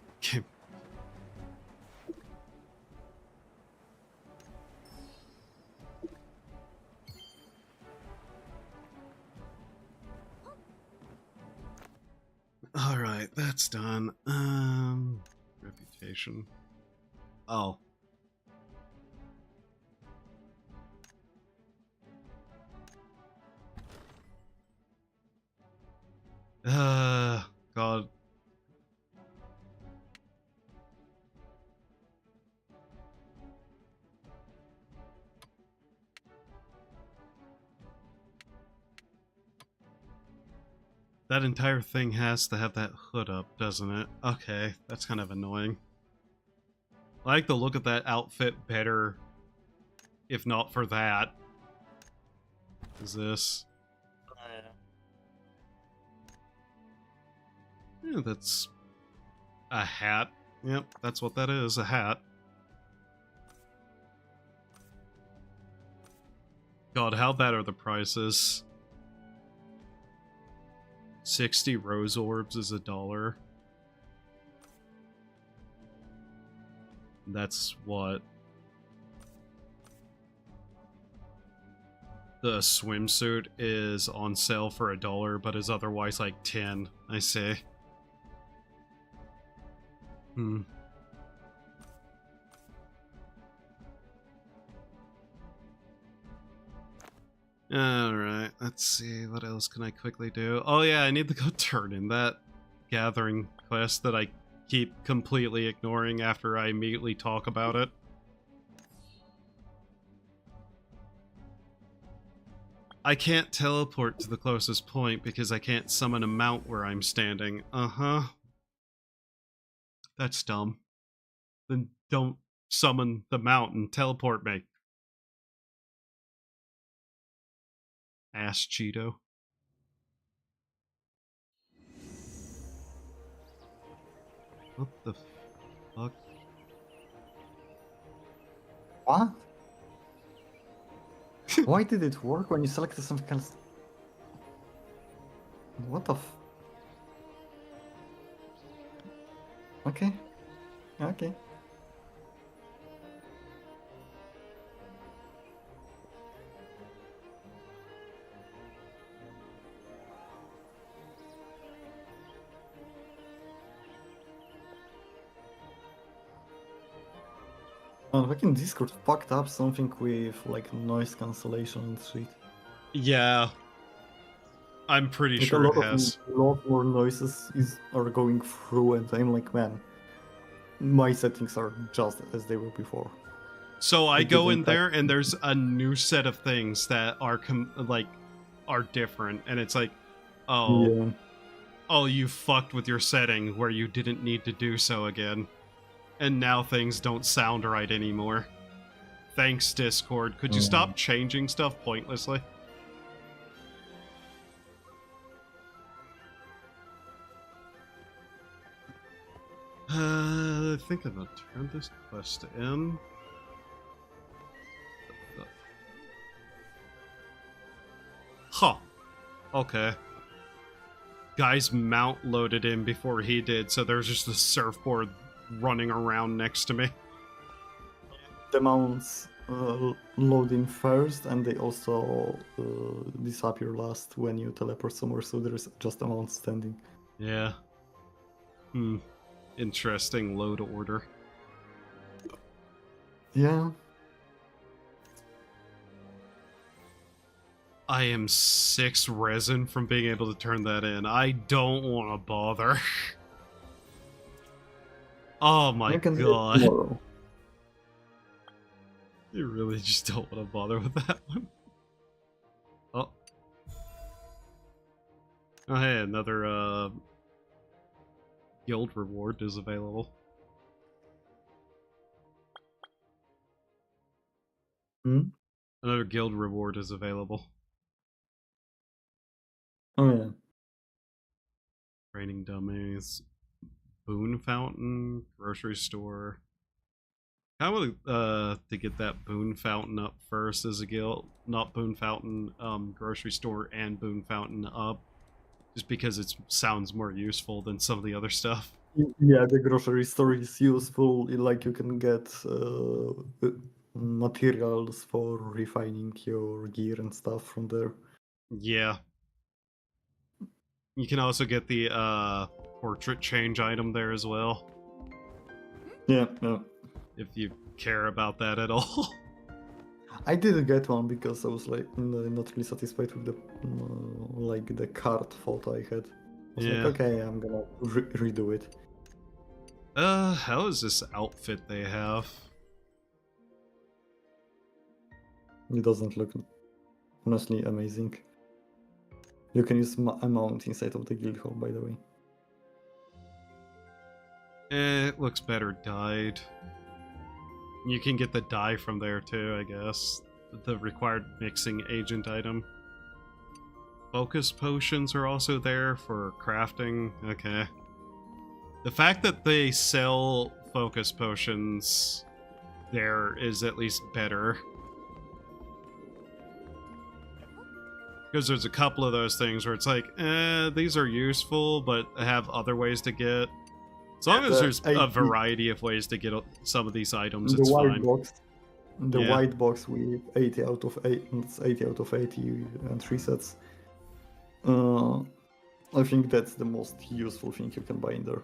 Alright, that's done. Reputation. Oh. God. That entire thing has to have that hood up, doesn't it? Okay, that's kind of annoying. I like the look of that outfit better, if not for that. Is this? Yeah, that's a hat. Yep, that's what that is, a hat. God, how bad are the prices? 60 rose orbs is $1. That's what? The swimsuit is on sale for $1, but is otherwise like 10, I say. Alright, let's see, what else can I quickly do? Oh yeah, I need to go turn in that gathering quest that I keep completely ignoring after I immediately talk about it. I can't teleport to the closest point because I can't summon a mount where I'm standing. Uh-huh. That's dumb. Then don't summon the mount and teleport me. Ass Cheeto. What the fuck? What? Why did it work when you selected something else? What the f... Okay. Okay. Fucking Discord fucked up something with like noise cancellation and shit. Yeah. I'm pretty like sure it has. A lot more noises are going through, and I'm like, man, my settings are just as they were before. So I go in there and there's a new set of things that are are different, and it's like, oh, yeah. Oh, you fucked with your setting where you didn't need to do so again. And now things don't sound right anymore. Thanks, Discord. Could you stop changing stuff pointlessly? I think I'm gonna turn this quest in. Huh. Okay. Guy's mount loaded in before he did, so there's just a surfboard running around next to me. The mounts load in first, and they also disappear last when you teleport somewhere, so there's just a mount standing. Yeah. Interesting load order. Yeah. I am 6 resin from being able to turn that in. I don't want to bother. Oh my god. You really just don't want to bother with that one. Oh. Oh hey, another guild reward is available. Hmm? Another guild reward is available. Oh yeah. Training dummies. Boon fountain, grocery store. I want to get that boon fountain up first as a guild, not boon fountain, grocery store and boon fountain up, just because it sounds more useful than some of the other stuff. Yeah, the grocery store is useful. Like you can get materials for refining your gear and stuff from there. Yeah. You can also get the portrait change item there as well. Yeah, yeah. If you care about that at all. I didn't get one because I was like not really satisfied with the like the card photo I had. I was like, okay, I'm gonna redo it. How is this outfit they have? It doesn't look honestly amazing. You can use a mount inside of the guild hall, by the way. It looks better dyed. You can get the dye from there too, I guess. The required mixing agent item. Focus potions are also there for crafting. Okay. The fact that they sell focus potions there is at least better. Because there's a couple of those things where it's like, these are useful, but have other ways to get. As long as there's a variety of ways to get some of these items, it's fine. The white box with 80 out of 8, 80 out of 80 and 3 sets. I think that's the most useful thing you can buy in there.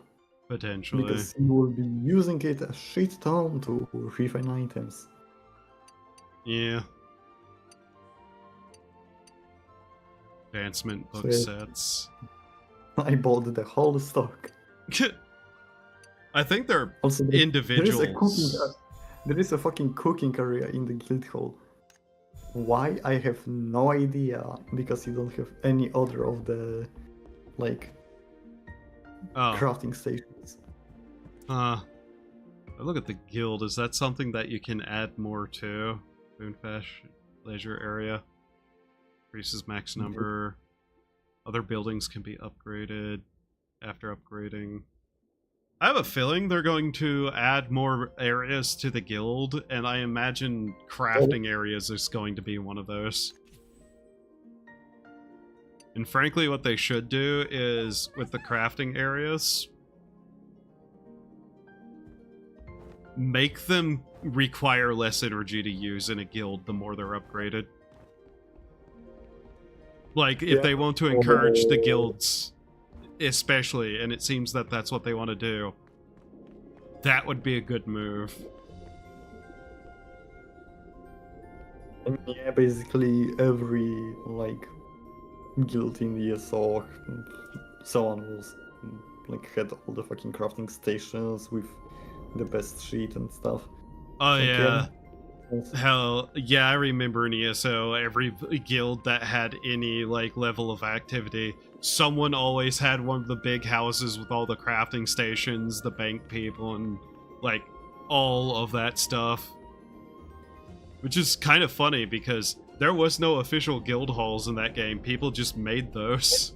Potentially. Because you will be using it a shit ton to refine items. Yeah. Advancement book sets. I bought the whole stock. I think they're also individuals. There is a fucking cooking area in the guild hall. Why? I have no idea, because you don't have any other of the like crafting stations. Look at the guild. Is that something that you can add more to? Boonfash leisure area. Increases max number. Other buildings can be upgraded after upgrading. I have a feeling they're going to add more areas to the guild, and I imagine crafting areas is going to be one of those. And frankly, what they should do is, with the crafting areas, make them require less energy to use in a guild the more they're upgraded. Like, if they want to encourage the guilds, especially, and it seems that that's what they want to do, that would be a good move. And yeah, basically every, like, guild in the ESO, so on, was, like, had all the fucking crafting stations with the best sheet and stuff. Oh, yeah. Hell, yeah, I remember in ESO, every guild that had any, like, level of activity, someone always had one of the big houses with all the crafting stations, the bank people, and, like, all of that stuff. Which is kind of funny, because there was no official guild halls in that game. People just made those.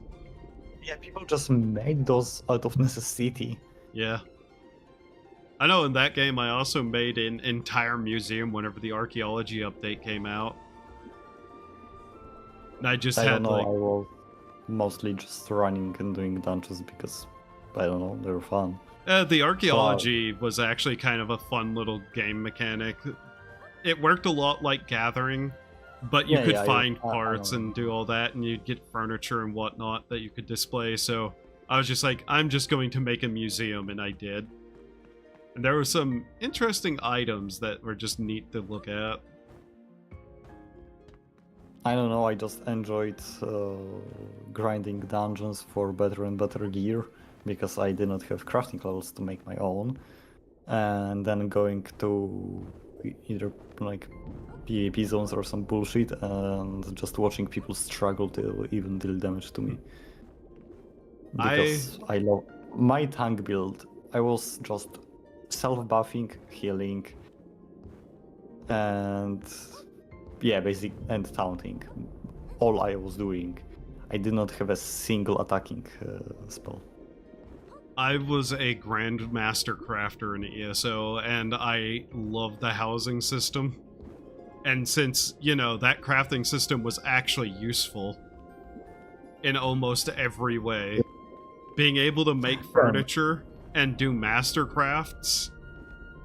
Yeah, people just made those out of necessity. Yeah. I know in that game I also made an entire museum whenever the archaeology update came out. And I just had like... I was mostly just running and doing dungeons because, I don't know, they were fun. The archaeology was actually kind of a fun little game mechanic. It worked a lot like Gathering, but you could find parts and do all that, and you'd get furniture and whatnot that you could display, so I was just like, I'm just going to make a museum, and I did. And there were some interesting items that were just neat to look at. I don't know, I just enjoyed grinding dungeons for better and better gear, because I did not have crafting levels to make my own. And then going to either like PvP zones or some bullshit, and just watching people struggle to even deal damage to me. Because I love my tank build. I was just self-buffing, healing, and yeah, basic and taunting. All I was doing. I did not have a single attacking spell. I was a Grandmaster Crafter in ESO, and I loved the housing system. And since, you know, that crafting system was actually useful in almost every way, being able to make furniture and do master crafts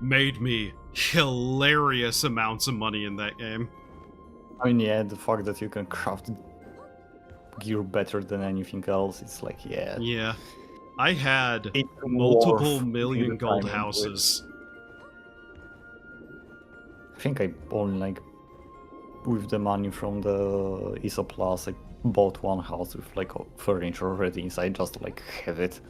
made me hilarious amounts of money in that game. I mean, yeah, the fact that you can craft gear better than anything else, it's like, yeah. Yeah. I had multiple million gold houses. I think I only, like, with the money from the ESO Plus, I bought one house with, like, furniture already inside, just to, like, have it.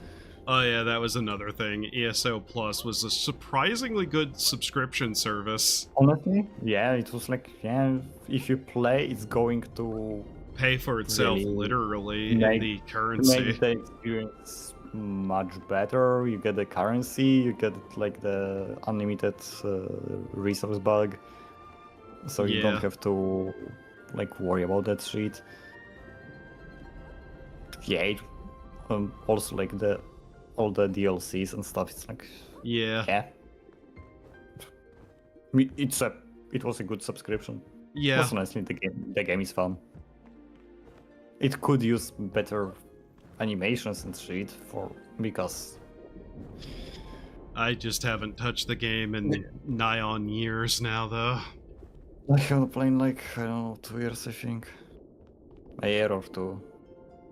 Oh yeah, that was another thing. ESO Plus was a surprisingly good subscription service. Honestly, yeah, it was like, yeah, if you play, it's going to pay for itself, really, literally, in the currency. Make the experience much better. You get the currency, you get like the unlimited resource bug, so you don't have to like worry about that shit. Yeah, also like all the DLCs and stuff. It's like yeah. It was a good subscription. Yeah. Honestly, the game is fun. It could use better animations and shit because I just haven't touched the game in nigh on years now, though. I haven't played like, I don't know, 2 years, I think. A year or 2.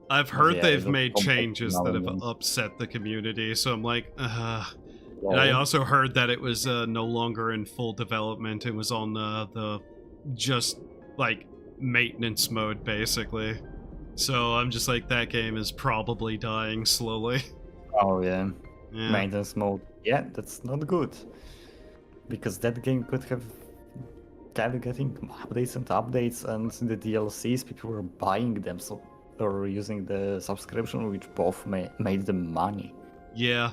I've heard they've made changes that have upset the community, so I'm like, And I also heard that it was no longer in full development. It was on the just like maintenance mode, basically. So I'm just like, that game is probably dying slowly. Oh yeah. Maintenance mode. Yeah, that's not good. Because that game could have kept getting updates and updates, and the DLCs, people were buying them, so or using the subscription, which both made them money. Yeah.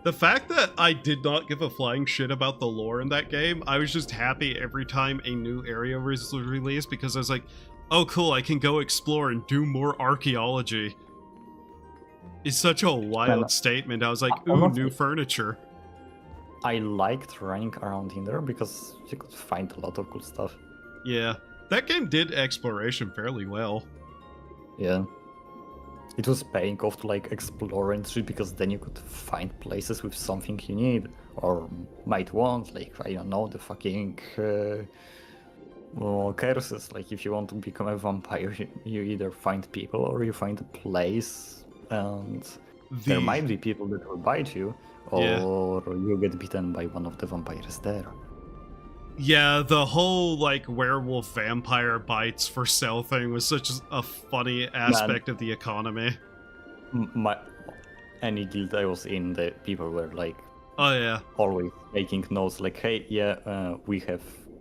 The fact that I did not give a flying shit about the lore in that game, I was just happy every time a new area was released, because I was like, oh cool, I can go explore and do more archaeology. It's such a wild statement. I was like, ooh, new furniture. I liked running around in there because you could find a lot of cool stuff. Yeah, that game did exploration fairly well. Yeah. It was paying off to like explore and shit, because then you could find places with something you need or might want, like, I don't know, the fucking curses. Like, if you want to become a vampire, you either find people or you find a place, and there might be people that will bite you, or you get bitten by one of the vampires there. Yeah, the whole, like, werewolf vampire bites for sale thing was such a funny aspect of the economy. Any guild I was in, the people were like, oh yeah, always making notes like, hey, yeah,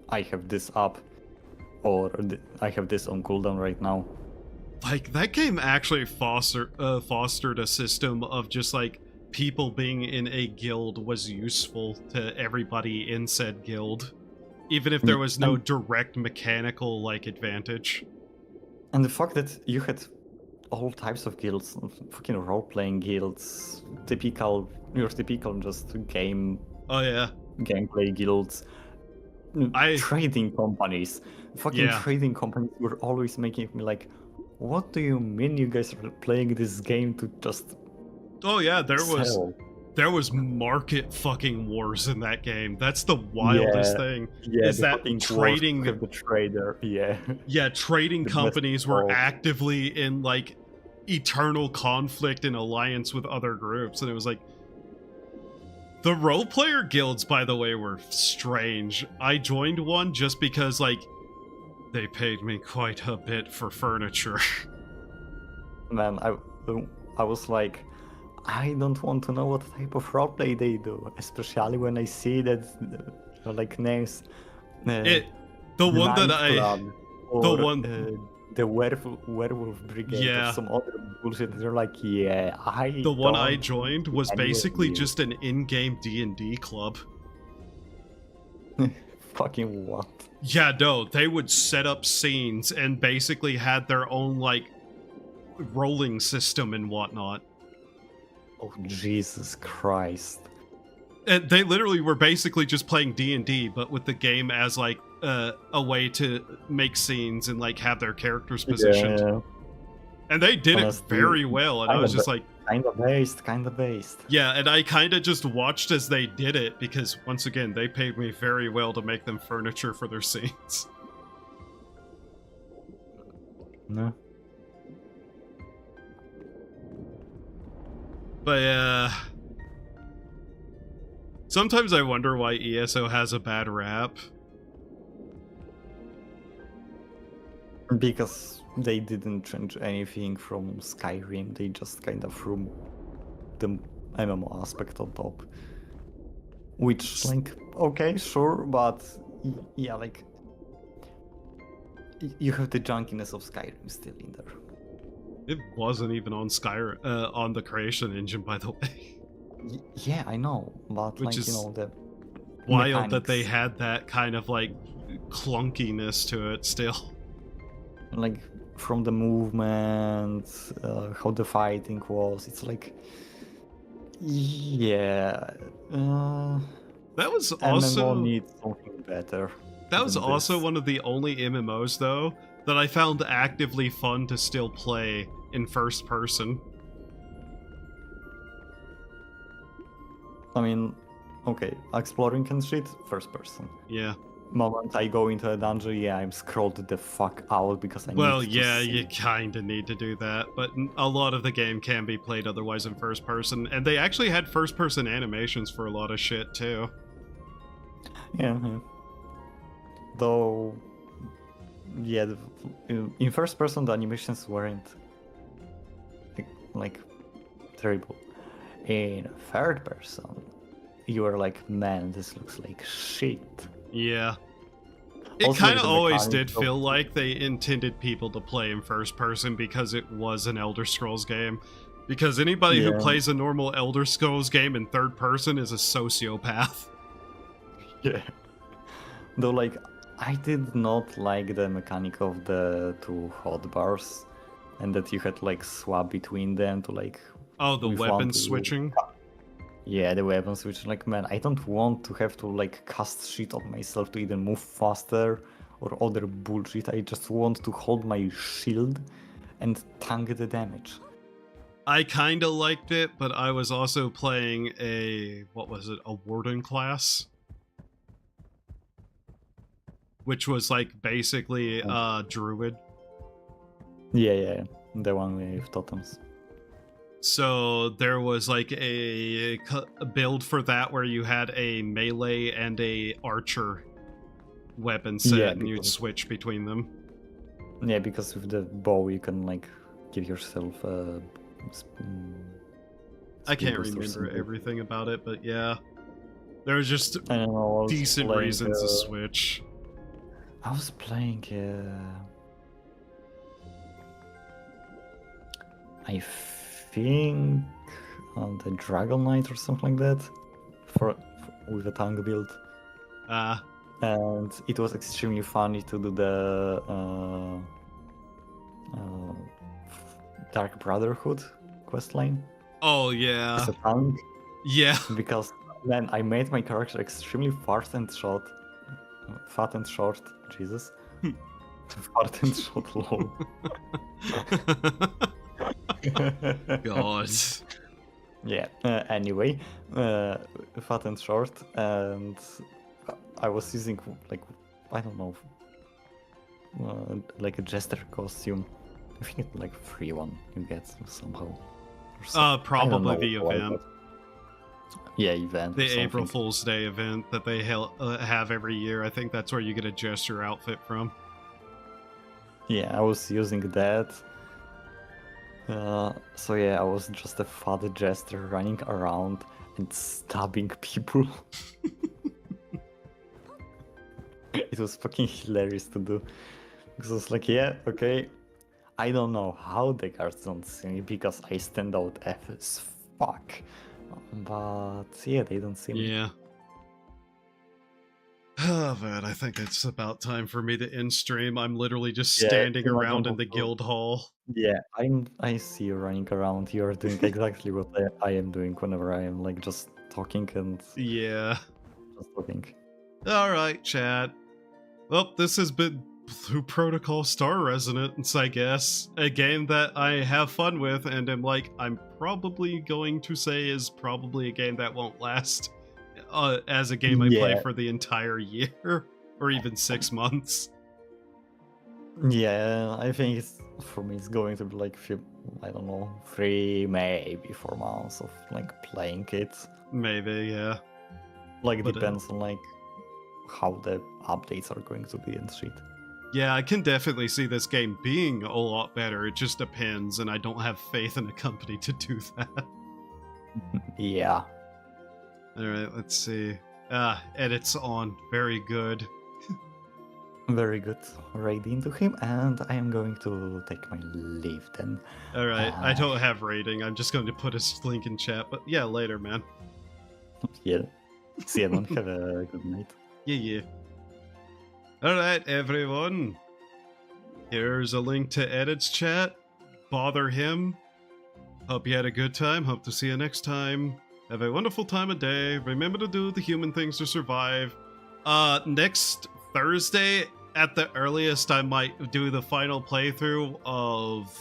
I have this up, or I have this on cooldown right now. Like, that game actually fostered a system of just, like, people being in a guild was useful to everybody in said guild. Even if there was no direct mechanical, like, advantage. And the fact that you had all types of guilds, fucking role-playing guilds, your typical just game... Oh yeah. Gameplay guilds. Trading companies. Fucking trading companies were always making me like, what do you mean you guys are playing this game to just... Oh yeah, there was market fucking wars in that game. That's the wildest thing. Yeah, is that trading the trader. Yeah, trading companies were actively in like eternal conflict and alliance with other groups, and it was like, The role player guilds, by the way, were strange. I joined one just because, like, they paid me quite a bit for furniture. Man, I was like, I don't want to know what type of roleplay they do, especially when I see that like names. The one that the werewolf brigade or some other bullshit. They're like, yeah, the one I joined was basically just an in-game D&D club. Fucking what? Yeah, no, they would set up scenes and basically had their own like rolling system and whatnot. Oh Jesus Christ! And they literally were basically just playing D&D, but with the game as like a way to make scenes and like have their characters positioned. Yeah. And they did it very well, and I was just like, kind of based. Yeah, and I kind of just watched as they did it because once again, they paid me very well to make them furniture for their scenes. No. But sometimes I wonder why ESO has a bad rap. Because they didn't change anything from Skyrim, they just kind of threw the MMO aspect on top. Which, like, okay, sure, but yeah, like, you have the junkiness of Skyrim still in there. It wasn't even on Skyrim, on the creation engine, by the way. Yeah, I know, but which like, is you know, the wild mechanics. That they had that kind of like clunkiness to it still. Like from the movement, how the fighting was, it's like, yeah. That was also MMO needs something better. That was also one of the only MMOs though that I found actively fun to still play in first person. I mean, okay, exploring and shit, first person. Yeah. Moment I go into a dungeon, yeah, I'm scrolled the fuck out because I well, need to yeah, see. You kinda need to do that, but a lot of the game can be played otherwise in first person, and they actually had first person animations for a lot of shit too. Yeah. Though, yeah, in first person the animations weren't like terrible. In third person, you were like, man, this looks like shit. Yeah. It kind of always did feel like they intended people to play in first person because it was an Elder Scrolls game. Because anybody who plays a normal Elder Scrolls game in third person is a sociopath. Yeah. Though, like, I did not like the mechanic of the two hotbars, and that you had like swap between them to like. Oh, the weapon switching. Yeah, the weapon switching. Like, man, I don't want to have to like cast shit on myself to either move faster or other bullshit. I just want to hold my shield and tank the damage. I kind of liked it, but I was also playing a warden class, which was like basically druid. Yeah, the one with totems. So there was like a build for that where you had a melee and a archer weapon set, and you'd switch between them. Yeah, because with the bow you can like give yourself I can't remember everything about it, but yeah, there was just decent reasons to switch. I was playing I think on the Dragon Knight or something like that for with a tank build. And it was extremely funny to do the Dark Brotherhood questline. Oh yeah. As a tank. Yeah. Because then I made my character extremely fat and short. Jesus. Fat and short, lol. God. Yeah. Anyway, fat and short, and I was using like, I don't know, like a jester costume. I think it's like free one you get somehow. Probably the event. yeah, event. The or something. April Fool's Day event that they have every year. I think that's where you get a gesture outfit from. Yeah, I was using that. So yeah, I was just a fat jester running around and stabbing people. It was fucking hilarious to do. Because I was like, yeah, okay. I don't know how the guards don't see me because I stand out as fuck. But yeah, they don't see me. Yeah. Oh man, I think it's about time for me to end stream. I'm literally just standing around in the guild hall. Yeah, I see you running around. You're doing exactly what I am doing whenever I am like just talking and Yeah. just talking. Alright, chat. Well, this has been Blue Protocol Star Resonance, I guess. A game that I have fun with, and I'm probably going to say is probably a game that won't last as a game I play for the entire year, or even 6 months. Yeah, I think for me it's going to be like I don't know, 3 maybe 4 months of like playing it. Maybe, yeah. Like depends on like how the updates are going to be and shit. Yeah, I can definitely see this game being a lot better. It just depends, and I don't have faith in a company to do that. Yeah. Alright, let's see. Edits on. Very good. Very good. Raid into him, and I am going to take my leave then. Alright, I don't have rating. I'm just going to put a link in chat, but yeah, later, man. Yeah. See you, man. Have a good night. Yeah. Alright, everyone. Here's a link to Edit's chat. Bother him. Hope you had a good time. Hope to see you next time. Have a wonderful time of day. Remember to do the human things to survive. Next Thursday, at the earliest, I might do the final playthrough of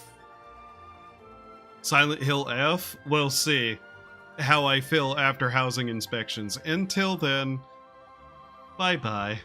Silent Hill F. We'll see how I feel after housing inspections. Until then, bye-bye.